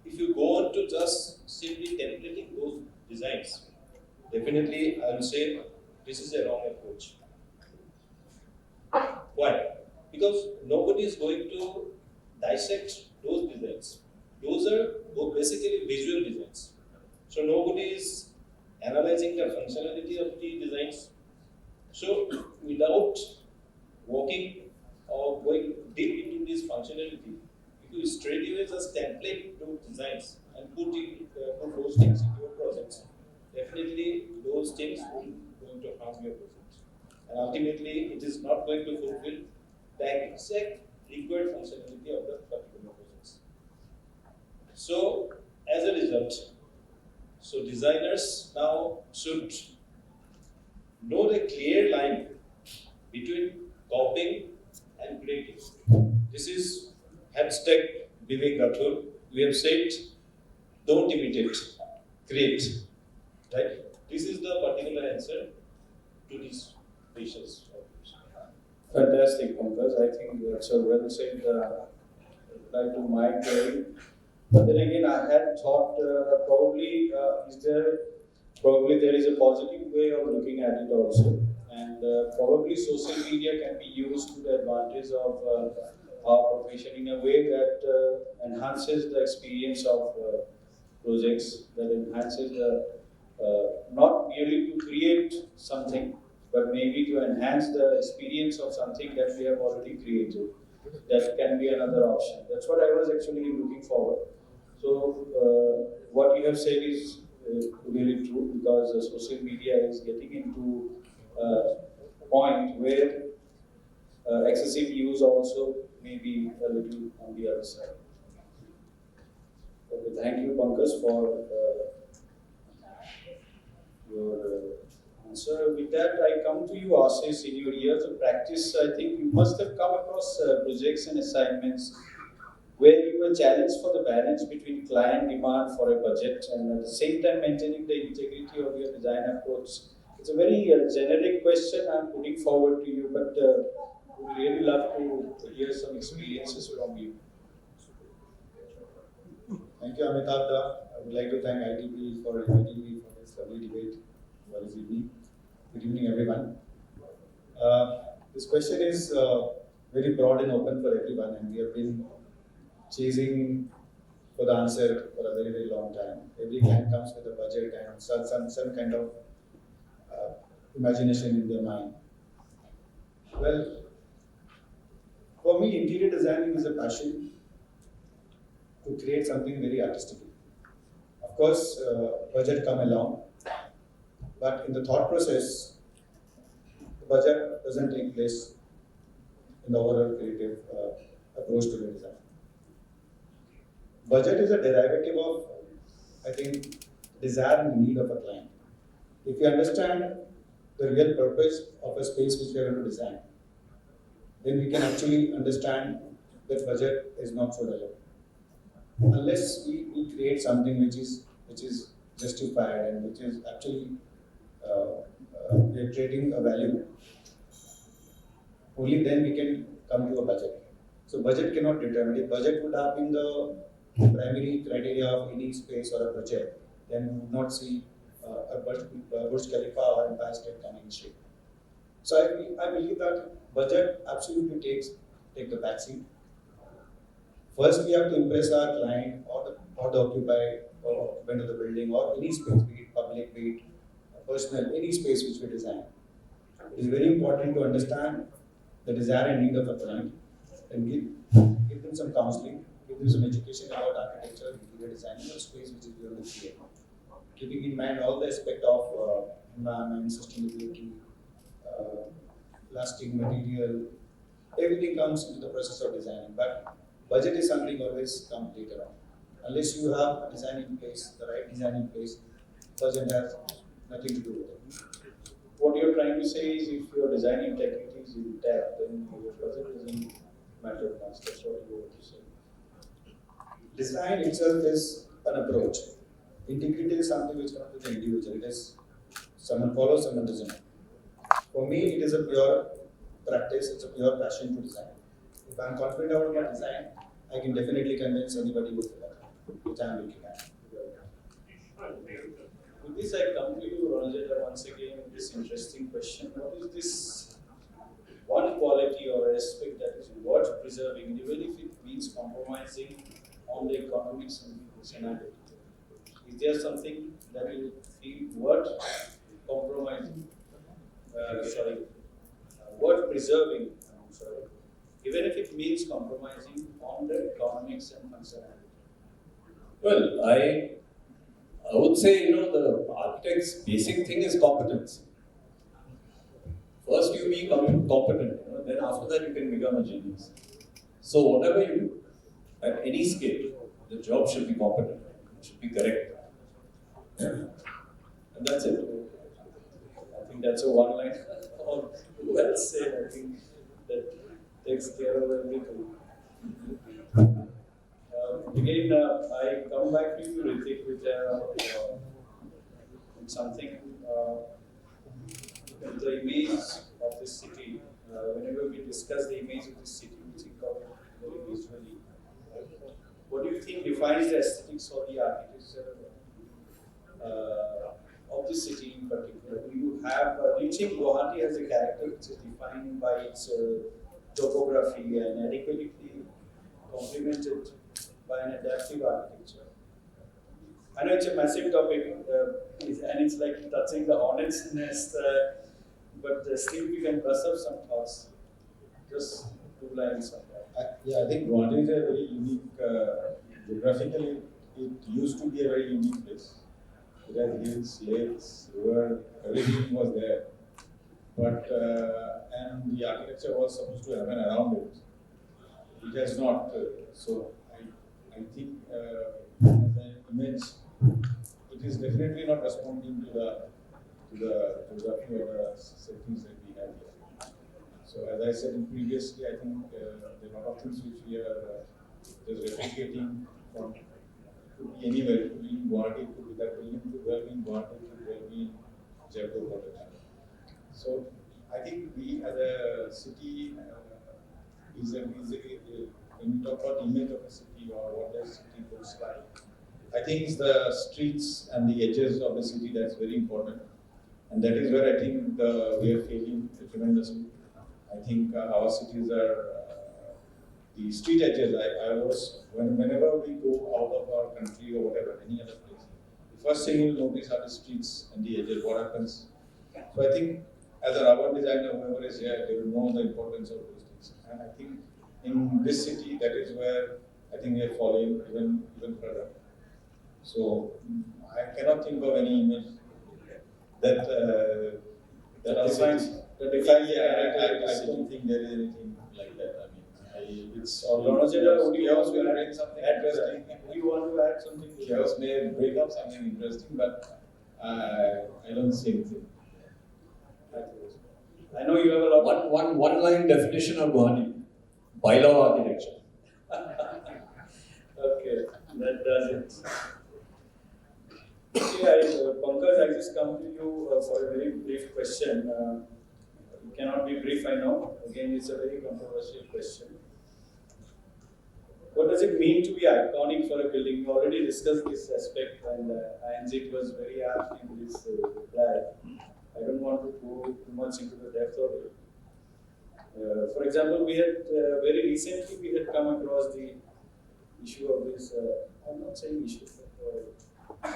if you go on to just simply templating those designs, definitely I will say this is a wrong approach. Why? Because nobody is going to dissect those designs. Those are basically visual designs. So nobody is analyzing the functionality of the designs. So without walking or going deep into this functionality, if you straight away just template those designs and put those things in your projects, definitely those things will going to harm your project. And ultimately, it is not going to fulfill the exact required functionality of the particular projects. So, as a result, so designers now should know the clear line between copying and creating. This is hashtag Vivek Rathod. We have said, don't imitate, create. Right? This is the particular answer to these questions. Fantastic, Pankaj. I think that's a well said reply to my query. But then again, I had thought probably there is a positive way of looking at it also, and probably social media can be used to the advantage of our profession in a way that enhances the experience of projects, that enhances the not merely to create something, but maybe to enhance the experience of something that we have already created. That can be another option. That's what I was actually looking forward. So what you have said is really true, because social media is getting into a point where excessive use also may be a little on the other side. Okay, thank you, Pankaj, for your answer. With that, I come to you, Ashish. In your years of practice, I think you must have come across projects and assignments where you were challenged for the balance between client demand for a budget and at the same time maintaining the integrity of your design approach. It's a very generic question I'm putting forward to you, but would really love to hear some experiences from you. Thank you, Amitabh. I would like to thank ITP for inviting me for this lovely debate for this evening. Good evening, everyone. This question is very broad and open for everyone, and we have been chasing for the answer for a very, very long time. Every client comes with a budget and some kind of imagination in their mind. Well, for me, interior designing is a passion to create something very artistic. Of course, budget come along, but in the thought process, the budget doesn't take place in the overall creative approach to the design. Budget is a derivative of, I think, desire and need of a client. If you understand the real purpose of a space which we are going to design, then we can actually understand that budget is not so relevant. Unless we create something which is justified and which is actually we are creating a value, only then we can come to a budget. So budget cannot determine. If budget would have been the the primary criteria of any space or a project, then you would not see a Burj Khalifa or Empire State coming in shape. So I believe that budget absolutely take the backseat. First, we have to impress our client or the occupied or occupant of the building or any space, be it public, be it personal, any space which we design. It is very important to understand the desire and need of the client and give them some counseling, give them some education about architecture, interior designing or space which is going to create. Keeping in mind all the aspect of environment, sustainability, plastic material, everything comes into the process of designing. But budget is something always comes later on. Unless you have a design in place, the right design in place, budget has nothing to do with it. What you're trying to say is if your design integrity is intact, then your budget doesn't matter much. That's what you want to say. Design itself is an approach. Integrity is something which comes with the individual. It is someone follows, someone doesn't. For me, it is a pure practice, it's a pure passion to design. If I'm confident about my design, I can definitely convince anybody with that, which I'm looking at. With this, I come to you, Ranjit, once again with this interesting question. What is this one quality or aspect that is worth preserving, even if it means compromising on the economics and functionality? Is there something that you feel worth compromising? Worth preserving, even if it means compromising on the economics and functionality? Well, I would say, the architect's basic thing is competence. First you be competent, then after that you can become a genius. So whatever you do, at any scale, the job should be competent, it should be correct. And that's it. I think that's a one-line. Well said. I think that takes care of everything. Again, I come back to you, Ritik, with something. The image of this city. Whenever we discuss the image of this city, we think of it very visually. What do you think defines the aesthetics or the architecture of the city in particular? Do you have, do you think Guwahati has a character which is defined by its topography and adequately complemented by an adaptive architecture? I know it's a massive topic and it's like touching the hornet's nest, but still we can brush up some thoughts. Just 2 lines on that. I think Guwahati is a very unique, geographically, it used to be a very unique place. It had hills, lakes, river, everything was there. But, and the architecture was supposed to happen around it. It has not. So I think as an image, it is definitely not responding to the geography or the settings that we have here. So as I said previously, I think there are a lot of things which we are just replicating from. Could be anywhere, could be in Guwahati, could be that building, could well be in Guwahati, could well be in Jaipur, whatever. So I think we as a city when we talk about image of a city or what the city looks like, I think it's the streets and the edges of the city that's very important. And that is where I think we are failing tremendously. I think our cities are the street edges. Whenever we go out of our country or whatever, any other place, the first thing you'll notice are the streets and the edges, what happens. So I think as an urban designer, whoever is here, they will know the importance of those things. And I think in this city, that is where I think we are falling even further. So I cannot think of any image that defines. I don't think there is anything like that. I mean, it's all. Would you chaos will add bring something interesting? interesting. Do you want to add something? Chaos may bring up something interesting, but I don't see anything. I know you have a lot. One line definition of Guwahati: bylaw architecture. Okay, that does it. Okay, Pankaj, I just come to you for a very brief question. It cannot be brief, I know. Again, it's a very controversial question. what does it mean to be iconic for a building? We already discussed this aspect, and Anjit was very apt in this reply. I don't want to go too much into the depth of it. For example, we had very recently we had come across the issue of this. I'm not saying issue, but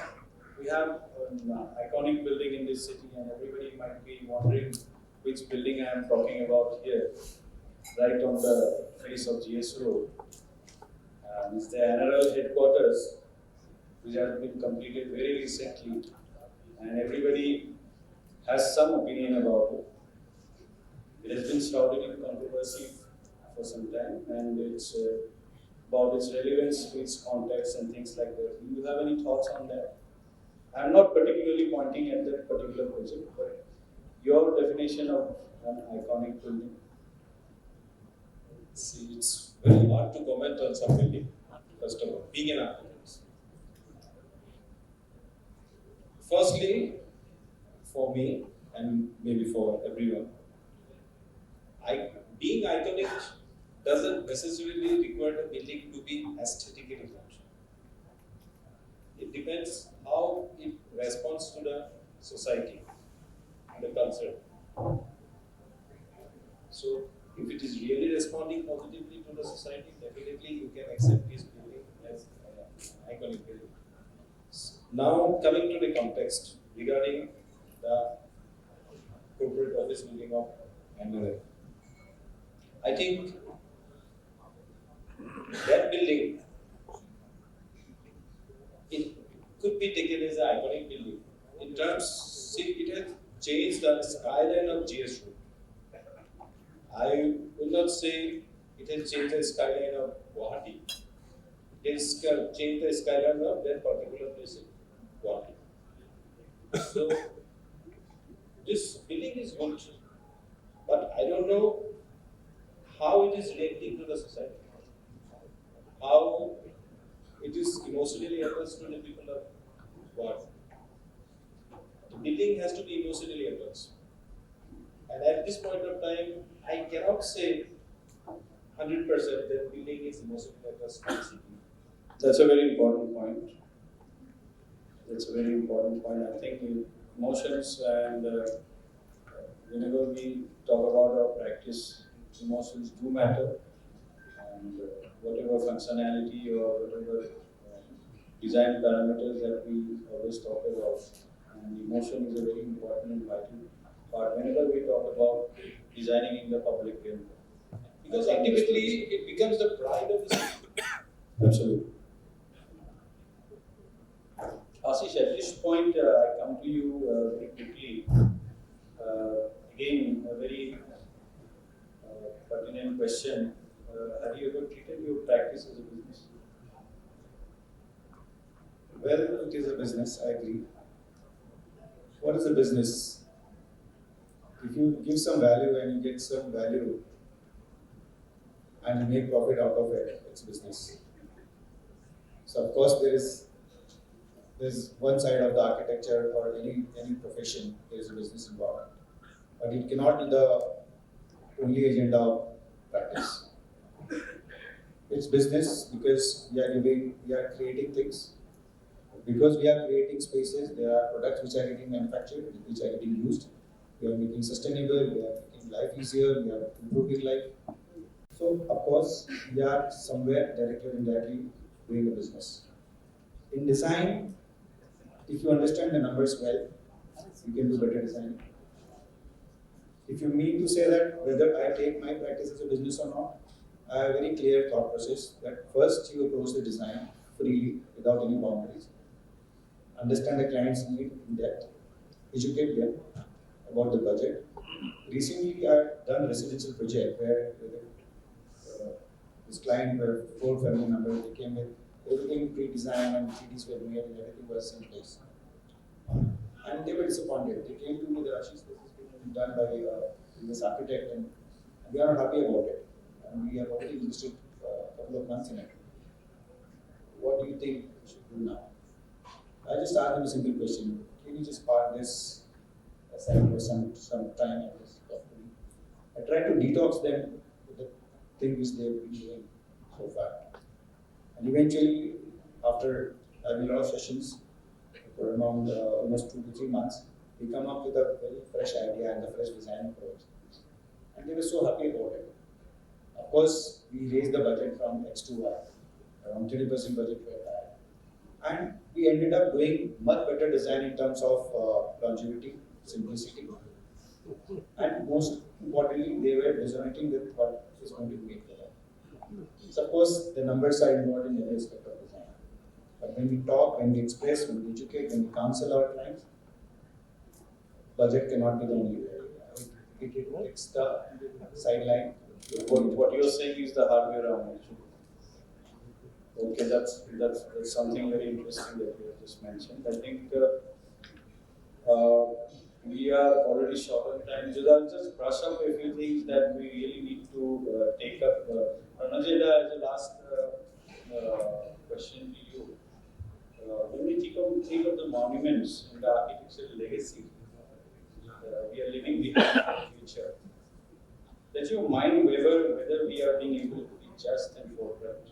we have an iconic building in this city, and everybody might be wondering which building I am talking about here, right on the face of GS Road. It's the NRL headquarters, which has been completed very recently, and everybody has some opinion about it. It has been shrouded in controversy for some time, and it's about its relevance, its context, and things like that. Do you have any thoughts on that? I'm not particularly pointing at that particular project, but your definition of an iconic building. See, it's very hard to comment on some building, first of all, being an architect. Firstly, for me, and maybe for everyone, being iconic doesn't necessarily require the building to be aesthetically functional. It depends how it responds to the society, the culture. So, if it is really responding positively to the society, definitely you can accept this building as an iconic building. Now, coming to the context regarding the corporate office building of NRL. I think that building, it could be taken as an iconic building. In terms, see, it has changed the skyline of GS Road. I will not say it has changed the skyline of Guwahati. It has changed the skyline of that particular place in Guwahati. So, this building is good, but I don't know how it is relating to the society, how it is emotionally attached to the people of Guwahati. The building has to be emotionally attached. And at this point of time, I cannot say 100% that building is emotionally attached to the city. That's a very important point. That's a very important point. I think emotions and whenever we talk about our practice, emotions do matter. And whatever functionality or whatever design parameters that we always talk about, and emotion is a very important and vital part whenever we talk about designing in the public realm. Because ultimately it becomes the pride of the city. Absolutely. Ashish, at this point, I come to you very quickly. Again, a very pertinent question. Have you ever treated your practice as a business? Well, it is a business, I agree. What is a business? If you give some value and you get some value and you make profit out of it, it's business. So of course there's one side of the architecture or any profession, there is a business involved. But it cannot be the only agenda of practice. It's business because we are creating things. Because we are creating spaces, there are products which are getting manufactured, which are getting used. We are making sustainable, we are making life easier, we are improving life. So, of course, we are somewhere directly or indirectly doing a business. In design, if you understand the numbers well, you can do better design. If you mean to say that whether I take my practice as a business or not, I have a very clear thought process that first you approach the design freely without any boundaries. Understand the client's need in depth, educate them about the budget. Recently, I've done a residential project where this client were 4 family members. They came with everything pre-designed and 3Ds were made and everything was in place. And they were disappointed. They came to me that Ashish, this has been done by this architect and we are not happy about it. And we have already invested a couple of months in it. What do you think we should do now? I just asked them a simple question. Can you just park this aside for some time and just talk to me? I tried to detox them with the thing which they've been doing so far. And eventually, after having a lot of sessions for around almost 2 to 3 months, we come up with a very fresh idea and a fresh design approach. And they were so happy about it. Of course, we raised the budget from X to Y, around 30% budget were that. And we ended up doing much better design in terms of longevity, simplicity, and most importantly, they were resonating with what is going to be made for them. So of course, the numbers are involved in every aspect of design. But when we talk, when we express, when we educate, when we counsel our clients, budget cannot be the only way. It's the sideline. What you're saying is the hardware around it. Okay, that's something very interesting that you have just mentioned. I think we are already short on time. So I'll just brush up a few things that we really need to take up. Ranajeda, as a last question to you. When we think of the monuments and the architectural legacy, we are living behind the future. Does your mind waver whether we are being able to be just and forthright?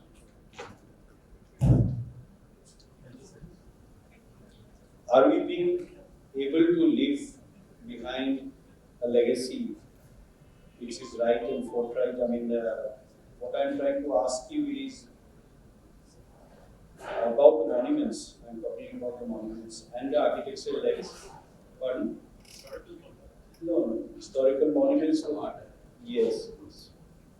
Are we being able to leave behind a legacy which is right and forthright? I mean, what I'm trying to ask you is about the monuments. I'm talking about the monuments and the architectural legacy. Pardon? No, historical monuments. Yes.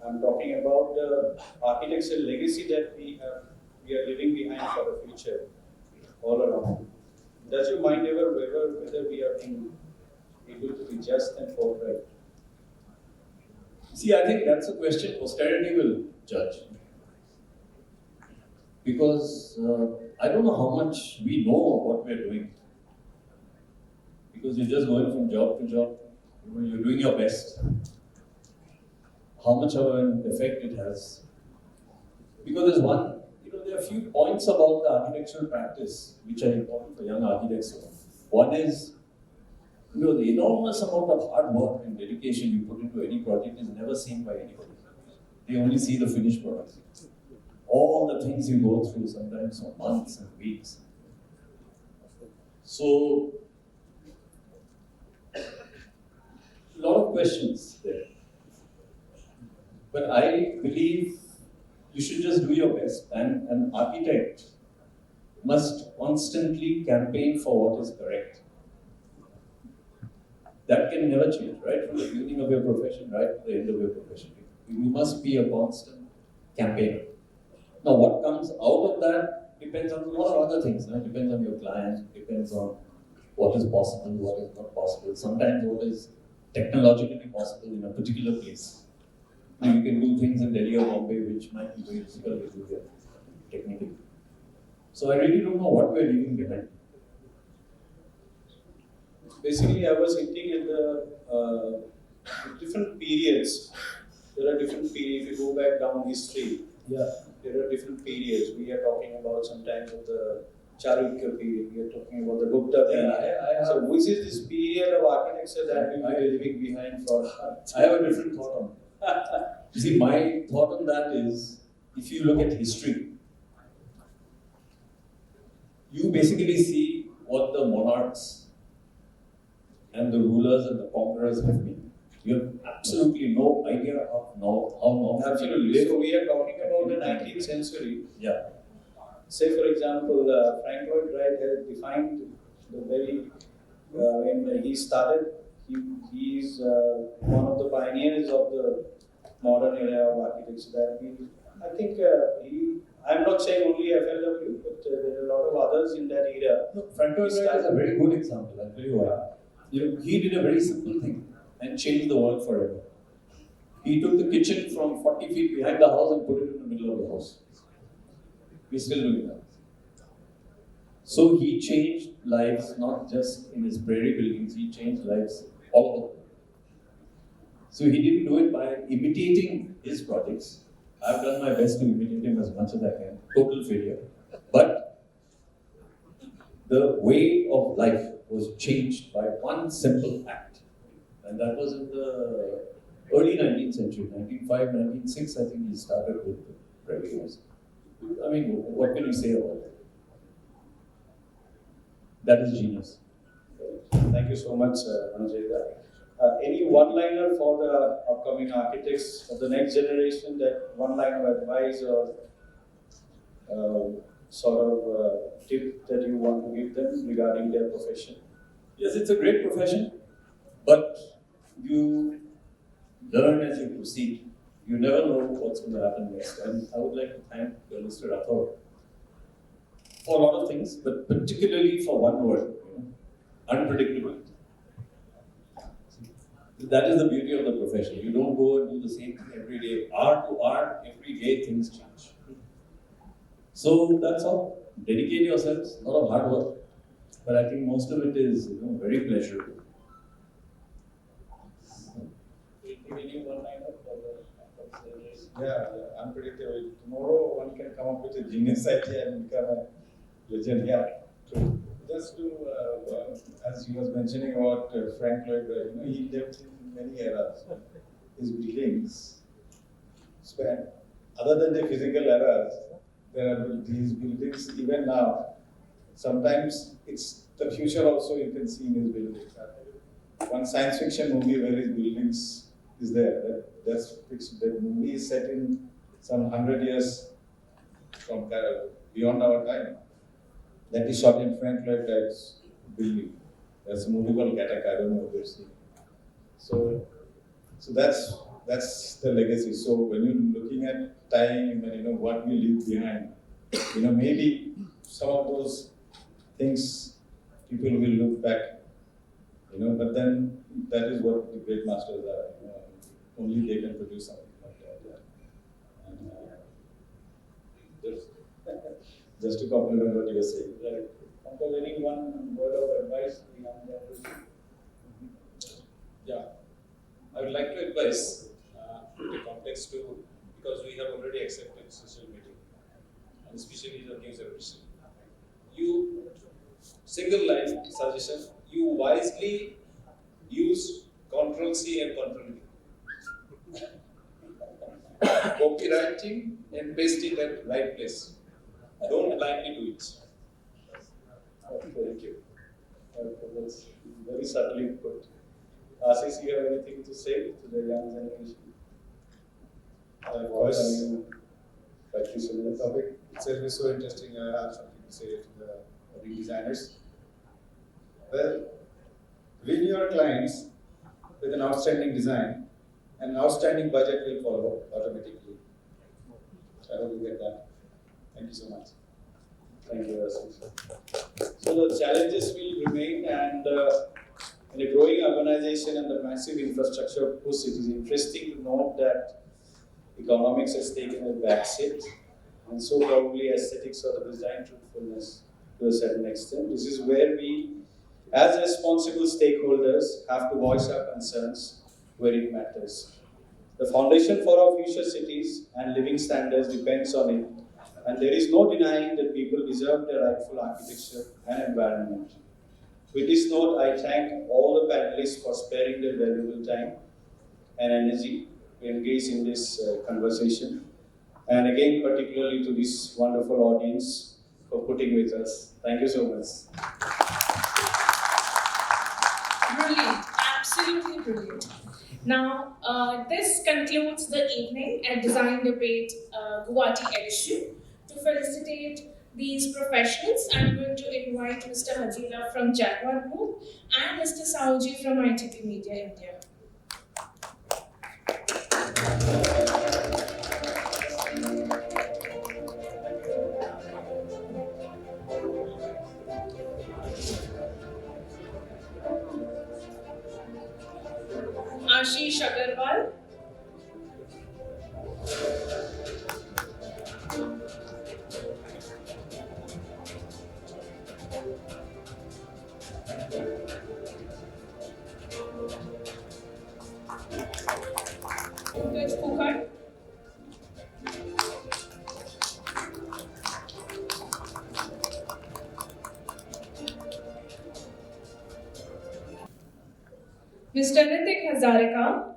I'm talking about the architectural legacy that we are leaving behind for the future, all around. Does your mind ever waver whether we are being able to be just and forthright? See, I think that's a question posterity will judge. Because I don't know how much we know of what we're doing. Because you're just going from job to job. You're doing your best. How much of an effect it has. Because there's one, there are a few points about the architectural practice which are important for young architects. One is, the enormous amount of hard work and dedication you put into any project is never seen by anybody. They only see the finished product. All the things you go through, sometimes for months and weeks. So, a lot of questions there. But I believe you should just do your best, and an architect must constantly campaign for what is correct. That can never change, right? From the beginning of your profession, right to the end of your profession. You must be a constant campaigner. Now, what comes out of that depends on a lot of other things. It depends on your client, depends on what is possible, what is not possible. Sometimes what is technologically possible in a particular place. You can do things in Delhi or Bombay which might be very difficult to do here, technically. So I really don't know what we're leaving behind. Basically, I was hinting at the different periods. There are different periods. If you go back down history, there are different periods. We are talking about sometimes of the Charukya period. We are talking about the Gupta period. So, which is this period of architecture that we are leaving behind for? I have a different thought on it. You see, my thought on that is, if you look at history, you basically see what the monarchs and the rulers and the conquerors have been. You have absolutely no idea of how long. Absolutely. So we are talking about the 19th century. Yeah. Say, for example, Frank Lloyd Wright has defined the very when he started. He is one of the pioneers of the modern era of architecture. I think I'm not saying only FLW, but there are a lot of others in that era. No, Frank Lloyd Wright is a very good example. I'll tell you why. He did a very simple thing and changed the world forever. He took the kitchen from 40 feet behind the house and put it in the middle of the house. We're still doing that. So he changed lives, not just in his prairie buildings, he changed lives all over. So he didn't do it by imitating his projects. I've done my best to imitate him as much as I can. Total failure. But the way of life was changed by one simple act. And that was in the early 19th century, 1905, 1906, I think he started with the prairie house. I mean, what can you say about it? That is genius. Thank you so much, Anjay. Any one-liner for the upcoming architects of the next generation, that one line of advice or tip that you want to give them regarding their profession? Yes, it's a great profession, but you learn as you proceed. You never know what's going to happen next. And I would like to thank Mr. Rathod for a lot of things, but particularly for one word, unpredictability. That is the beauty of the profession. You don't go and do the same thing every day. Art to art, every day things change. So that's all. Dedicate yourselves, a lot of hard work. But I think most of it is very pleasurable. Yeah, unpredictable. Tomorrow one can come up with a genius idea and become a legend. Yeah, true. Just to, as he was mentioning about Frank Lloyd Wright, he lived in many eras. His buildings span, other than the physical eras, there are these buildings even now. Sometimes it's the future also you can see in his buildings. One science fiction movie where his buildings is there. That's fixed. That movie is set in some 100 years from beyond our time. That is shot in Frank Lloyd Wright's building. There's a movie called Gattaca, I don't know if you've seen. So that's the legacy. So when you're looking at time and what we leave behind, maybe some of those things people will look back, but then that is what the great masters are. Only they can produce something like that. And, just to complement what you were saying. Right. Uncle, any one word of advice to the young generation? Yeah, I would like to advise the context to, because we have already accepted social media, and especially the news everything. You, single line suggestion, you wisely use Ctrl-C and Ctrl-V. Copywriting and paste it at right place. Don't blindly do it. Thank you. That's very subtly put. Ashish, you have anything to say to the young generation? Of course, the topic itself is so interesting. I have something to say to the designers. Well, win your clients with an outstanding design, and an outstanding budget will follow automatically. So I hope you get that. Thank you so much. Thank you, Ashish. So the challenges will remain, and in a growing urbanization and the massive infrastructure push, it is interesting to note that economics has taken a backseat, and so probably aesthetics or the design truthfulness to a certain extent. This is where we, as responsible stakeholders, have to voice our concerns where it matters. The foundation for our future cities and living standards depends on it, and there is no denying that people deserve their rightful architecture and environment. With this note, I thank all the panelists for sparing their valuable time and energy to engage in this conversation. And again, particularly to this wonderful audience for putting with us. Thank you so much. Brilliant, absolutely brilliant. Now, this concludes the evening at Design Debate Guwahati edition. To felicitate these professionals, I'm going to invite Mr. Hajira from Jaguar Group and Mr. Saoji from ITP Media India. Ashish Agarwal. Mr. Nitik Hazarika.